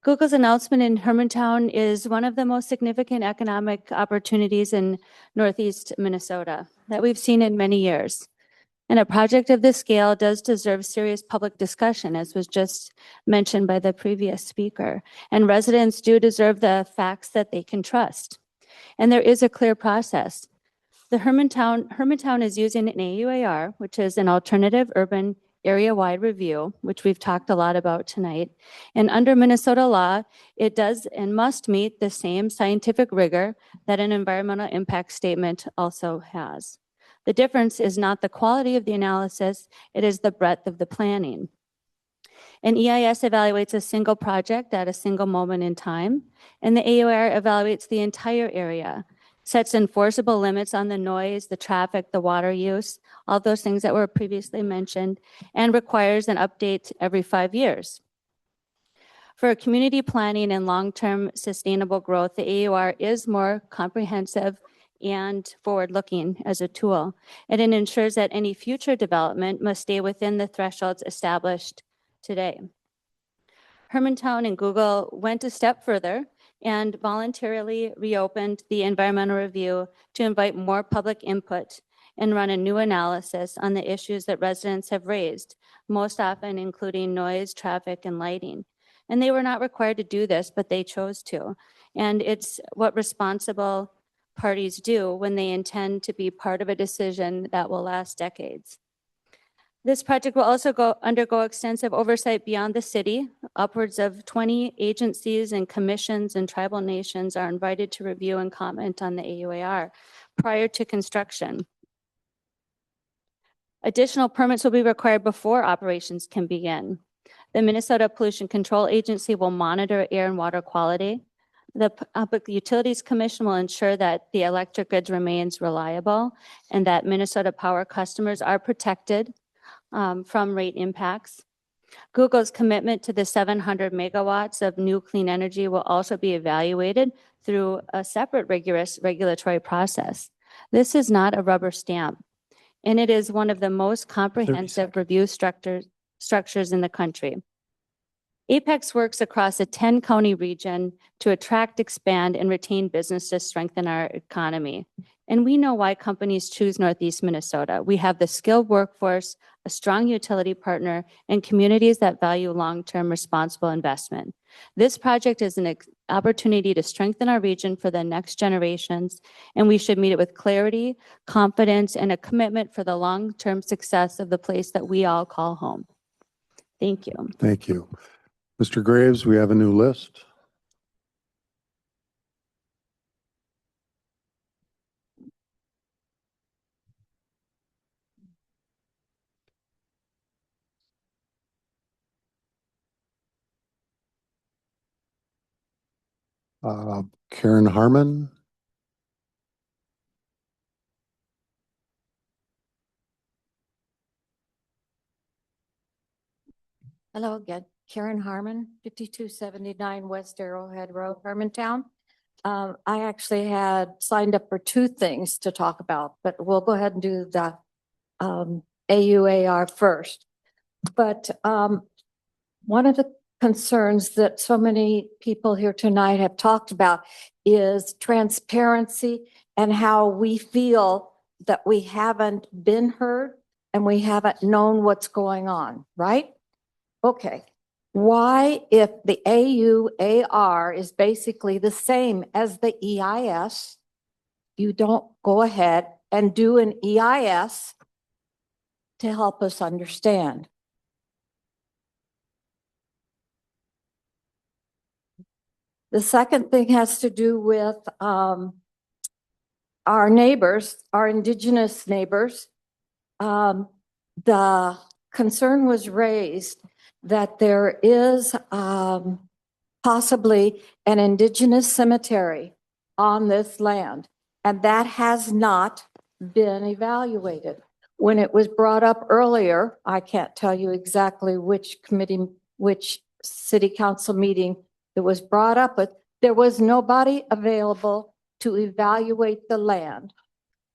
U: Google's announcement in Hermantown is one of the most significant economic opportunities in Northeast Minnesota that we've seen in many years. And a project of this scale does deserve serious public discussion, as was just mentioned by the previous speaker. And residents do deserve the facts that they can trust. And there is a clear process. Hermantown is using an AUAR, which is an alternative urban area-wide review, which we've talked a lot about tonight. And under Minnesota law, it does and must meet the same scientific rigor that an environmental impact statement also has. The difference is not the quality of the analysis, it is the breadth of the planning. An EIS evaluates a single project at a single moment in time, and the AUAR evaluates the entire area, sets enforceable limits on the noise, the traffic, the water use, all those things that were previously mentioned, and requires an update every 5 years. For community planning and long-term sustainable growth, the AUR is more comprehensive and forward-looking as a tool, and it ensures that any future development must stay within the thresholds established today. Hermantown and Google went a step further and voluntarily reopened the environmental review to invite more public input and run a new analysis on the issues that residents have raised, most often including noise, traffic, and lighting. And they were not required to do this, but they chose to. And it's what responsible parties do when they intend to be part of a decision that will last decades. This project will also undergo extensive oversight beyond the city. Upwards of 20 agencies and commissions and tribal nations are invited to review and comment on the AUAR prior to construction. Additional permits will be required before operations can begin. The Minnesota Pollution Control Agency will monitor air and water quality. The Public Utilities Commission will ensure that the electric grid remains reliable and that Minnesota Power customers are protected from rate impacts. Google's commitment to the 700 megawatts of new clean energy will also be evaluated through a separate rigorous regulatory process. This is not a rubber stamp, and it is one of the most comprehensive review structures in the country. Apex works across a 10-county region to attract, expand, and retain business to strengthen our economy. And we know why companies choose Northeast Minnesota. We have the skilled workforce, a strong utility partner, and communities that value long-term responsible investment. This project is an opportunity to strengthen our region for the next generations, and we should meet it with clarity, confidence, and a commitment for the long-term success of the place that we all call home. Thank you.
A: Thank you. Mr. Graves, we have a new list. Karen Harmon.
C: Hello again, Karen Harmon, 5279 West Arrowhead Road, Hermantown. I actually had signed up for two things to talk about, but we'll go ahead and do the AUAR first. But one of the concerns that so many people here tonight have talked about is transparency and how we feel that we haven't been heard and we haven't known what's going on, right? Okay, why, if the AUAR is basically the same as the EIS, you don't go ahead and do an EIS to help us understand? The second thing has to do with our neighbors, our indigenous neighbors. The concern was raised that there is possibly an indigenous cemetery on this land, and that has not been evaluated. When it was brought up earlier, I can't tell you exactly which committee, which city council meeting it was brought up, but there was nobody available to evaluate the land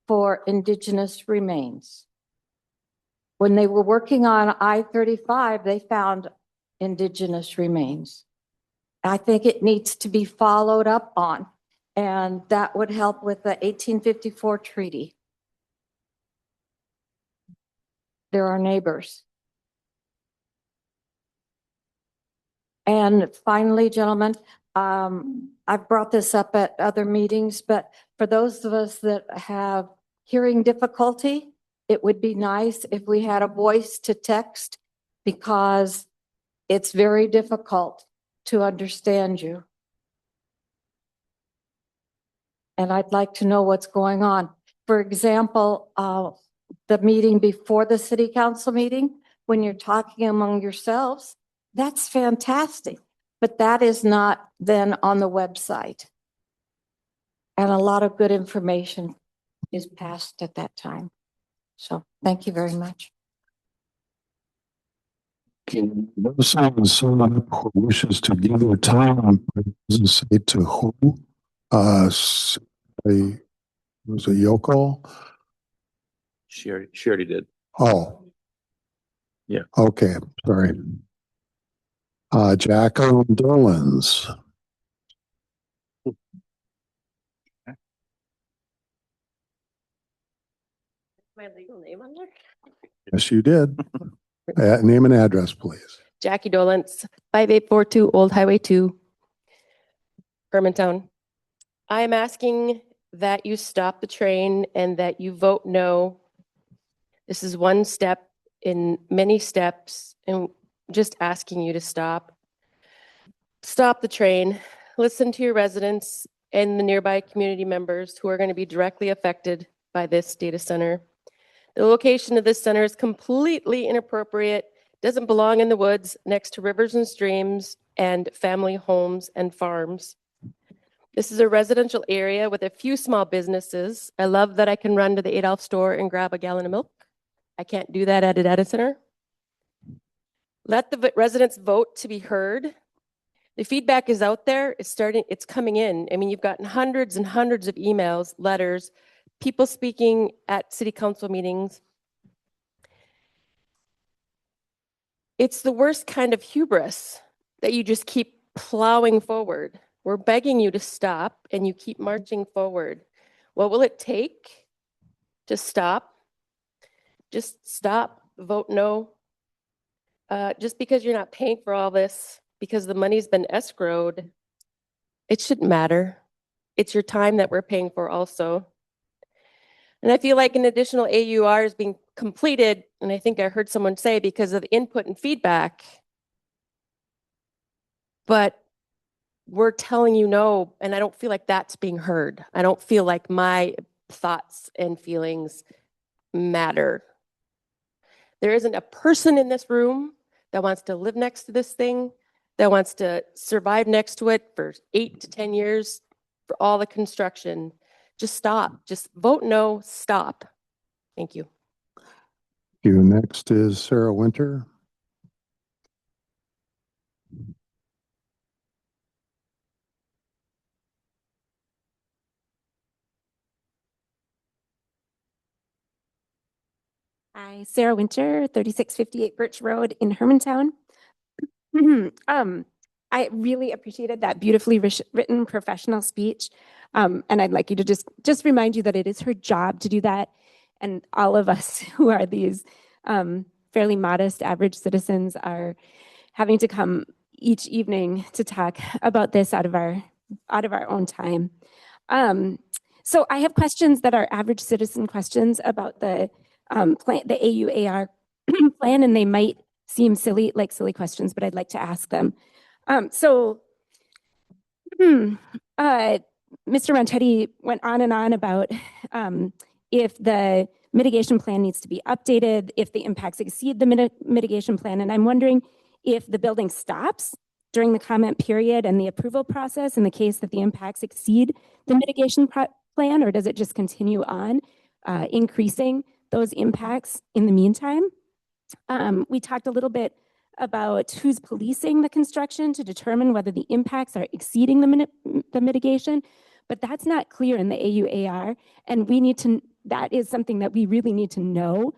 C: for indigenous remains. When they were working on I-35, they found indigenous remains. I think it needs to be followed up on, and that would help with the 1854 treaty. They're our neighbors. And finally, gentlemen, I've brought this up at other meetings, but for those of us that have hearing difficulty, it would be nice if we had a voice to text because it's very difficult to understand you. And I'd like to know what's going on. For example, the meeting before the city council meeting, when you're talking among yourselves, that's fantastic. But that is not then on the website. And a lot of good information is passed at that time. So thank you very much.
A: Someone who wishes to give their time, doesn't say to who. Was it Yoko?
O: She already did.
A: Oh.
O: Yeah.
A: Okay, sorry. Jacqueline Dolans.
D: My legal name on there?
A: Yes, you did. Name and address, please.
D: Jackie Dolance, 5842 Old Highway 2, Hermantown. I am asking that you stop the train and that you vote no. This is one step in many steps, and just asking you to stop. Stop the train. Listen to your residents and the nearby community members who are going to be directly affected by this data center. The location of this center is completely inappropriate, doesn't belong in the woods next to rivers and streams and family homes and farms. This is a residential area with a few small businesses. I love that I can run to the Adolf store and grab a gallon of milk. I can't do that at a data center. Let the residents vote to be heard. The feedback is out there. It's coming in. I mean, you've gotten hundreds and hundreds of emails, letters, people speaking at city council meetings. It's the worst kind of hubris that you just keep plowing forward. We're begging you to stop and you keep marching forward. What will it take to stop? Just stop, vote no. Just because you're not paying for all this, because the money's been escrowed, it shouldn't matter. It's your time that we're paying for also. And I feel like an additional AUR is being completed, and I think I heard someone say because of input and feedback. But we're telling you no, and I don't feel like that's being heard. I don't feel like my thoughts and feelings matter. There isn't a person in this room that wants to live next to this thing, that wants to survive next to it for 8 to 10 years for all the construction. Just stop. Just vote no, stop. Thank you.
A: Next is Sarah Winter.
J: Hi, Sarah Winter, 3658 Birch Road in Hermantown. I really appreciated that beautifully written professional speech. And I'd like you to just remind you that it is her job to do that. And all of us who are these fairly modest average citizens are having to come each evening to talk about this out of our own time. So I have questions that are average citizen questions about the plan, the AUAR plan, and they might seem silly questions, but I'd like to ask them. Mr. Ronchetti went on and on about if the mitigation plan needs to be updated, if the impacts exceed the mitigation plan, and I'm wondering if the building stops during the comment period and the approval process in the case that the impacts exceed the mitigation plan, or does it just continue on increasing those impacts in the meantime? We talked a little bit about who's policing the construction to determine whether the impacts are exceeding the mitigation, but that's not clear in the AUAR, and that is something that we really need to know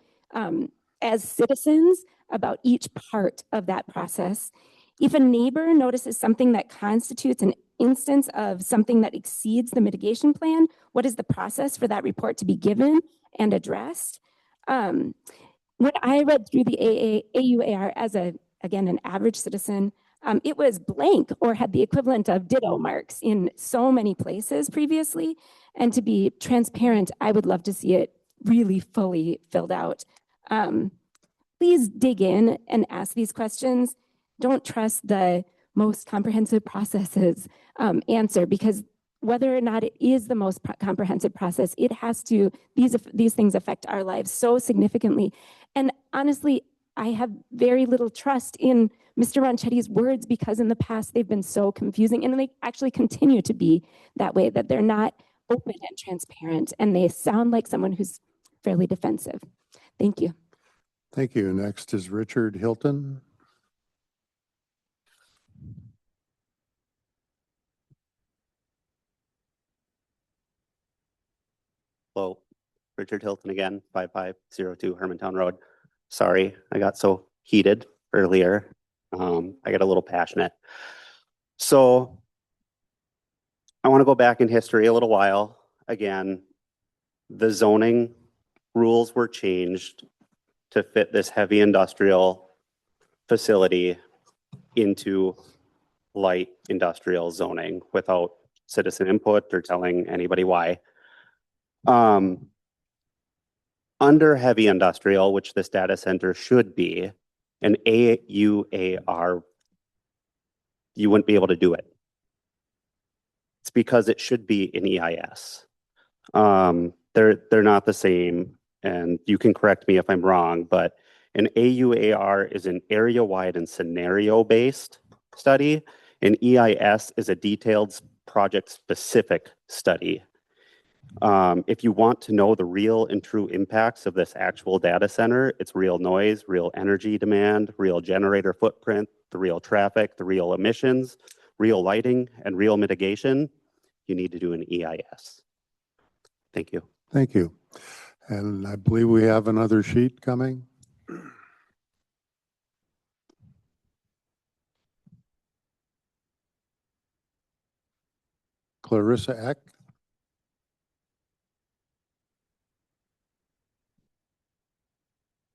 J: as citizens about each part of that process. If a neighbor notices something that constitutes an instance of something that exceeds the mitigation plan, what is the process for that report to be given and addressed? When I read through the AUAR as again, an average citizen, it was blank or had the equivalent of ditto marks in so many places previously. And to be transparent, I would love to see it really fully filled out. Please dig in and ask these questions. Don't trust the most comprehensive processes answer, because whether or not it is the most comprehensive process, it has to, these things affect our lives so significantly. And honestly, I have very little trust in Mr. Ronchetti's words, because in the past they've been so confusing, and they actually continue to be that way, that they're not open and transparent, and they sound like someone who's fairly defensive. Thank you.
A: Thank you. Next is Richard Hilton.
E: Hello, Richard Hilton again, 5502 Hermantown Road. Sorry, I got so heated earlier. I got a little passionate. So I want to go back in history a little while. Again, the zoning rules were changed to fit this heavy industrial facility into light industrial zoning without citizen input or telling anybody why. Under heavy industrial, which this data center should be, an AUAR, you wouldn't be able to do it. It's because it should be an EIS. They're not the same, and you can correct me if I'm wrong, but an AUAR is an area-wide and scenario-based study. An EIS is a detailed project-specific study. If you want to know the real and true impacts of this actual data center, it's real noise, real energy demand, real generator footprint, the real traffic, the real emissions, real lighting, and real mitigation, you need to do an EIS. Thank you.
A: Thank you. And I believe we have another sheet coming. Clarissa Eck.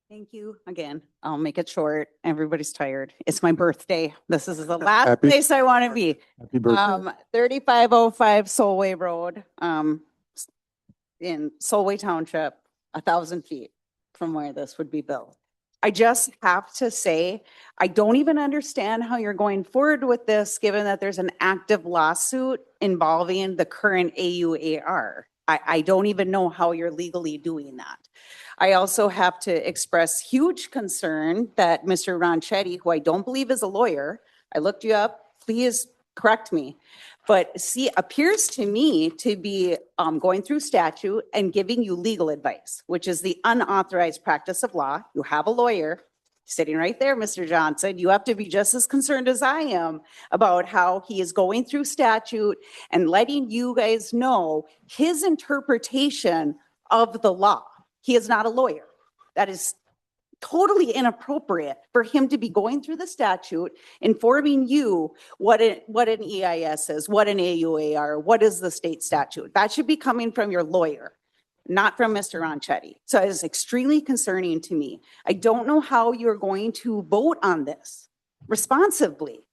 Q: Thank you again. I'll make it short. Everybody's tired. It's my birthday. This is the last place I want to be.
A: Happy birthday.
Q: 3505 Solway Road, in Solway Township, 1,000 feet from where this would be built. I just have to say, I don't even understand how you're going forward with this, given that there's an active lawsuit involving the current AUAR. I don't even know how you're legally doing that. I also have to express huge concern that Mr. Ronchetti, who I don't believe is a lawyer, I looked you up, please correct me, but appears to me to be going through statute and giving you legal advice, which is the unauthorized practice of law. You have a lawyer sitting right there, Mr. Johnson. You have to be just as concerned as I am about how he is going through statute and letting you guys know his interpretation of the law. He is not a lawyer. That is totally inappropriate for him to be going through the statute, informing you what an EIS is, what an AUAR, what is the state statute. That should be coming from your lawyer, not from Mr. Ronchetti. So it is extremely concerning to me. I don't know how you're going to vote on this responsibly.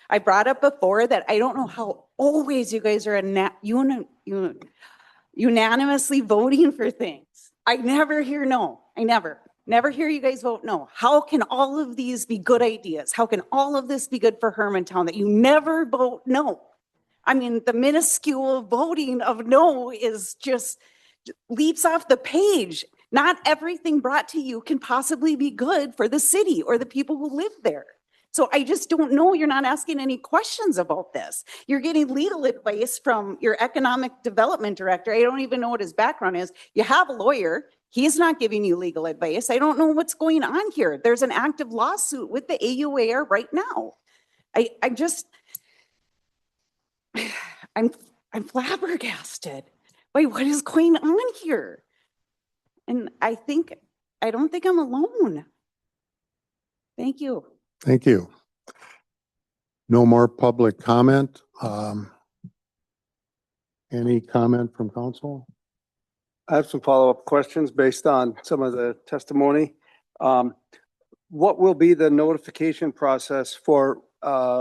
Q: I brought up before that I don't know how always you guys are unanimously voting for things. I never hear no. I never hear you guys vote no. How can all of these be good ideas? How can all of this be good for Hermantown that you never vote no? I mean, the minuscule voting of no is just leaps off the page. Not everything brought to you can possibly be good for the city or the people who live there. So I just don't know. You're not asking any questions about this. You're getting legal advice from your economic development director. I don't even know what his background is. You have a lawyer. He's not giving you legal advice. I don't know what's going on here. There's an active lawsuit with the AUAR right now. I'm flabbergasted by what is going on here. And I don't think I'm alone. Thank you.
A: Thank you. No more public comment. Any comment from council?
N: I have some follow-up questions based on some of the testimony. What will be the notification process for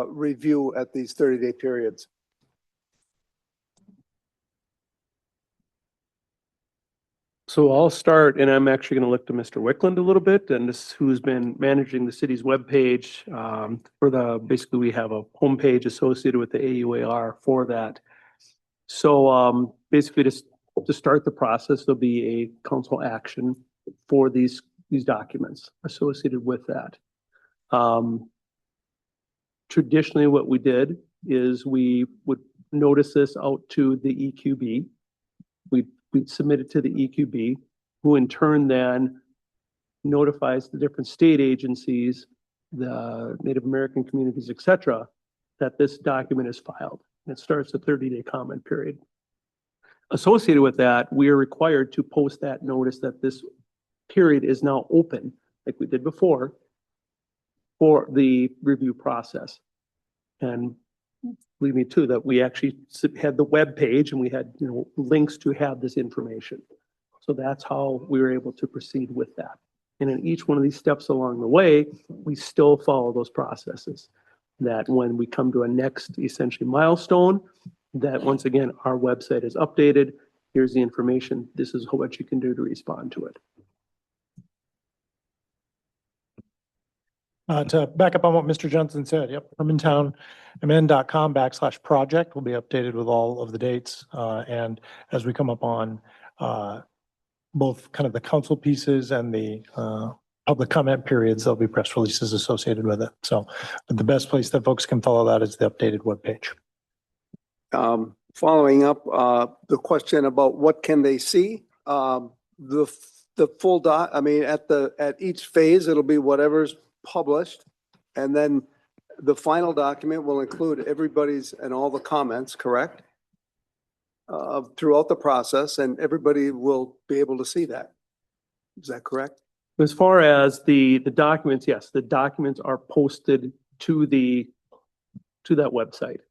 N: review at these 30-day periods?
O: So I'll start, and I'm actually going to look to Mr. Wickland a little bit, and this who's been managing the city's webpage for basically we have a homepage associated with the AUAR for that. So basically to start the process, there'll be a council action for these documents associated with that. Traditionally, what we did is we would notice this out to the EQB. We'd submit it to the EQB, who in turn then notifies the different state agencies, the Native American communities, et cetera, that this document is filed. And it starts a 30-day comment period. Associated with that, we are required to post that notice that this period is now open, like we did before, for the review process. And believe me too, that we actually had the web page and we had links to have this information. So that's how we were able to proceed with that. And in each one of these steps along the way, we still follow those processes. That when we come to a next essentially milestone, that once again, our website is updated. Here's the information. This is what you can do to respond to it.
G: To back up on what Mr. Johnson said, yep, hermantownmn.com/project will be updated with all of the dates. And as we come up on both kind of the council pieces and the public comment periods, there'll be press releases associated with it. So the best place that folks can follow that is the updated webpage.
N: Following up, the question about what can they see? The full doc, I mean, at each phase, it'll be whatever's published. And then the final document will include everybody's and all the comments, correct? Throughout the process, and everybody will be able to see that. Is that correct?
O: As far as the documents, yes, the documents are posted to that website.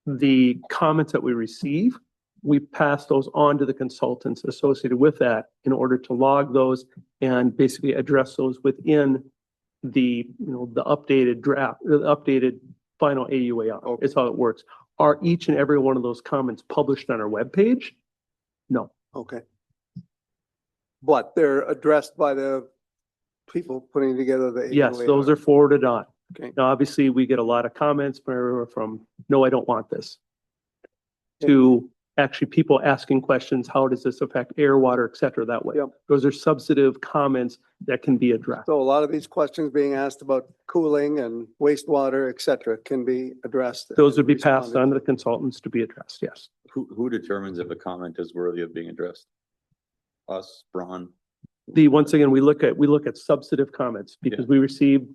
O: The comments that we receive, we pass those on to the consultants associated with that in order to log those and basically address those within the updated draft, the updated final AUAR. Okay. Is how it works. Are each and every one of those comments published on our webpage? No.
N: Okay. But they're addressed by the people putting together the AUAR.
O: Yes, those are forwarded on.
N: Okay.
O: Now, obviously, we get a lot of comments from, no, I don't want this, to actually people asking questions, how does this affect air, water, et cetera, that way. Yep. Those are substantive comments that can be addressed.
N: So a lot of these questions being asked about cooling and wastewater, et cetera, can be addressed.
O: Those would be passed on to the consultants to be addressed, yes.
V: Who determines if a comment is worthy of being addressed? Us, Braun?
O: Once again, we look at substantive comments because we received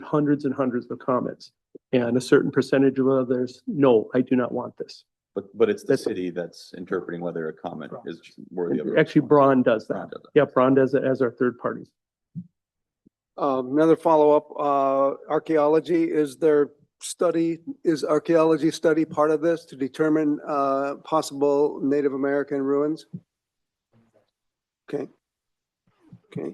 O: hundreds and hundreds of comments, and a certain percentage of others, no, I do not want this.
V: But it's the city that's interpreting whether a comment is worthy of.
O: Actually, Braun does that. Yeah, Braun does it as our third party.
N: Another follow-up, archaeology, is archaeology study part of this to determine possible Native American ruins? Okay. Okay.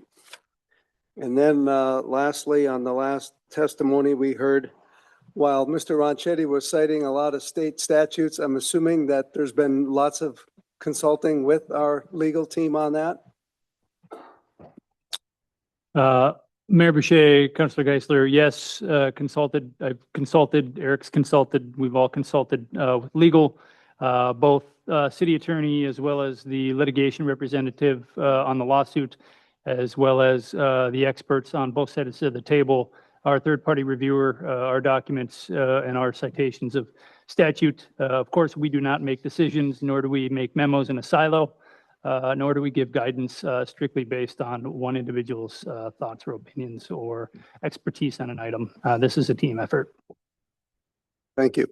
N: And then lastly, on the last testimony we heard, while Mr. Ronchetti was citing a lot of state statutes, I'm assuming that there's been lots of consulting with our legal team on that?
M: Mayor Boucher, Councilor Geisler, yes, consulted. I've consulted, Eric's consulted, we've all consulted with legal, both city attorney as well as the litigation representative on the lawsuit, as well as the experts on both sides of the table, our third-party reviewer, our documents and our citations of statute. Of course, we do not make decisions, nor do we make memos in a silo, nor do we give guidance strictly based on one individual's thoughts or opinions or expertise on an item. This is a team effort.
N: Thank you.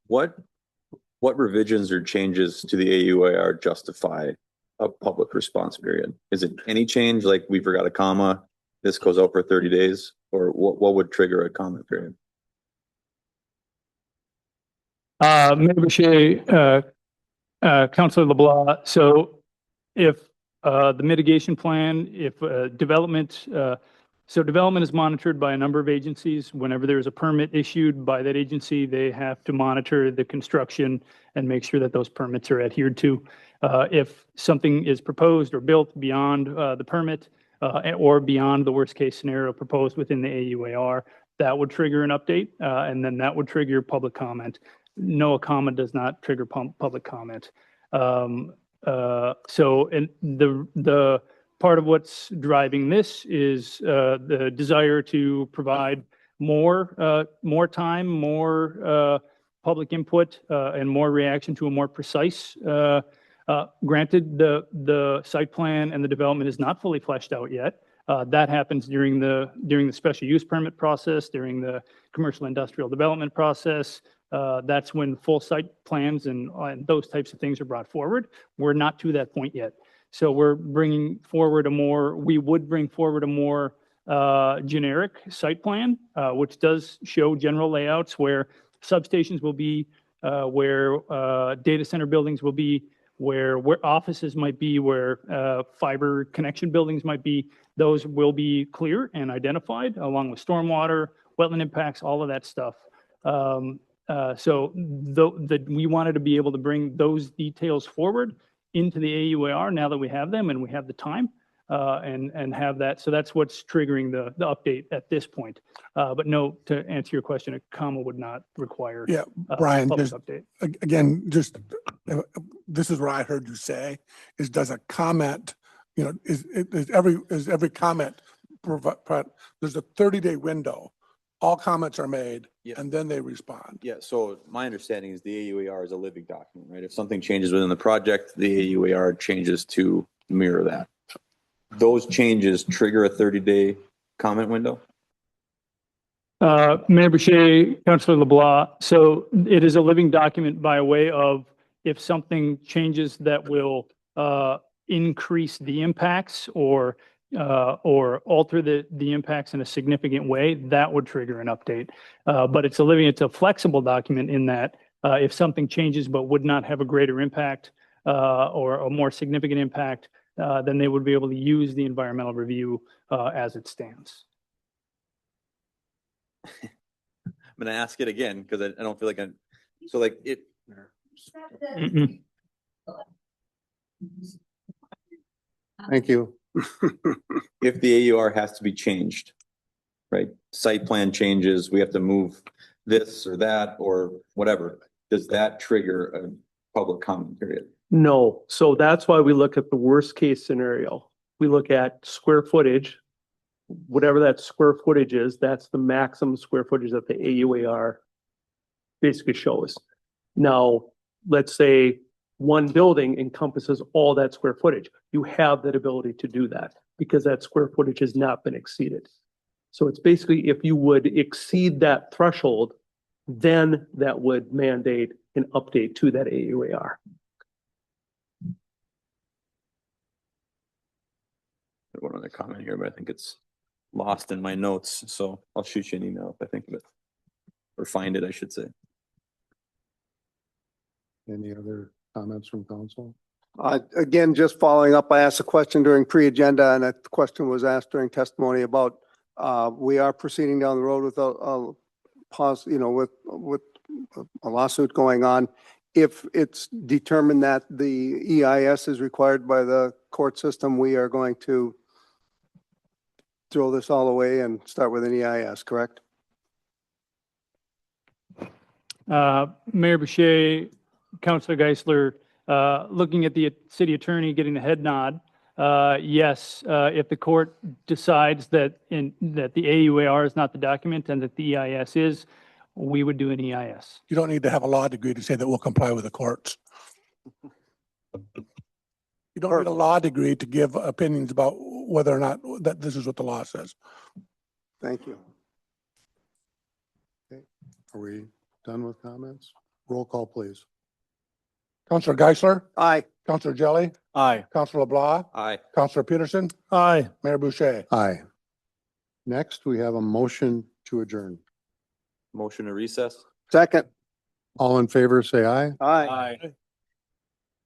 V: What revisions or changes to the AUAR justify a public response period? Is it any change, like we forgot a comma, this goes out for 30 days, or what would trigger a comment period?
M: Mayor Boucher, Councilor LeBlanc, so if the mitigation plan, if development is monitored by a number of agencies. Whenever there's a permit issued by that agency, they have to monitor the construction and make sure that those permits are adhered to. If something is proposed or built beyond the permit or beyond the worst-case scenario proposed within the AUAR, that would trigger an update, and then that would trigger public comment. No, a comma does not trigger public comment. So, and the part of what's driving this is the desire to provide more time, more public input, and more reaction to a more precise. Granted, the site plan and the development is not fully fleshed out yet. That happens during the special use permit process, during the commercial industrial development process. That's when full site plans and those types of things are brought forward. We're not to that point yet. So we're bringing forward we would bring forward a more generic site plan, which does show general layouts where substations will be, where data center buildings will be, where offices might be, where fiber connection buildings might be. Those will be clear and identified along with stormwater, wetland impacts, all of that stuff. So we wanted to be able to bring those details forward into the AUAR now that we have them and we have the time and have that. So that's what's triggering the update at this point. But no, to answer your question, a comma would not require
H: Yeah,
M: a
H: Brian,
M: public
H: just
M: update.
H: again, just this is what I heard you say is does a comment, is every comment there's a 30-day window. All comments are made and then they respond.
V: Yeah, so my understanding is the AUAR is a living document, right? If something changes within the project, the AUAR changes to mirror that. Those changes trigger a 30-day comment window?
M: Mayor Boucher, Councilor LeBlanc, so it is a living document by way of if something changes that will increase the impacts or alter the impacts in a significant way, that would trigger an update. But it's a flexible document in that if something changes but would not have a greater impact or a more significant impact, then they would be able to use the environmental review as it stands.
V: I'm gonna ask it again because I don't feel like so like it.
A: Thank you.
V: If the AUR has to be changed, right? Site plan changes, we have to move this or that or whatever. Does that trigger a public comment period?
O: No, so that's why we look at the worst case scenario. We look at square footage, whatever that square footage is, that's the maximum square footage that the AUAR basically shows. Now, let's say one building encompasses all that square footage. You have that ability to do that because that square footage has not been exceeded. So it's basically if you would exceed that threshold, then that would mandate an update to that AUAR.
V: One other comment here, but I think it's lost in my notes, so I'll shoot you an email if I think of it. Or find it, I should say.
A: Any other comments from council?
N: Again, just following up, I asked a question during pre-agenda and that question was asked during testimony about, we are proceeding down the road with a pause, with a lawsuit going on. If it's determined that the EIS is required by the court system, we are going to throw this all away and start with an EIS, correct?
M: Mayor Boucher, Councilor Geisler, looking at the city attorney getting the head nod, yes, if the court decides that the AUAR is not the document and that the EIS is, we would do an EIS.
H: You don't need to have a law degree to say that we'll comply with the courts. You don't need a law degree to give opinions about whether or not that this is what the law says.
N: Thank you.
A: Okay, are we done with comments? Roll call, please.
H: Councilor Geisler?
N: Aye.
H: Councilor Jelly?
G: Aye.
H: Councilor LeBlanc?
V: Aye.
H: Councilor Peterson?
G: Aye.
H: Mayor Boucher?
A: Aye. Next, we have a motion to adjourn.
V: Motion to recess?
N: Second.
A: All in favor, say aye.
N: Aye.